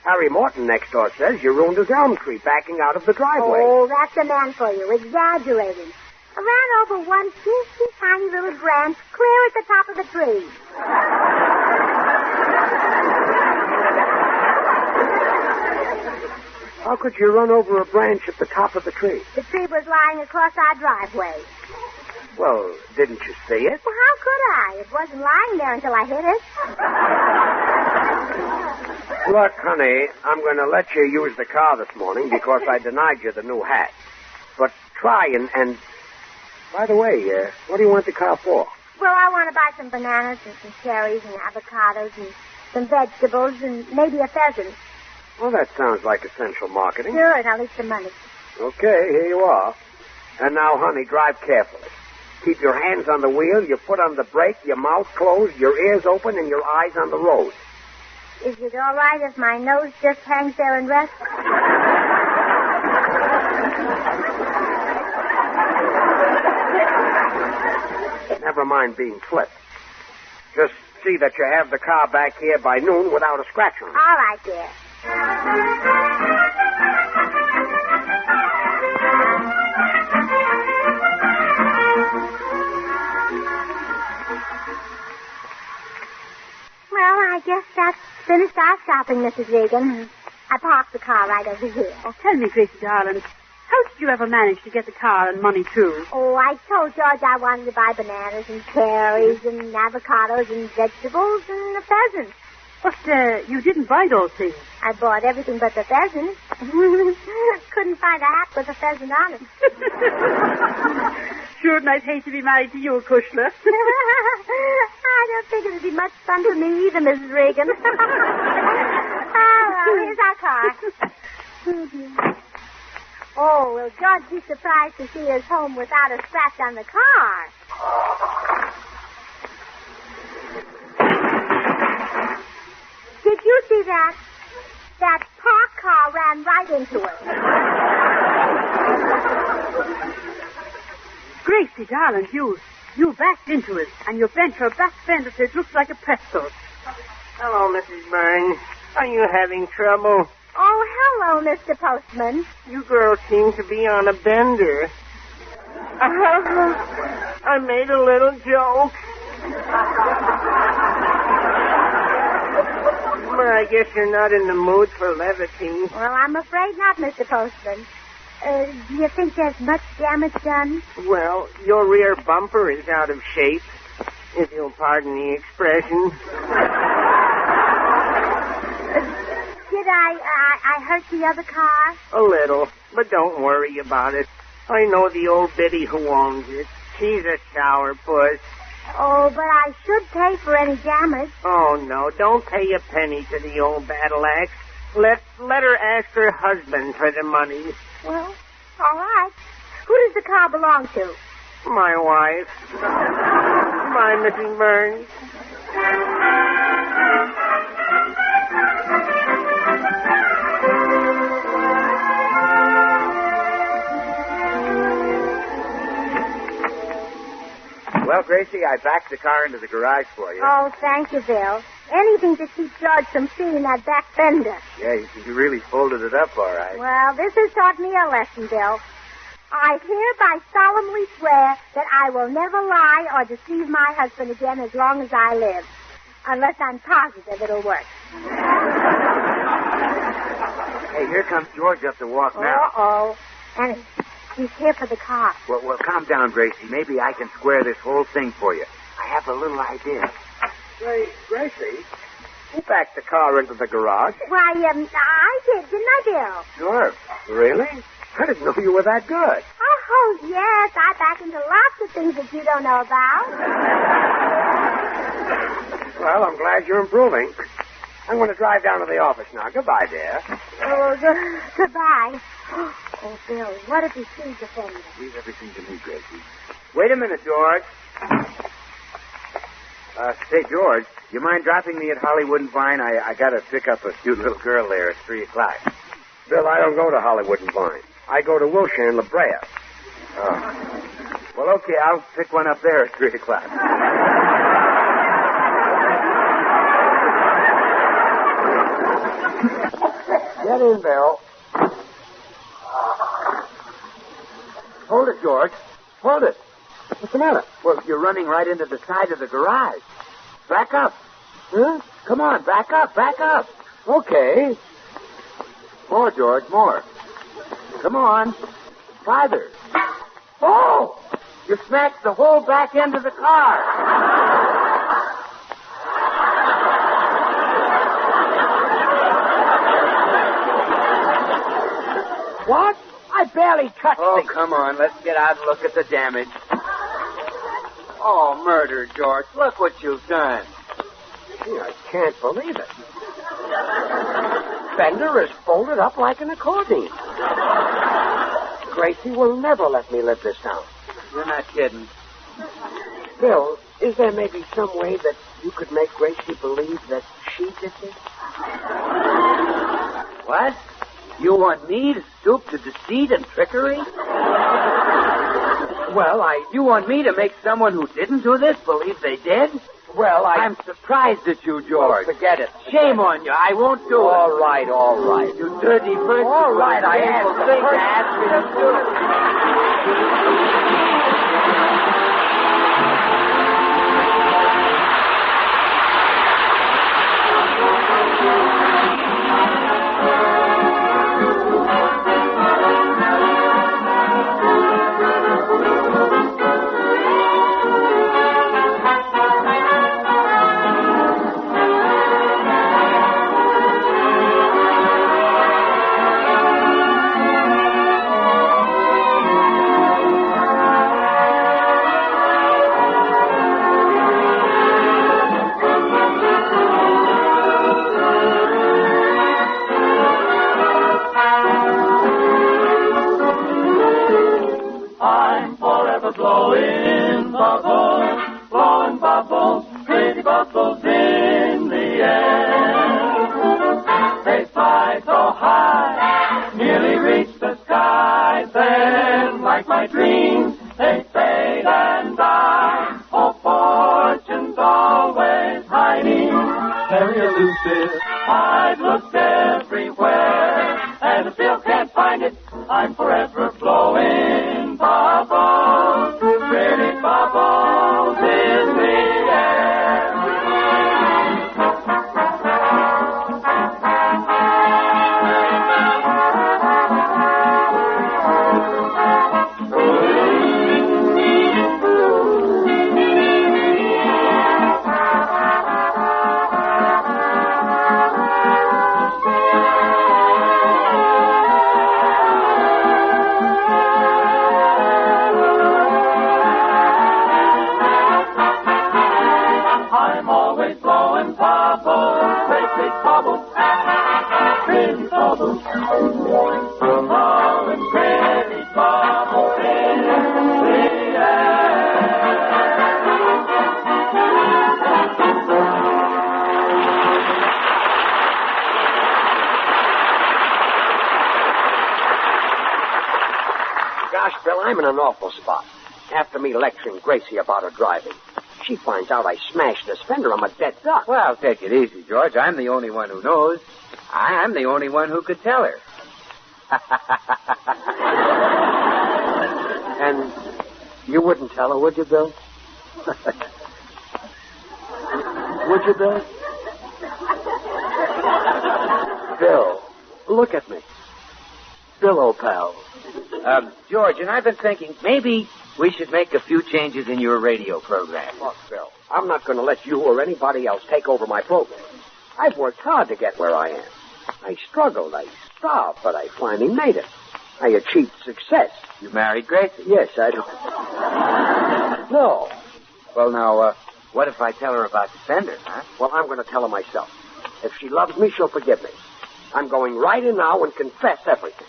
Harry Morton next door says you ruined his elm tree backing out of the driveway. Oh, that's the man for you, exaggerating. I ran over one teensy tiny little branch clear at the top of the tree. How could you run over a branch at the top of the tree? The tree was lying across our driveway. Well, didn't you see it? Well, how could I? It wasn't lying there until I hit it. Look, honey, I'm going to let you use the car this morning because I denied you the new hat. But try and... By the way, what do you want the car for? Well, I want to buy some bananas and some cherries and avocados and some vegetables and maybe a pheasant. Well, that sounds like essential marketing. Sure, and I'll eat some money. Okay, here you are. And now, honey, drive carefully. Keep your hands on the wheel, your foot on the brake, your mouth closed, your ears open, and your eyes on the road. Is it all right if my nose just hangs there and rests? Never mind being flipped. Just see that you have the car back here by noon without a scratch on it. All right, dear. Well, I guess that's finished our shopping, Mrs. Regan. I parked the car right over here. Oh, tell me, Gracie, darling, how did you ever manage to get the car and money, too? Oh, I told George I wanted to buy bananas and cherries and avocados and vegetables and a pheasant. But you didn't buy those things. I bought everything but the pheasant. Couldn't find a hat with a pheasant on it. Sure, and I'd hate to be married to you, Kushler. I don't think it'd be much fun for me either, Mrs. Regan. Oh, well, here's our car. Oh, will George be surprised to see us home without a scratch on the car? Did you see that? That parked car ran right into it. Gracie, darling, you backed into it, and you bent your back fender so it looks like a pretzel. Hello, Mrs. Burns. Are you having trouble? Oh, hello, Mr. Postman. You girls seem to be on a bender. I made a little joke. Well, I guess you're not in the mood for levity. Well, I'm afraid not, Mr. Postman. Do you think there's much damage done? Well, your rear bumper is out of shape, if you'll pardon the expression. Did I hurt the other car? A little, but don't worry about it. I know the old biddy who owns it. She's a sourpuss. Oh, but I should pay for any damage. Oh, no, don't pay a penny to the old battle axe. Let her ask her husband for the money. Well, all right. Who does the car belong to? My wife. My Mrs. Burns. Well, Gracie, I backed the car into the garage for you. Oh, thank you, Bill. Anything to keep George from seeing that back fender. Yeah, you really folded it up all right. Well, this has taught me a lesson, Bill. I hereby solemnly swear that I will never lie or deceive my husband again as long as I live. Unless I'm positive it'll work. Hey, here comes George up the walk now. Uh-oh. And he's here for the car. Well, calm down, Gracie. Maybe I can square this whole thing for you. I have a little idea. Say, Gracie, who backed the car into the garage? Why, I did, didn't I, Bill? Sure. Really? I didn't know you were that good. Oh, yes. I back into lots of things that you don't know about. Well, I'm glad you're improving. I'm going to drive down to the office now. Goodbye, dear. Oh, goodbye. Oh, Bill, what if he sees the Fender? Leave everything to me, Gracie. Wait a minute, George. Say, George, you mind dropping me at Hollywood and Vine? I got to pick up a cute little girl there at 3 o'clock. Bill, I don't go to Hollywood and Vine. I go to Wilshire and La Brea. Oh. Well, okay, I'll pick one up there at 3 o'clock. Get in, Bill. Hold it, George. Hold it. What's the matter? Well, you're running right into the side of the garage. Back up. Huh? Come on, back up, back up. Okay. More, George, more. Come on. Farther. Oh! You smashed the whole back end of the car. What? I barely touched Oh, the... come on. Let's get out and look at the damage. Oh, murder, George. Look what you've done. Gee, I can't believe it. Fender is folded up like an accordion. Gracie will never let me live this down. You're not kidding. Bill, is there maybe some way that you could make Gracie believe that she did this? What? You want me to stoop to deceit and trickery? Well, You want me to make someone who didn't do this believe they did? Well, I'm surprised at you, George. Oh, forget it. Shame on you. I won't do it. All right. You dirty person. All right, I am. am. Ask me to do it. I'm in an awful spot. After me lecturing Gracie about her driving, she finds out I smashed this Fender. I'm a dead duck. Well, take it easy, George. I'm the only one who knows. I'm the only one who could tell her. And you wouldn't tell her, would you, Bill? Would you, Bill? Bill, look at me. Bill, old pal. George, and I've been thinking maybe we should make a few changes in your radio program. Look, Bill, I'm not going to let you or anybody else take over my program. I've worked hard to get where I am. I struggled, I starved, but I finally made it. I achieved success. You married Gracie? Yes, I do. No. Well, now, what if I tell her about the Fender, huh? Well, I'm going to tell her myself. If she loves me, she'll forgive me. I'm going right in now and confess everything.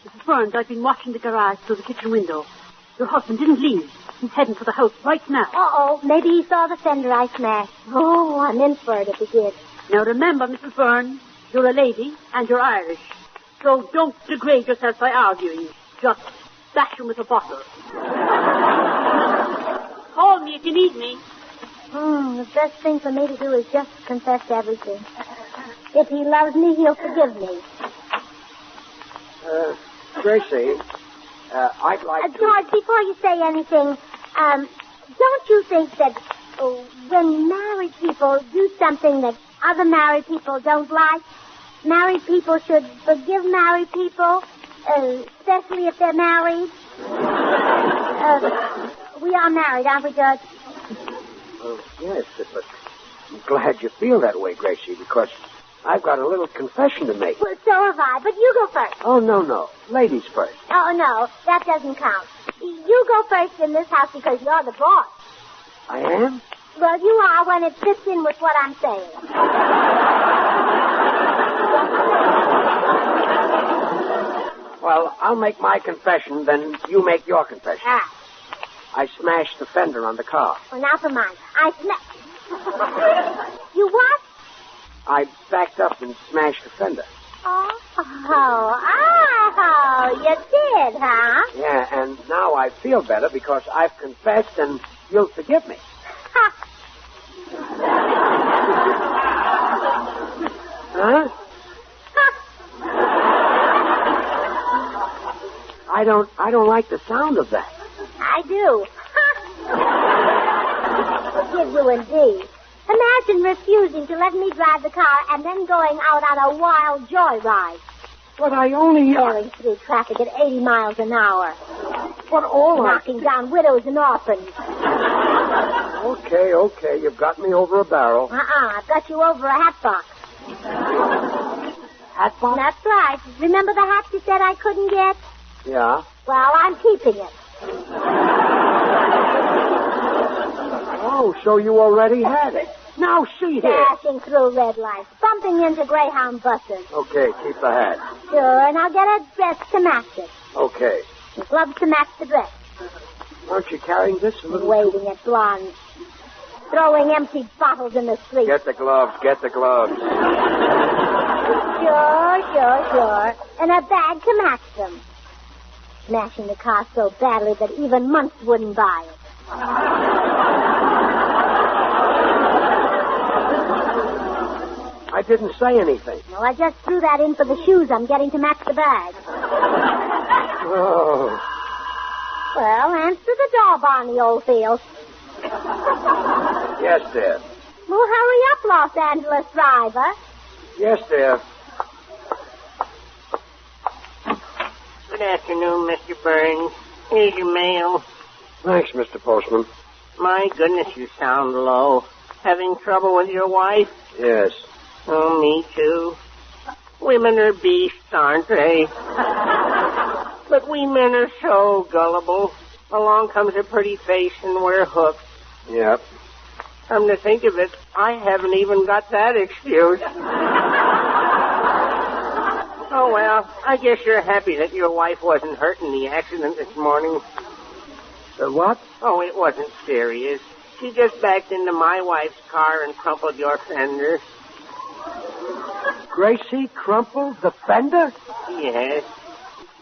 Mrs. Burns, I've been watching the garage through the kitchen window. Your husband didn't leave. He's heading for the house right now. Uh-oh, maybe he saw the fender I smashed. Oh, I'm in for it if he did. Now remember, Mrs. Burns, you're a lady and you're Irish. So don't degrade yourself by arguing. Just bash him with a bottle. Call me if you need me. The best thing for me to do is just confess everything. If he loves me, he'll forgive me. Gracie, I'd like to... George, before you say anything, don't you think that when married people do something that other married people don't like, married people should forgive married people, especially if they're married? We are married, aren't we, George? Yes, but I'm glad you feel that way, Gracie, because I've got a little confession to make. Well, so have I, but you go first. Oh, no. Ladies first. Oh, no, that doesn't count. You go first in this house because you're the boss. I am? Well, you are when it fits in with what I'm saying. Well, I'll make my confession, then you make your confession. Ah. I smashed the fender on the car. Well, now for mine. You what? I backed up and smashed the fender. Oh, you did, huh? Yeah, and now I feel better because I've confessed and you'll forgive me. Huh? I don't like the sound of that. I do. Forgive you indeed. Imagine refusing to let me drive the car and then going out on a wild joyride. But I only... Tearing through traffic at 80 miles an hour. But all knocking down widows and orphans. Okay. You've got me over a barrel. I've got you over a hat box. Hat box? That's right. Remember the hat you said I couldn't get? Yeah. Well, I'm keeping it. Oh, so you already had it. Now see here. Dashing through red lights, bumping into Greyhound buses. Okay, keep the hat. Sure, and I'll get a dress to match it. Okay. And gloves to match the dress. Aren't you carrying this a little? Waving at blondes. Throwing empty bottles in the street. Get the gloves. Sure. And a bag to match them. Smashing the car so badly that even months wouldn't buy it. I didn't say anything. No, I just threw that in for the shoes I'm getting to match the bag. Oh. Well, answer the door, Barney Oldfield. Yes, dear. Well, hurry up, Los Angeles driver. Yes, dear. Good afternoon, Mr. Burns. Here's your mail. Thanks, Mr. Postman. My goodness, you sound low. Having trouble with your wife? Yes. Oh, me too. Women are beasts, aren't they? But we men are so gullible. Along comes a pretty face and we're hooked. Yep. Come to think of it, I haven't even got that excuse. Oh, well, I guess you're happy that your wife wasn't hurt in the accident this morning. The what? Oh, it wasn't serious. She just backed into my wife's car and crumpled your fender. Gracie crumpled the fender? Yes.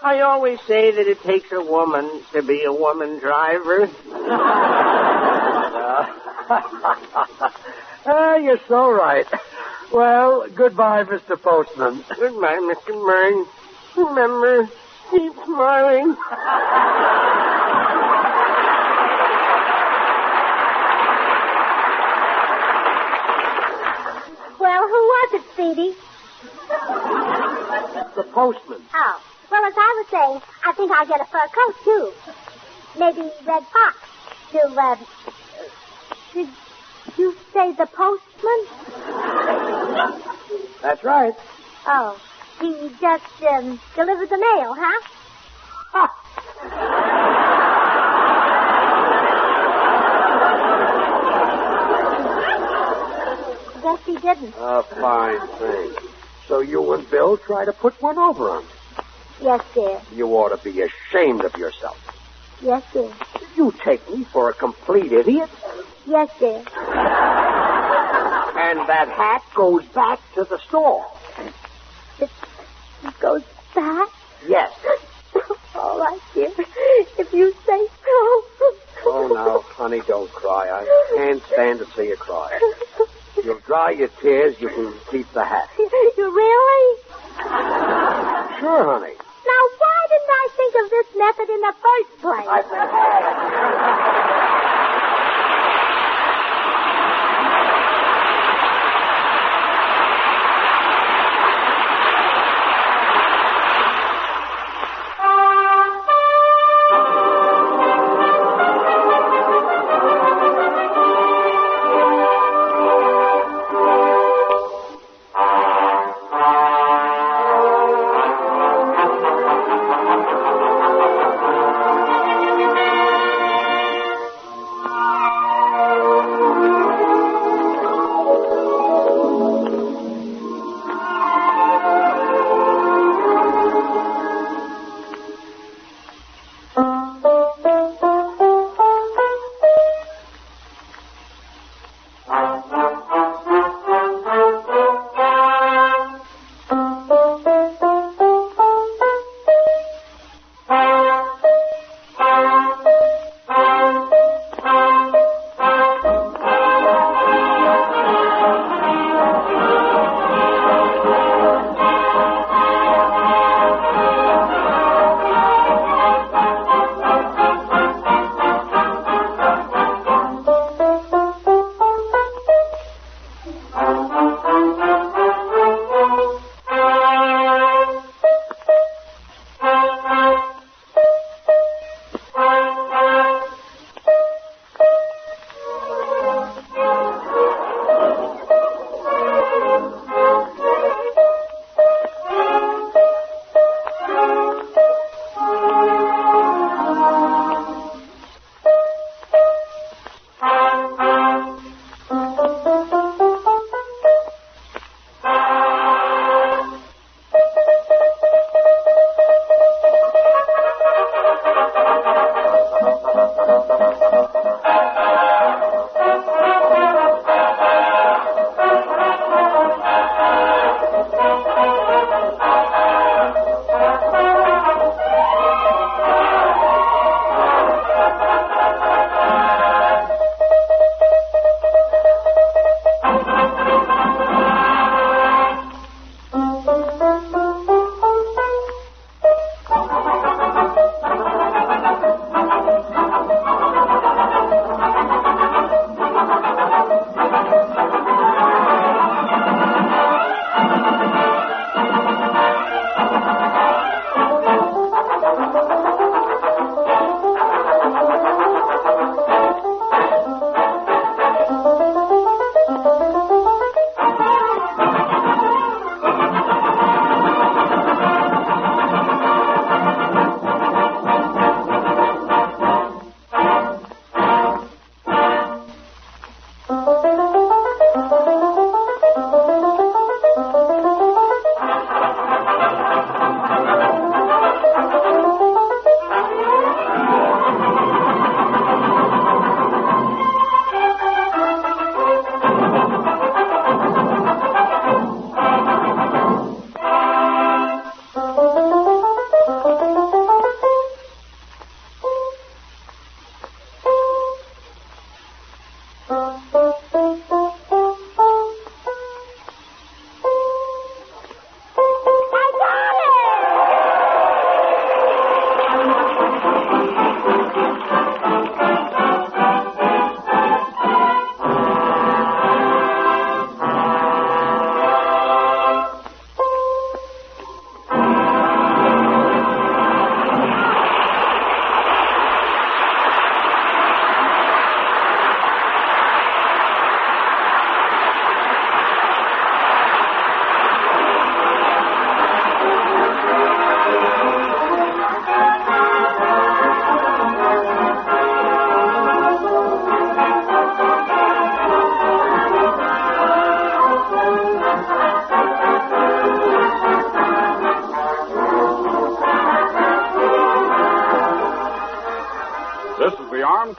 I always say that it takes a woman to be a woman driver. You're so right. Well, goodbye, Mr. Postman. Goodbye, Mr. Burns. Remember, keep smiling. Well, who was it, Speedy? The postman. Oh. Well, as I was saying, I think I'll get a fur coat, too. Maybe red fox. Did you say the postman? That's right. Oh, he just delivered the mail, huh? Guess he didn't. A fine thing. So you and Bill try to put one over on me. Yes, dear. You ought to be ashamed of yourself. Yes, dear. You take me for a complete idiot? Yes, dear. And that hat goes back to the store. It goes back? Yes. All right, dear. If you say so. Oh, now, honey, don't cry. I can't stand to see you cry. You'll dry your tears. You can keep the hat. You really? Sure, honey. Now, why didn't I think of this method in the first place?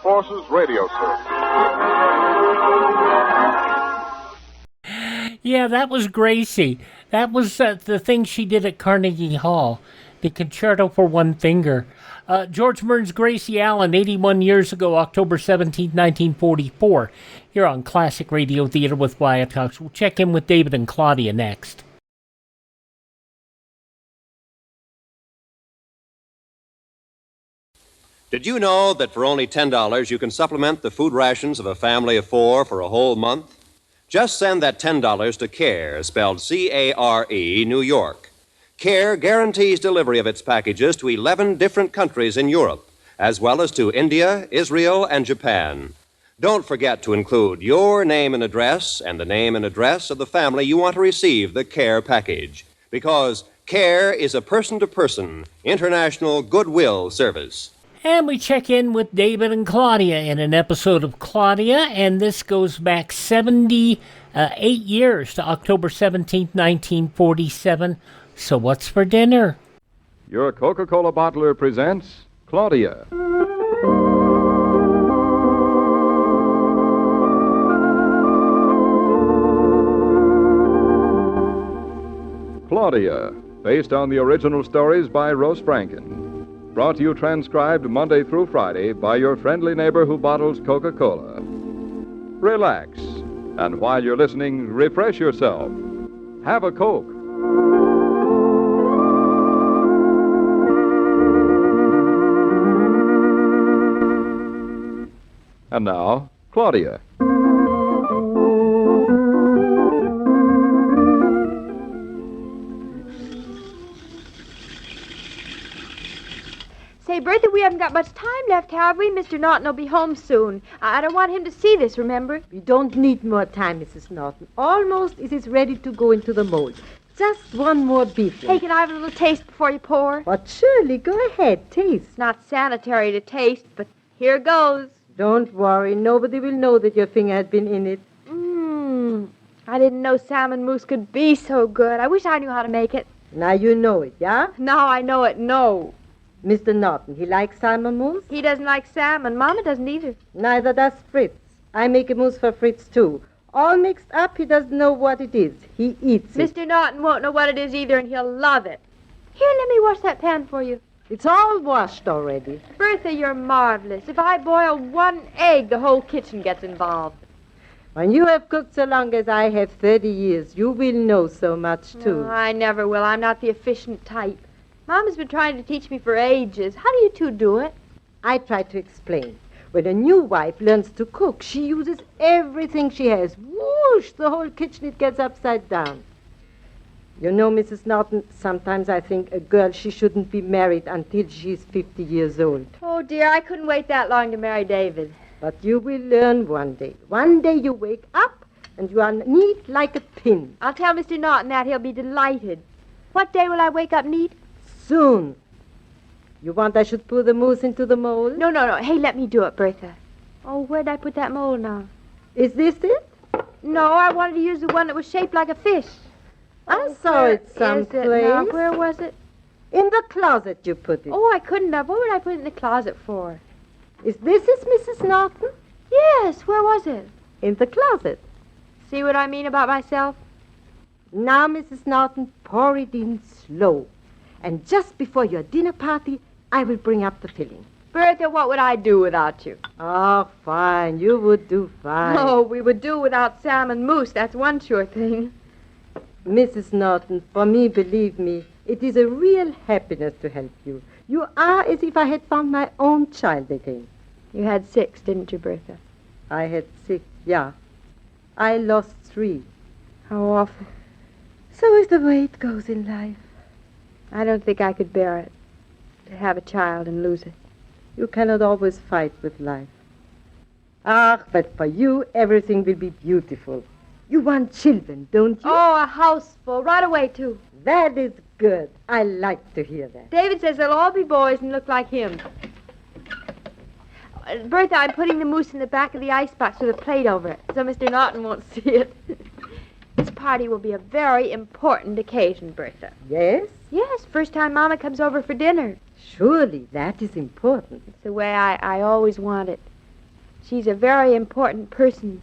Forces Radio Service. Yeah, that was Gracie. That was the thing she did at Carnegie Hall, the Concerto for One Finger. George Burns' Gracie Allen, 81 years ago, October 17, 1944. Here on Classic Radio Theater with Wyatt Cox. We'll check in with David and Claudia next. Did you know that for only $10 you can supplement the food rations of a family of 4 for a whole month? Just send that $10 to CARE, spelled C-A-R-E, New York. CARE guarantees delivery of its packages to 11 different countries in Europe, as well as to India, Israel, and Japan. Don't forget to include your name and address and the name and address of the family you want to receive the CARE package, because CARE is a person-to-person, international goodwill service. And we check in with David and Claudia in an episode of Claudia, and this goes back 78 years to October 17th, 1947. So what's for dinner? Your Coca-Cola bottler presents Claudia. Claudia, based on the original stories by Rose Franken. Brought to you transcribed Monday through Friday by your friendly neighbor who bottles Coca-Cola. Relax, and while you're listening, refresh yourself. Have a Coke. And now, Claudia. Say, Bertha, we haven't got much time left, have we? Mr. Norton will be home soon. I don't want him to see this, remember? We don't need more time, Mrs. Norton. Almost it is ready to go into the mold. Just one more beating. Hey, can I have a little taste before you pour? But surely, go ahead, taste. It's not sanitary to taste, but here goes. Don't worry. Nobody will know that your finger had been in it. I didn't know salmon mousse could be so good. I wish I knew how to make it. Now you know it, yeah? Now I know it, no. Mr. Norton, he likes salmon mousse? He doesn't like salmon. Mama doesn't either. Neither does Fritz. I make a mousse for Fritz, too. All mixed up, he doesn't know what it is. He eats it. Mr. Norton won't know what it is either, and he'll love it. Here, let me wash that pan for you. It's all washed already. Bertha, you're marvelous. If I boil one egg, the whole kitchen gets involved. When you have cooked so long as I have, 30 years, you will know so much, too. Oh, I never will. I'm not the efficient type. Mama's been trying to teach me for ages. How do you two do it? I try to explain. When a new wife learns to cook, she uses everything she has. Whoosh! The whole kitchen, it gets upside down. You know, Mrs. Norton, sometimes I think a girl, she shouldn't be married until she's 50 years old. Oh, dear, I couldn't wait that long to marry David. But you will learn one day. One day you wake up and you are neat like a pin. I'll tell Mr. Norton that. He'll be delighted. What day will I wake up neat? Soon. You want I should pour the mousse into the mold? No. Hey, let me do it, Bertha. Oh, where'd I put that mold now? Is this it? No, I wanted to use the one that was shaped like a fish. I saw it someplace. Where was it? In the closet you put it. Oh, I couldn't have. What would I put it in the closet for? Is Mrs. Norton? Yes, where was it? In the closet. See what I mean about myself? Now, Mrs. Norton, pour it in slow. And just before your dinner party, I will bring up the filling. Bertha, what would I do without you? Oh, fine. You would do fine. Oh, we would do without salmon mousse. That's one sure thing. Mrs. Norton, for me, believe me, it is a real happiness to help you. You are as if I had found my own child again. You had 6, didn't you, Bertha? I had 6, yeah. I lost 3. How awful. So is the way it goes in life. I don't think I could bear it, to have a child and lose it. You cannot always fight with life. Ah, but for you, everything will be beautiful. You want children, don't you? Oh, a house full, right away, too. That is good. I like to hear that. David says they'll all be boys and look like him. Bertha, I'm putting the mousse in the back of the icebox with a plate over it, so Mr. Norton won't see it. This party will be a very important occasion, Bertha. Yes? Yes, first time Mama comes over for dinner. Surely that is important. It's the way I always want it. She's a very important person,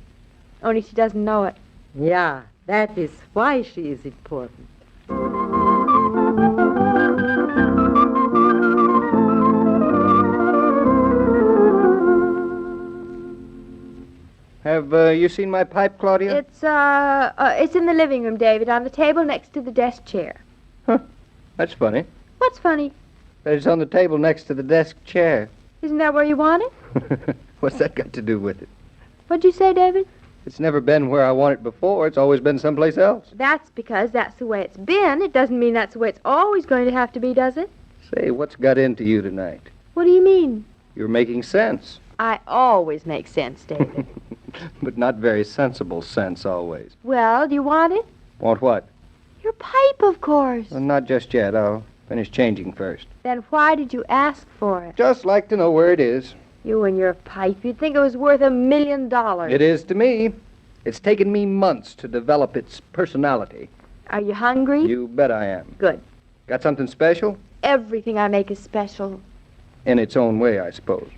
only she doesn't know it. Yeah, that is why she is important. Have you seen my pipe, Claudia? It's in the living room, David, on the table next to the desk chair. That's funny. What's funny? That it's on the table next to the desk chair. Isn't that where you want it? What's that got to do with it? What'd you say, David? It's never been where I want it before. It's always been someplace else. That's because that's the way it's been. It doesn't mean that's the way it's always going to have to be, does it? Say, what's got into you tonight? What do you mean? You're making sense. I always make sense, David. But not very sensible sense always. Well, do you want it? Want what? Your pipe, of course. Well, not just yet. I'll finish changing first. Then why did you ask for it? Just like to know where it is. You and your pipe. You'd think it was worth $1 million. It is to me. It's taken me months to develop its personality. Are you hungry? You bet I am. Good. Got something special? Everything I make is special. In its own way, I suppose.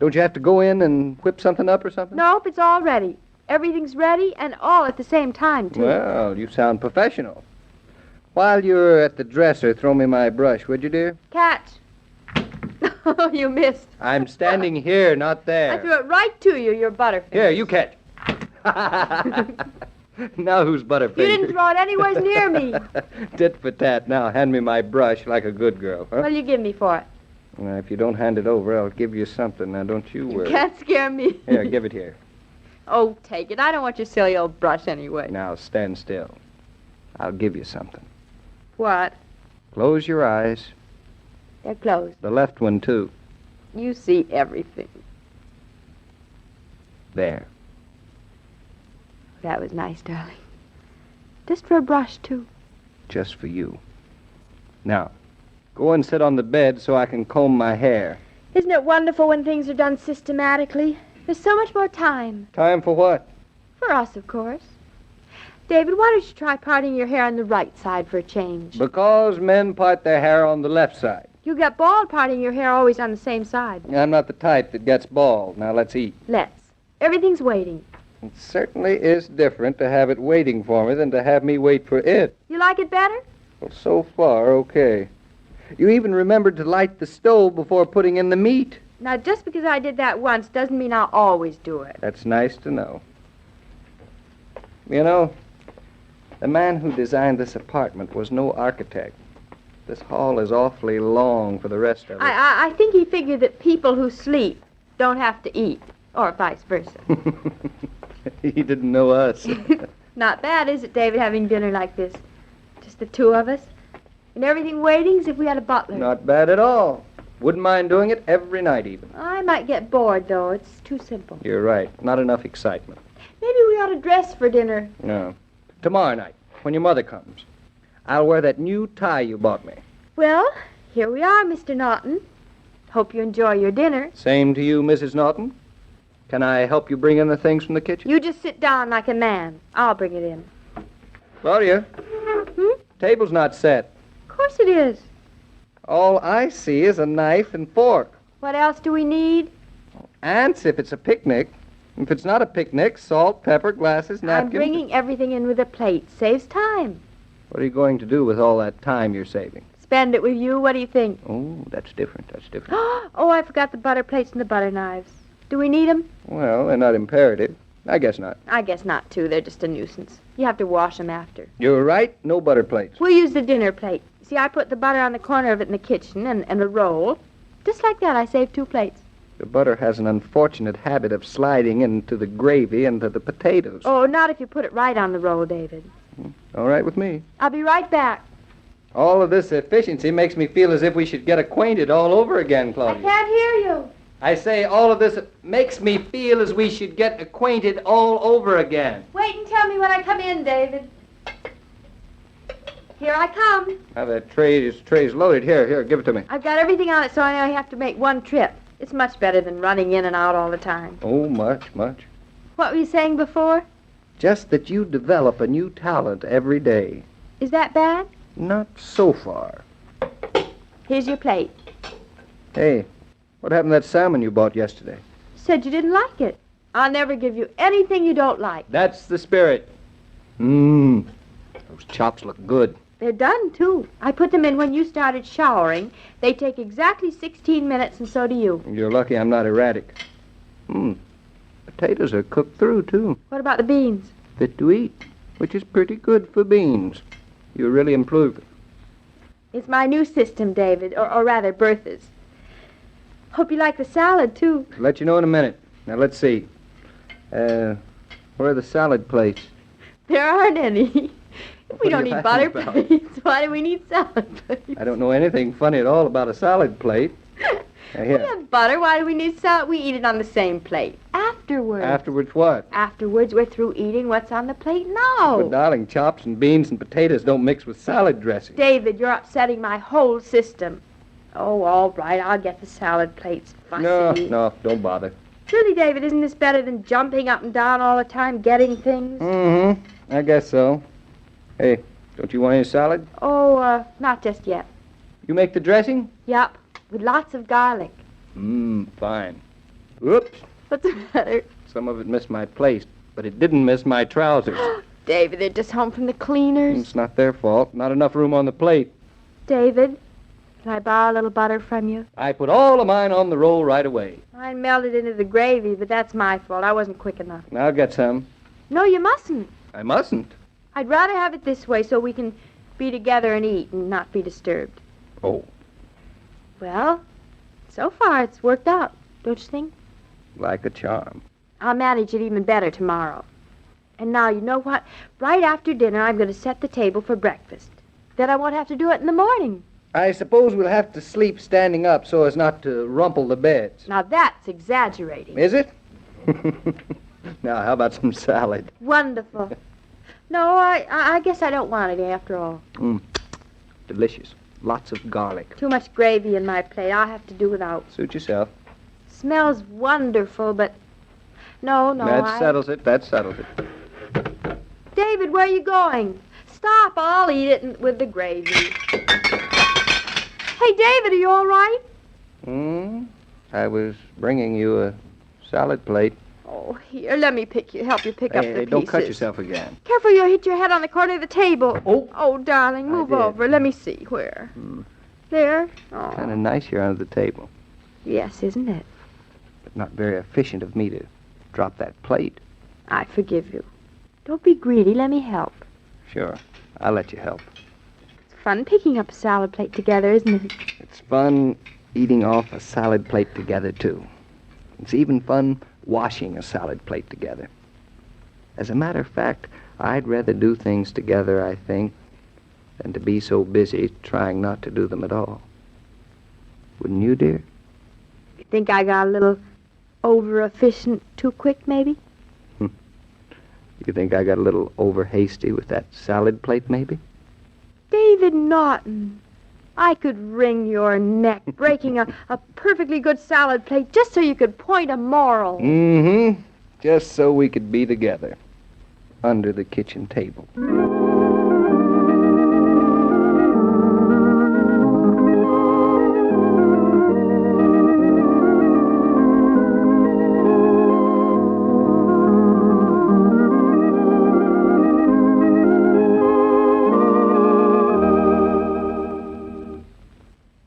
Don't you have to go in and whip something up or something? Nope, it's all ready. Everything's ready and all at the same time, too. Well, you sound professional. While you're at the dresser, throw me my brush, would you, dear? Catch. Oh, you missed. I'm standing here, not there. I threw it right to you, your butterfinger. Here, you catch. Now who's Butterfinger? You didn't throw it anywhere near me. Tit for tat. Now hand me my brush like a good girl, huh? What'll you give me for it? Well, if you don't hand it over, I'll give you something. Now, don't you worry. You can't scare me. Here, give it here. Oh, take it. I don't want your silly old brush anyway. Now, stand still. I'll give you something. What? Close your eyes. They're closed. The left one, too. You see everything. There. That was nice, darling. Just for a brush, too. Just for you. Now, go and sit on the bed so I can comb my hair. Isn't it wonderful when things are done systematically? There's so much more time. Time for what? For us, of course. David, why don't you try parting your hair on the right side for a change? Because men part their hair on the left side. You get bald parting your hair always on the same side. I'm not the type that gets bald. Now, let's eat. Let's. Everything's waiting. It certainly is different to have it waiting for me than to have me wait for it. You like it better? Well, so far, okay. You even remembered to light the stove before putting in the meat. Now, just because I did that once doesn't mean I'll always do it. That's nice to know. You know, the man who designed this apartment was no architect. This hall is awfully long for the rest of it. I think he figured that people who sleep don't have to eat, or vice versa. He didn't know us. Not bad, is it, David, having dinner like this? Just the two of us? And everything waiting as if we had a butler. Not bad at all. Wouldn't mind doing it every night, even. I might get bored, though. It's too simple. You're right. Not enough excitement. Maybe we ought to dress for dinner. No. Tomorrow night, when your mother comes, I'll wear that new tie you bought me. Well, here we are, Mr. Naughton. Hope you enjoy your dinner. Same to you, Mrs. Naughton. Can I help you bring in the things from the kitchen? You just sit down like a man. I'll bring it in. Claudia. Table's not set. Of course it is. All I see is a knife and fork. What else do we need? Ants if it's a picnic. If it's not a picnic, salt, pepper, glasses, napkins. I'm bringing everything in with a plate. Saves time. What are you going to do with all that time you're saving? Spend it with you. What do you think? Oh, that's different. That's different. Oh, I forgot the butter plates and the butter knives. Do we need them? Well, they're not imperative. I guess not. I guess not, too. They're just a nuisance. You have to wash them after. You're right. No butter plates. We'll use the dinner plate. See, I put the butter on the corner of it in the kitchen and the roll. Just like that, I saved 2 plates. The butter has an unfortunate habit of sliding into the gravy and to the potatoes. Oh, not if you put it right on the roll, David. All right with me. I'll be right back. All of this efficiency makes me feel as if we should get acquainted all over again, Claudia. I can't hear you. I say all of this makes me feel as we should get acquainted all over again. Wait and tell me when I come in, David. Here I come. Now that tray's loaded. Here, give it to me. I've got everything on it, so I only have to make one trip. It's much better than running in and out all the time. Oh, much. What were you saying before? Just that you develop a new talent every day. Is that bad? Not so far. Here's your plate. Hey, what happened to that salmon you bought yesterday? said you didn't like it. I'll never give you anything you don't like. That's the spirit. Those chops look good. They're done, too. I put them in when you started showering. They take exactly 16 minutes, and so do you. You're lucky I'm not erratic. Potatoes are cooked through, too. What about the beans? Fit to eat, which is pretty good for beans. You really improved it. It's my new system, David, or rather, Bertha's. Hope you like the salad, too. I'll let you know in a minute. Now, let's see. Where are the salad plates? There aren't any. We don't are you need butter laughing about? plates. Why do we need salad plates? I don't know anything funny at all about a salad plate. Now, We here. have butter. Why do we need salad? We eat it on the same plate. Afterwards. Afterwards what? Afterwards, we're through eating what's on the plate now. But, darling, chops and beans and potatoes don't mix with salad dressing. David, you're upsetting my whole system. Oh, all right. I'll get the salad plates. Fussy. No, don't bother. Really, David, isn't this better than jumping up and down all the time, getting things? I guess so. Hey, don't you want any salad? Oh, not just yet. You make the dressing? Yup, with lots of garlic. Fine. Whoops. What's the matter? Some of it missed my plate, but it didn't miss my trousers. David, they're just home from the cleaners. It's not their fault. Not enough room on the plate. David, can I borrow a little butter from you? I put all of mine on the roll right away. Mine melted into the gravy, but that's my fault. I wasn't quick enough. I'll get some. No, you mustn't. I mustn't. I'd rather have it this way so we can be together and eat and not be disturbed. Oh, Well, so far it's worked out, don't you think? like a charm. I'll manage it even better tomorrow. And now, you know what? Right after dinner, I'm going to set the table for breakfast. Then I won't have to do it in the morning. I suppose we'll have to sleep standing up so as not to rumple the beds. Now, that's exaggerating. Is it? Now, how about some salad? Wonderful. No, I guess I don't want any after all. Delicious. Lots of garlic. Too much gravy in my plate. I'll have to do without. Suit yourself. Smells wonderful, but... No, That settles it. David, where are you going? Stop. I'll eat it with the gravy. Hey, David, are you all right? I was bringing you a salad plate. Oh, here, let me help you pick up the Hey, pieces. don't cut yourself again. Careful, you'll hit your head on the corner of the table. Oh, darling, move did. over. Let me see. Where? There? Oh, Kind of nice here under the table, yes, isn't it? but not very efficient of me to drop that plate. I forgive you. Don't be greedy. Let me help. Sure, I'll let you help. It's fun picking up a salad plate together, isn't it? It's fun eating off a salad plate together, too. It's even fun washing a salad plate together. As a matter of fact, I'd rather do things together, I think, than to be so busy trying not to do them at all. Wouldn't you, dear? You think I got a little over-efficient too quick, maybe? You think I got a little over-hasty with that salad plate, maybe? David Naughton, I could wring your neck breaking a perfectly good salad plate just so you could point a moral. Just so we could be together under the kitchen table.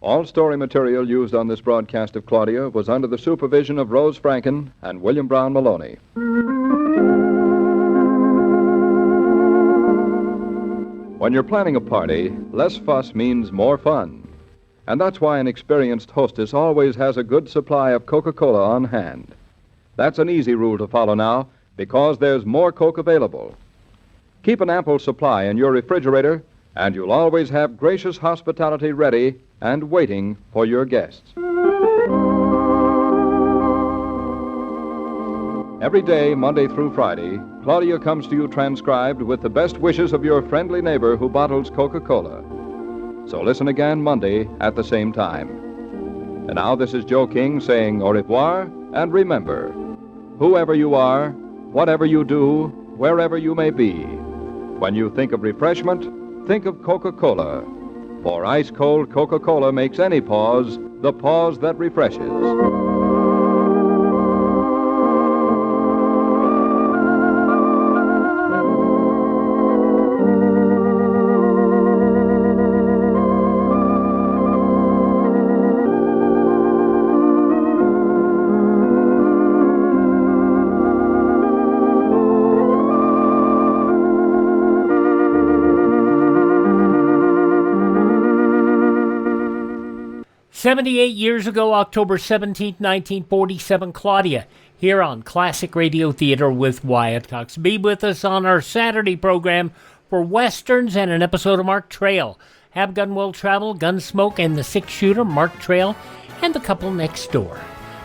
All story material used on this broadcast of Claudia was under the supervision of Rose Franken and William Brown Maloney. When you're planning a party, less fuss means more fun. And that's why an experienced hostess always has a good supply of Coca-Cola on hand. That's an easy rule to follow now, because there's more Coke available. Keep an ample supply in your refrigerator, and you'll always have gracious hospitality ready and waiting for your guests. Every day, Monday through Friday, Claudia comes to you transcribed with the best wishes of your friendly neighbor who bottles Coca-Cola. So listen again Monday at the same time. And now this is Joe King saying au revoir, and remember, whoever you are, whatever you do, wherever you may be, when you think of refreshment, think of Coca-Cola. For ice-cold Coca-Cola makes any pause the pause that refreshes. 78 years ago, October 17, 1947, Claudia, here on Classic Radio Theater with Wyatt Cox. Be with us on our Saturday program for Westerns and an episode of Mark Trail. Have Gun Will Travel, Gunsmoke, and the Six-Shooter, Mark Trail, and The Couple Next Door.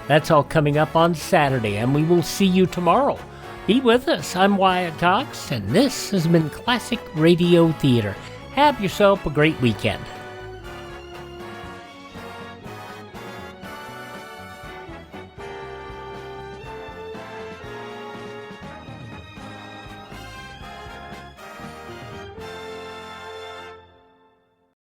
That's all coming up on Saturday, and we will see you tomorrow. Be with us. I'm Wyatt Cox, and this has been Classic Radio Theater. Have yourself a great weekend.